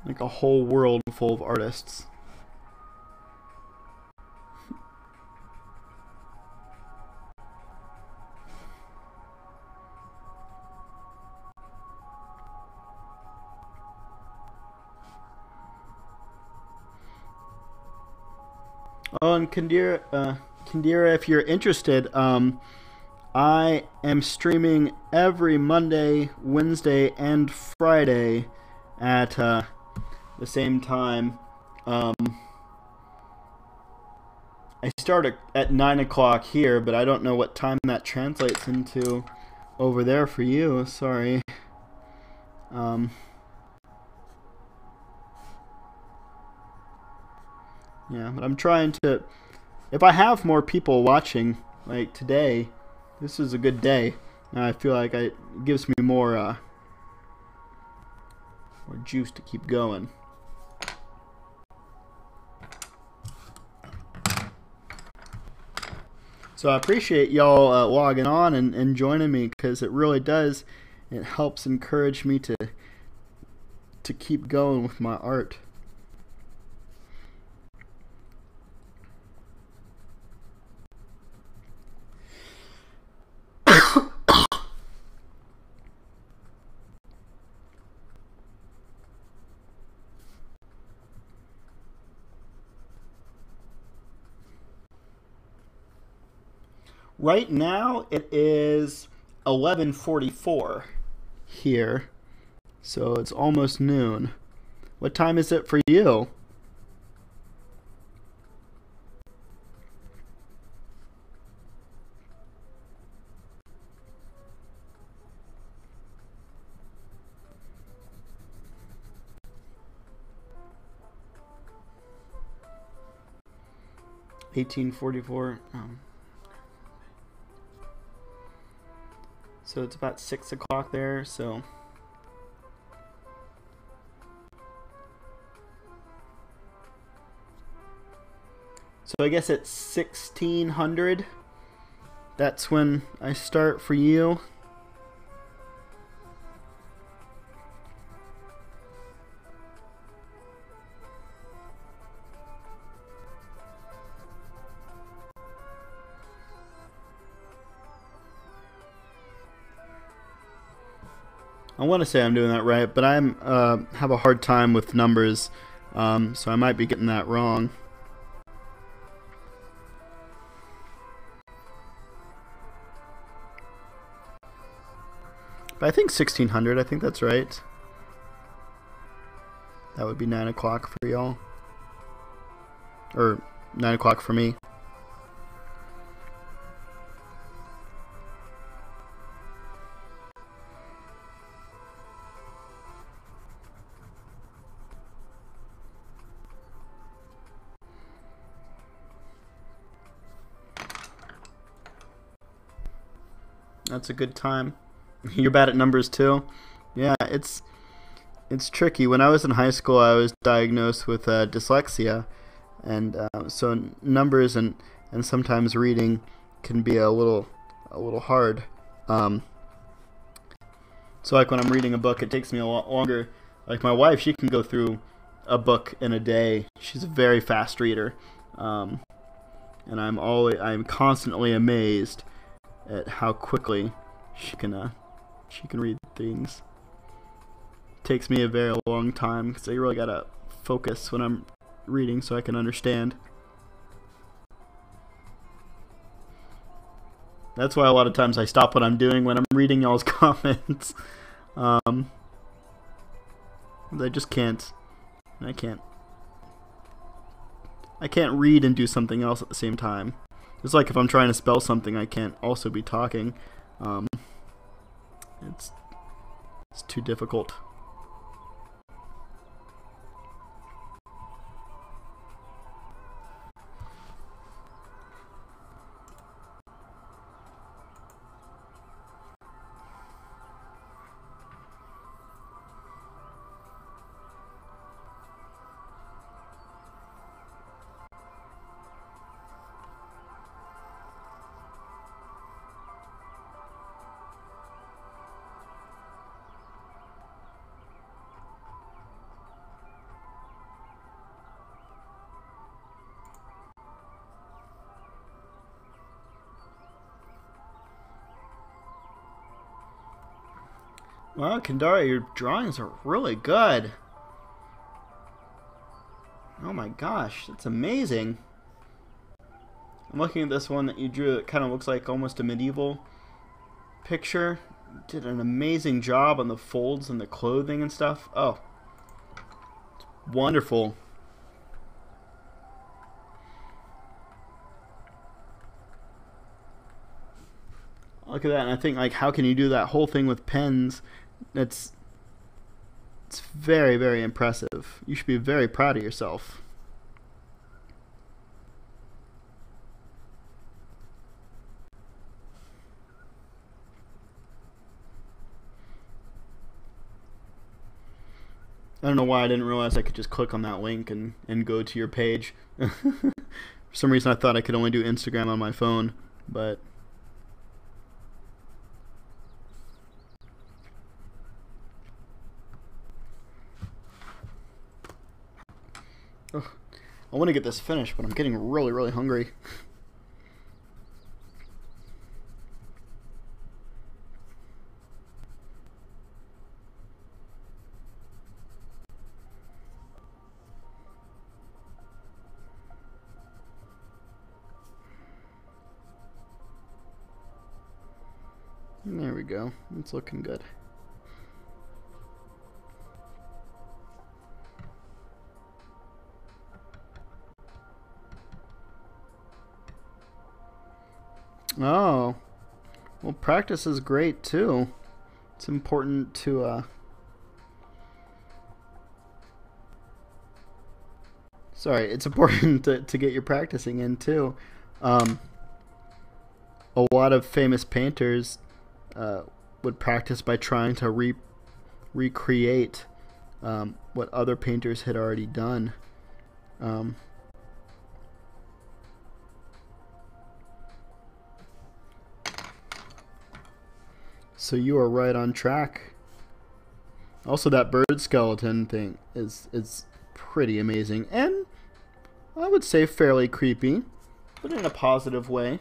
Like a whole world full of artists. Oh, and Kendira, Kandira, if you're interested, I am streaming every Monday, Wednesday, and Friday at the same time. I start at 9 o'clock here, but I don't know what time that translates into over there for you. Sorry. Yeah, but I'm trying to... If I have more people watching, like today, this is a good day. I feel like it gives me more juice to keep going. So I appreciate y'all logging on and joining me, because it really does. It helps encourage me to keep going with my art. Right now it is 11:44 here, so it's almost noon. What time is it for you? (1844). So it's about 6 o'clock there, so I guess it's 1600. That's when I start for you. I want to say I'm doing that right, but I have a hard time with numbers, so I might be getting that wrong. But I think 1600, I think that's right. That would be 9 o'clock for y'all. Or 9 o'clock for me. That's a good time. You're bad at numbers too? Yeah, it's tricky. When I was in high school, I was diagnosed with dyslexia, and so numbers and sometimes reading can be a little hard. So like when I'm reading a book, it takes me a lot longer. Like my wife, she can go through a book in a day. She's a very fast reader, and I'm constantly amazed at how quickly she can read things. It takes me a very long time because I really gotta focus when I'm reading so I can understand. That's why a lot of times I stop what I'm doing when I'm reading y'all's comments. I just can't. I can't read and do something else at the same time. It's like if I'm trying to spell something, I can't also be talking. It's too difficult. Wow, Kandara, your drawings are really good. Oh my gosh, that's amazing. I'm looking at this one that you drew. It kind of looks like almost a medieval picture. Did an amazing job on the folds and the clothing and stuff. Oh, wonderful. Look at that, and I think, like, how can you do that whole thing with pens? It's very, very impressive. You should be very proud of yourself. I don't know why I didn't realize I could just click on that link and go to your page. For some reason I thought I could only do Instagram on my phone, but ugh, I want to get this finished, but I'm getting really, really hungry. There we go. It's looking good. Oh, well, practice is great too. It's important to sorry, it's important to get your practicing in too. A lot of famous painters would practice by trying to recreate what other painters had already done. So you are right on track. Also, that bird skeleton thing is pretty amazing, and I would say fairly creepy, but in a positive way.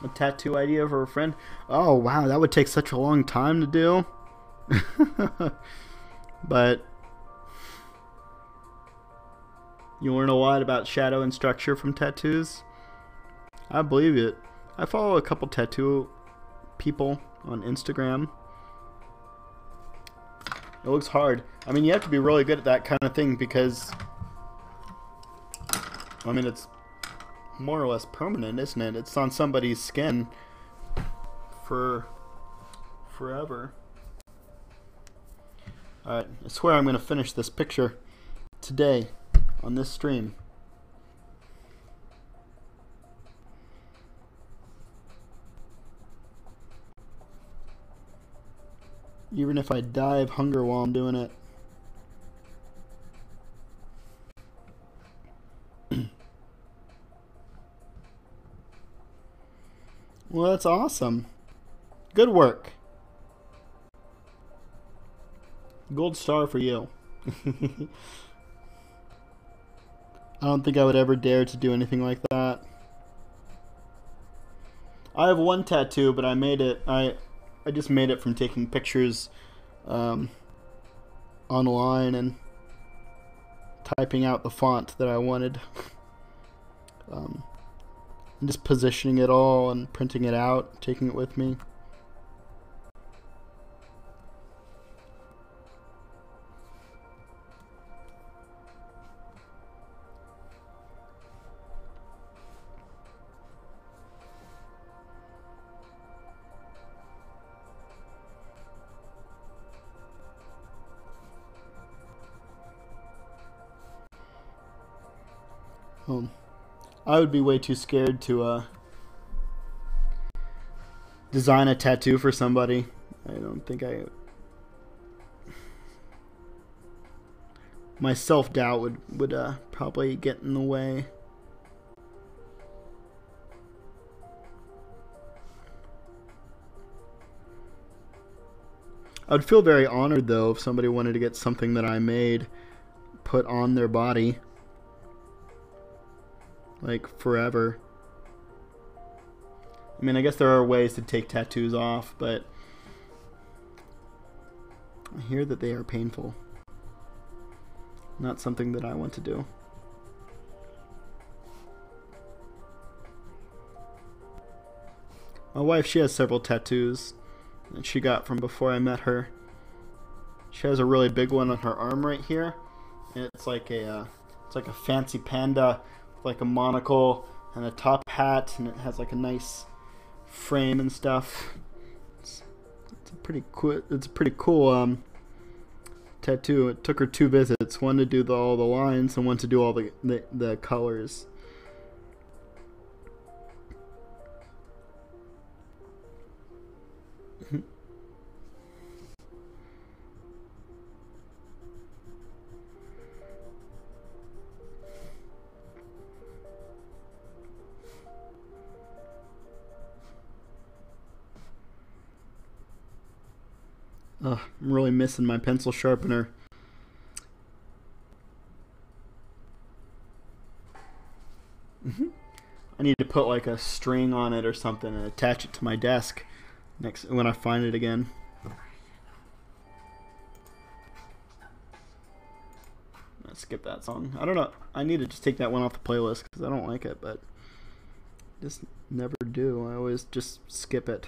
A tattoo idea for a friend? Oh wow, that would take such a long time to do. But you learn a lot about shadow and structure from tattoos. I believe it. I follow a couple tattoo people on Instagram. It looks hard. I mean, you have to be really good at that kind of thing because, I mean, it's more or less permanent, isn't it? It's on somebody's skin for forever. Alright, I swear I'm going to finish this picture today on this stream. Even if I die of hunger while I'm doing it. Well, that's awesome. Good work. Gold star for you. I don't think I would ever dare to do anything like that. I have one tattoo, but I made it. I just made it from taking pictures online and typing out the font that I wanted. And just positioning it all and printing it out, taking it with me. I would be way too scared to design a tattoo for somebody. I don't think I my self-doubt would probably get in the way. I would feel very honored though if somebody wanted to get something that I made put on their body, like forever. I mean, I guess there are ways to take tattoos off, but I hear that they are painful. Not something that I want to do. My wife, she has several tattoos that she got from before I met her. She has a really big one on her arm right here, and it's like a fancy panda with like a monocle and a top hat, and it has like a nice frame and stuff. It's a pretty cool tattoo. It took her 2 visits, one to do all the lines and one to do all the colors. Ugh, I'm really missing my pencil sharpener. I need to put like a string on it or something and attach it to my desk next when I find it again. Let's skip that song. I don't know. I need to just take that one off the playlist because I don't like it, but just never do. I always just skip it.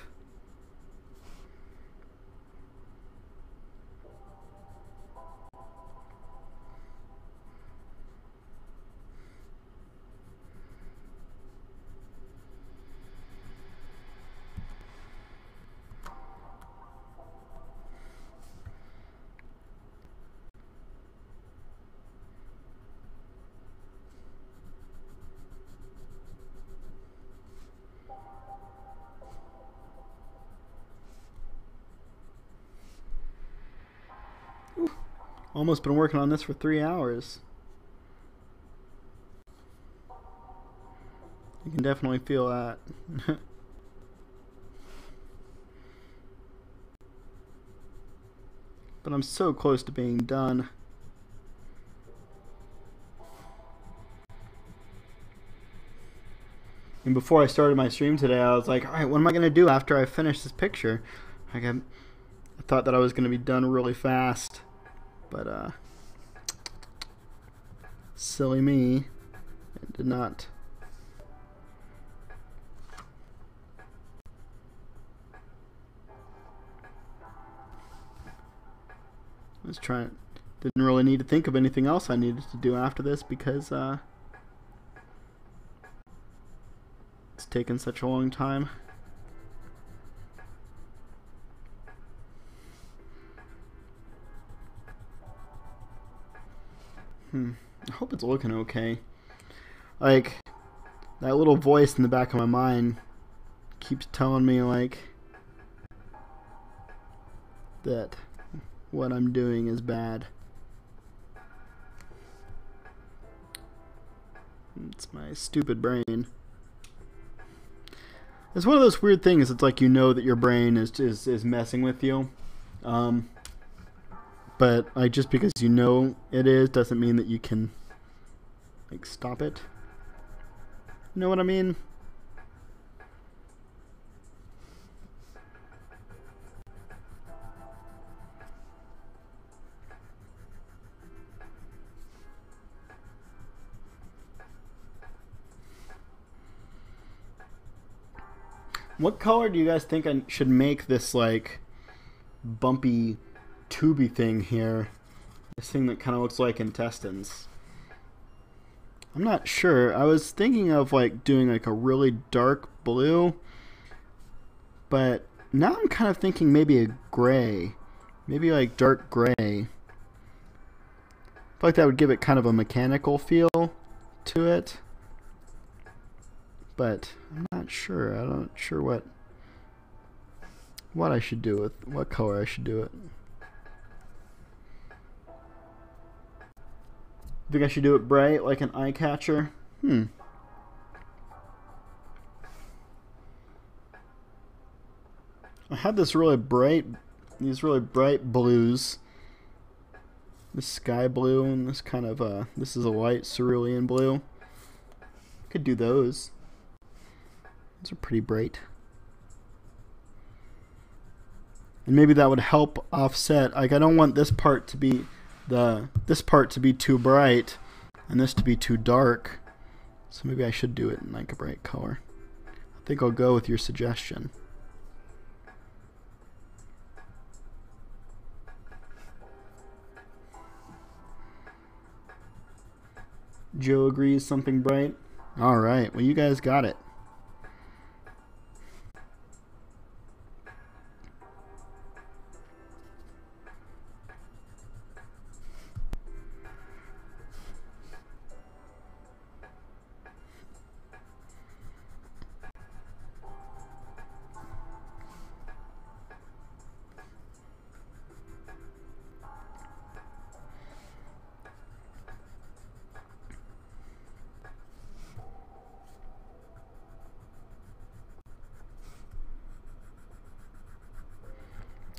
Almost been working on this for 3 hours. You can definitely feel that. But I'm so close to being done. And before I started my stream today, I was like, alright, what am I going to do after I finish this picture? Like I thought that I was going to be done really fast. But, silly me, it did not. I was trying, didn't really need to think of anything else I needed to do after this because, it's taken such a long time. I hope it's looking okay. Like, that little voice in the back of my mind keeps telling me, like, that what I'm doing is bad. It's my stupid brain. It's one of those weird things. It's like you know that your brain is messing with you. But like just because you know it is doesn't mean that you can like stop it. You know what I mean? What color do you guys think I should make this like bumpy tubey thing here? This thing that kind of looks like intestines. I'm not sure. I was thinking of like doing like a really dark blue, but now I'm kind of thinking maybe a gray. Maybe like dark gray. I feel like that would give it kind of a mechanical feel to it. But I'm not sure. I'm not sure what I should do with what color I should do it. Think I should do it bright, like an eye catcher? I had these really bright blues. This sky blue and this kind of this is a light cerulean blue. Could do those. Those are pretty bright. And maybe that would help offset. Like I don't want this part to be too bright and this to be too dark. So maybe I should do it in like a bright color. I think I'll go with your suggestion. Joe agrees something bright. Alright, well you guys got it.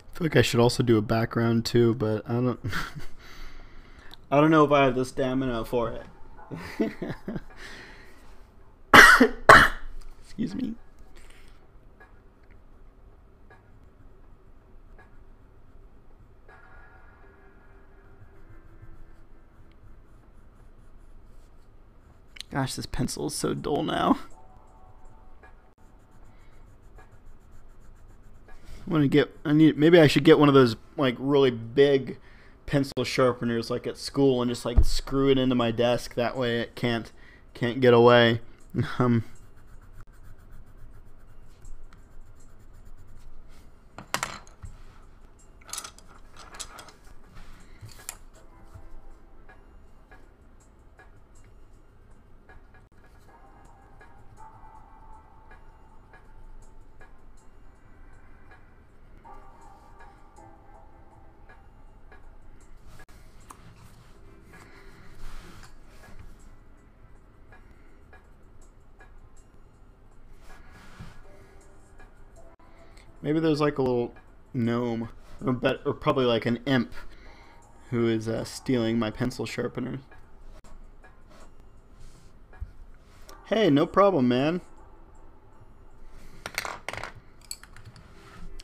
I feel like I should also do a background too, but I don't I don't know if I have the stamina for it. Excuse me. Gosh, this pencil is so dull now. Maybe I should get one of those like really big pencil sharpeners like at school and just like screw it into my desk. That way it can't get away. Maybe there's like a little gnome, or probably like an imp who is stealing my pencil sharpener. Hey, no problem, man.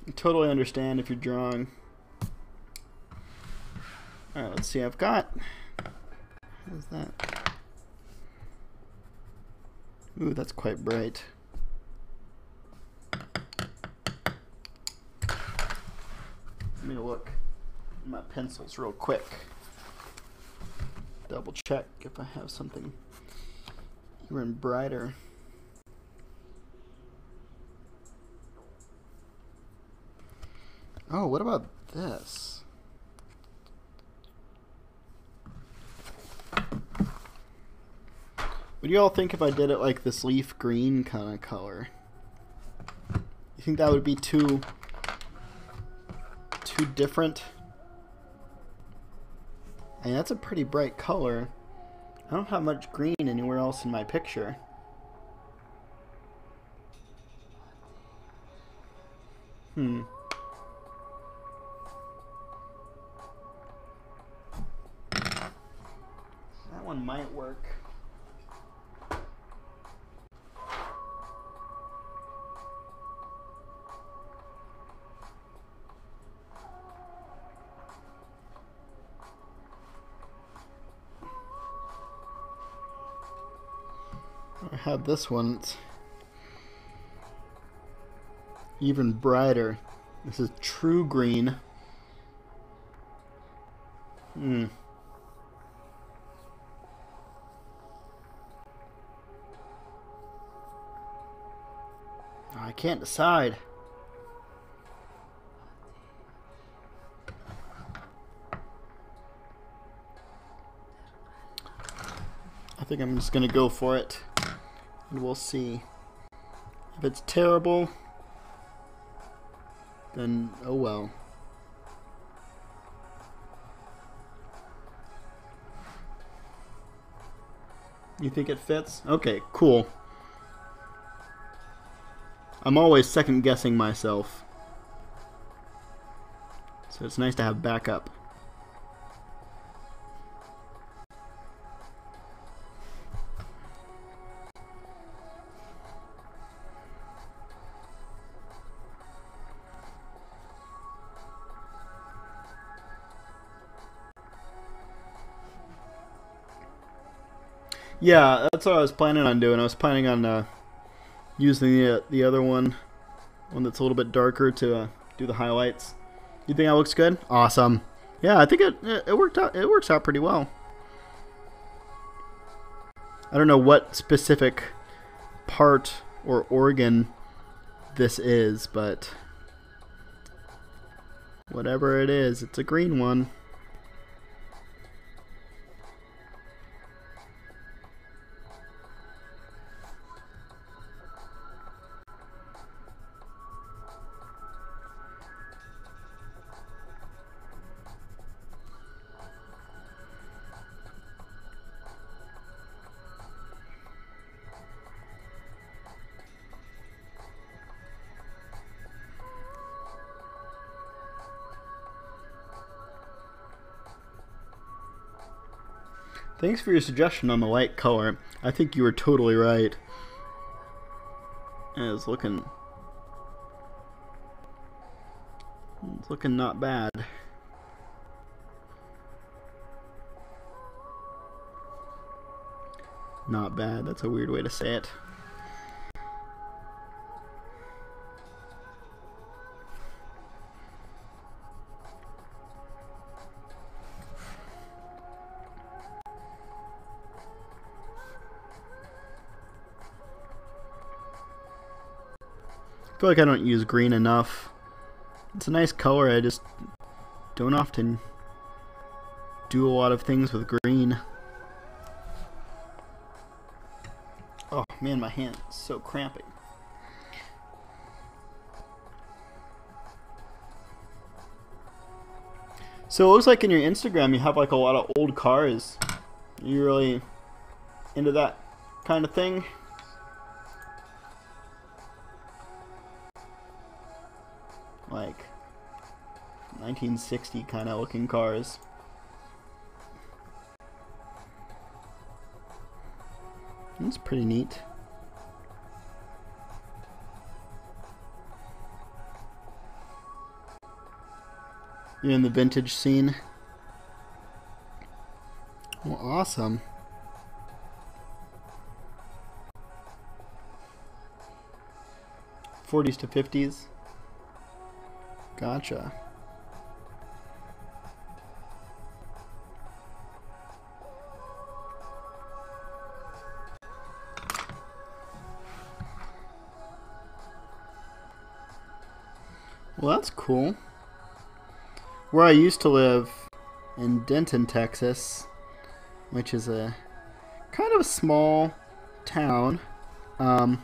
I totally understand if you're drawing. Alright, let's see. I've got... What is that? Ooh, that's quite bright. Let me look at my pencils real quick. Double check if I have something even brighter. Oh, what about this? What do y'all think if I did it like this leaf green kind of color? You think that would be too different? I mean, that's a pretty bright color. I don't have much green anywhere else in my picture. That one might work. I have this one. It's even brighter. This is true green. I can't decide. I think I'm just gonna go for it, and we'll see. If it's terrible, then oh well. You think it fits? Okay, cool. I'm always second guessing myself. So it's nice to have backup. Yeah, that's what I was planning on doing. I was planning on using the other one that's a little bit darker to do the highlights. You think that looks good? Awesome. Yeah, I think it worked out. It works out pretty well. I don't know what specific part or organ this is, but whatever it is, it's a green one. Thanks for your suggestion on the light color. I think you were totally right. It's looking not bad. Not bad. That's a weird way to say it. I feel like I don't use green enough. It's a nice color, I just don't often do a lot of things with green. Oh man, my hand is so cramping. So it looks like in your Instagram you have like a lot of old cars. Are you really into that kind of thing? Like 1960 kind of looking cars. That's pretty neat. You're in the vintage scene. Well, awesome. '40s to '50s. Gotcha. Well, that's cool. Where I used to live in Denton, Texas, which is a kind of a small town. I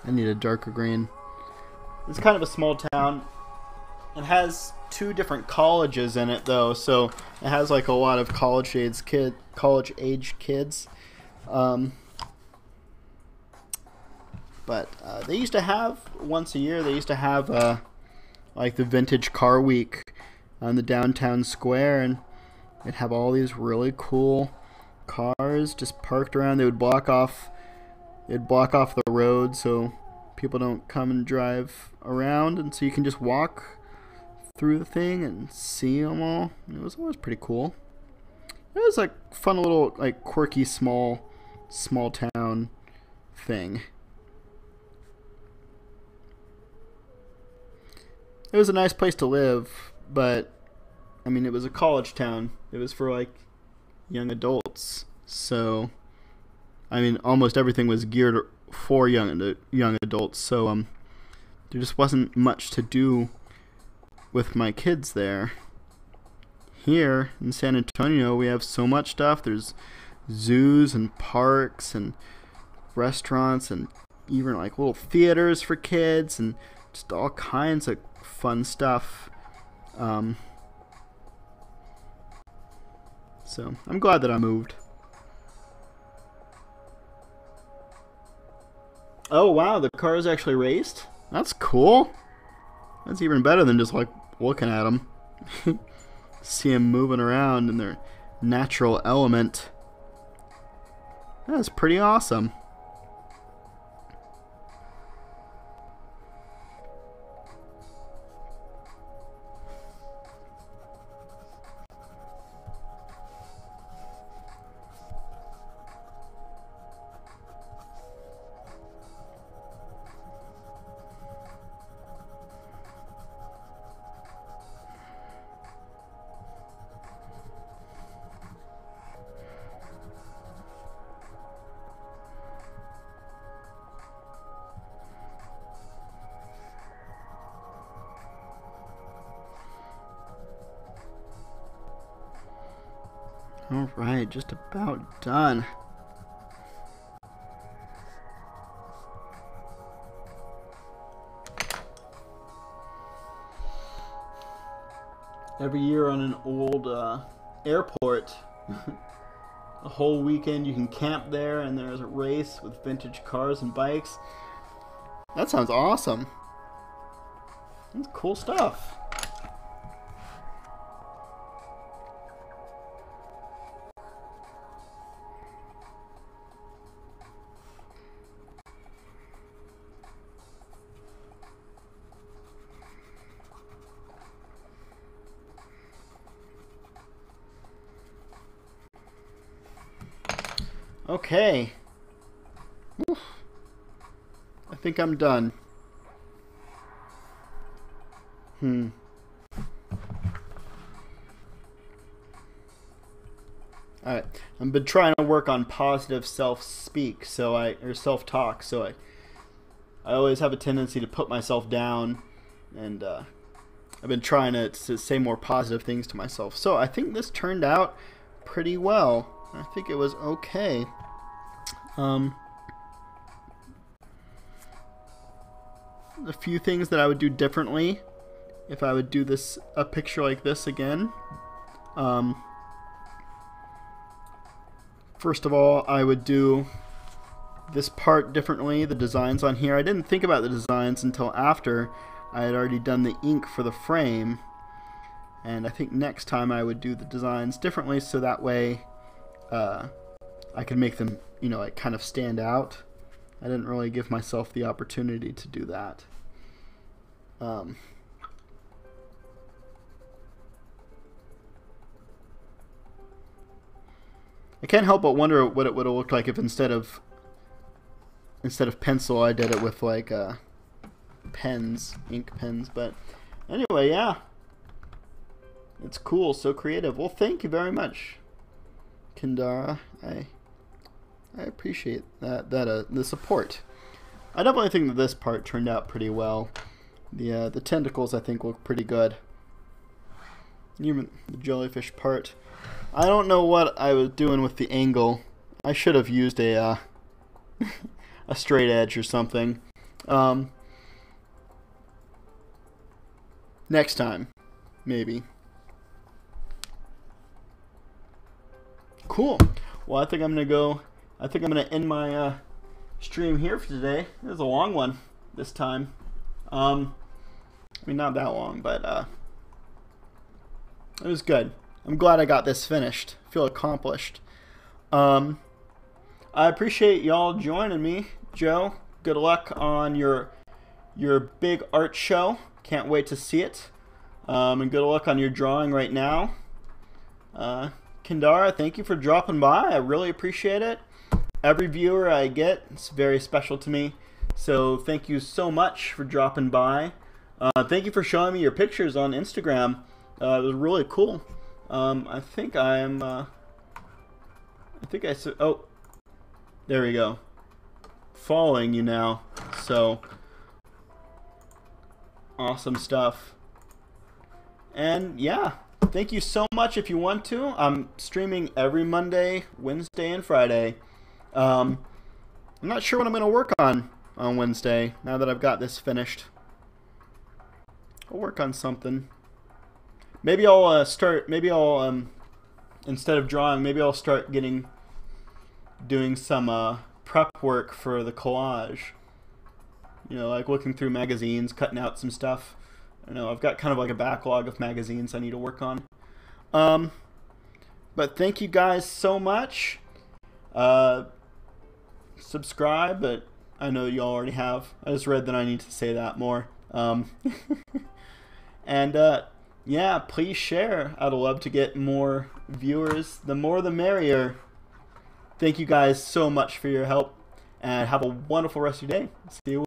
need a darker green. It's kind of a small town. It has two different colleges in it, though, so it has like a lot of college-age kids. But they used to have once a year. They used to have like the Vintage Car Week on the downtown square, and they'd have all these really cool cars just parked around. They would block off the road so people don't come and drive around, and so you can just walk through the thing and see them all. It was always pretty cool. It was like fun little like quirky small town thing. It was a nice place to live, but I mean it was a college town. It was for like young adults. So I mean almost everything was geared for young adults. So there just wasn't much to do with my kids there. Here in San Antonio we have so much stuff. There's zoos and parks and restaurants and even like little theaters for kids and just all kinds of fun stuff. So I'm glad that I moved. Oh wow, the cars actually raced? That's cool. That's even better than just like looking at them. See them moving around in their natural element. That's pretty awesome. Alright, just about done. Every year on an old airport, a whole weekend you can camp there and there's a race with vintage cars and bikes. That sounds awesome. That's cool stuff. Okay. Oof. I think I'm done. Alright. I've been trying to work on positive self-speak, or self-talk, so I always have a tendency to put myself down, and I've been trying to say more positive things to myself. So I think this turned out pretty well. I think it was okay. A few things that I would do differently if I would do a picture like this again. First of all, I would do this part differently, the designs on here. I didn't think about the designs until after I had already done the ink for the frame. And I think next time I would do the designs differently so that way I could make them, like kind of stand out. I didn't really give myself the opportunity to do that. I can't help but wonder what it would have looked like if instead of pencil I did it with like pens, ink pens. But anyway, yeah, it's cool, so creative. Well, thank you very much, Kendara. I appreciate the support. I definitely think that this part turned out pretty well. The tentacles I think look pretty good. Even the jellyfish part. I don't know what I was doing with the angle. I should have used a a straight edge or something. Next time, maybe. Cool. Well, I think I'm gonna end my stream here for today. It was a long one this time. I mean, not that long, but it was good. I'm glad I got this finished. I feel accomplished. I appreciate y'all joining me. Joe, good luck on your big art show. Can't wait to see it. And good luck on your drawing right now. Kendara, thank you for dropping by. I really appreciate it. Every viewer I get, it's very special to me. So thank you so much for dropping by. Thank you for showing me your pictures on Instagram. It was really cool. I think oh, there we go. Following you now. So, awesome stuff. And yeah, thank you so much. If you want to, I'm streaming every Monday, Wednesday, and Friday. I'm not sure what I'm going to work on Wednesday, now that I've got this finished. I'll work on something. Maybe I'll instead of drawing, maybe I'll start doing some prep work for the collage. You know, like looking through magazines, cutting out some stuff. I don't know, I've got kind of like a backlog of magazines I need to work on. But thank you guys so much. Subscribe, but I know you already have. I just read that I need to say that more. And yeah, please share. I'd love to get more viewers. The more the merrier. Thank you guys so much for your help, and have a wonderful rest of your day. See you.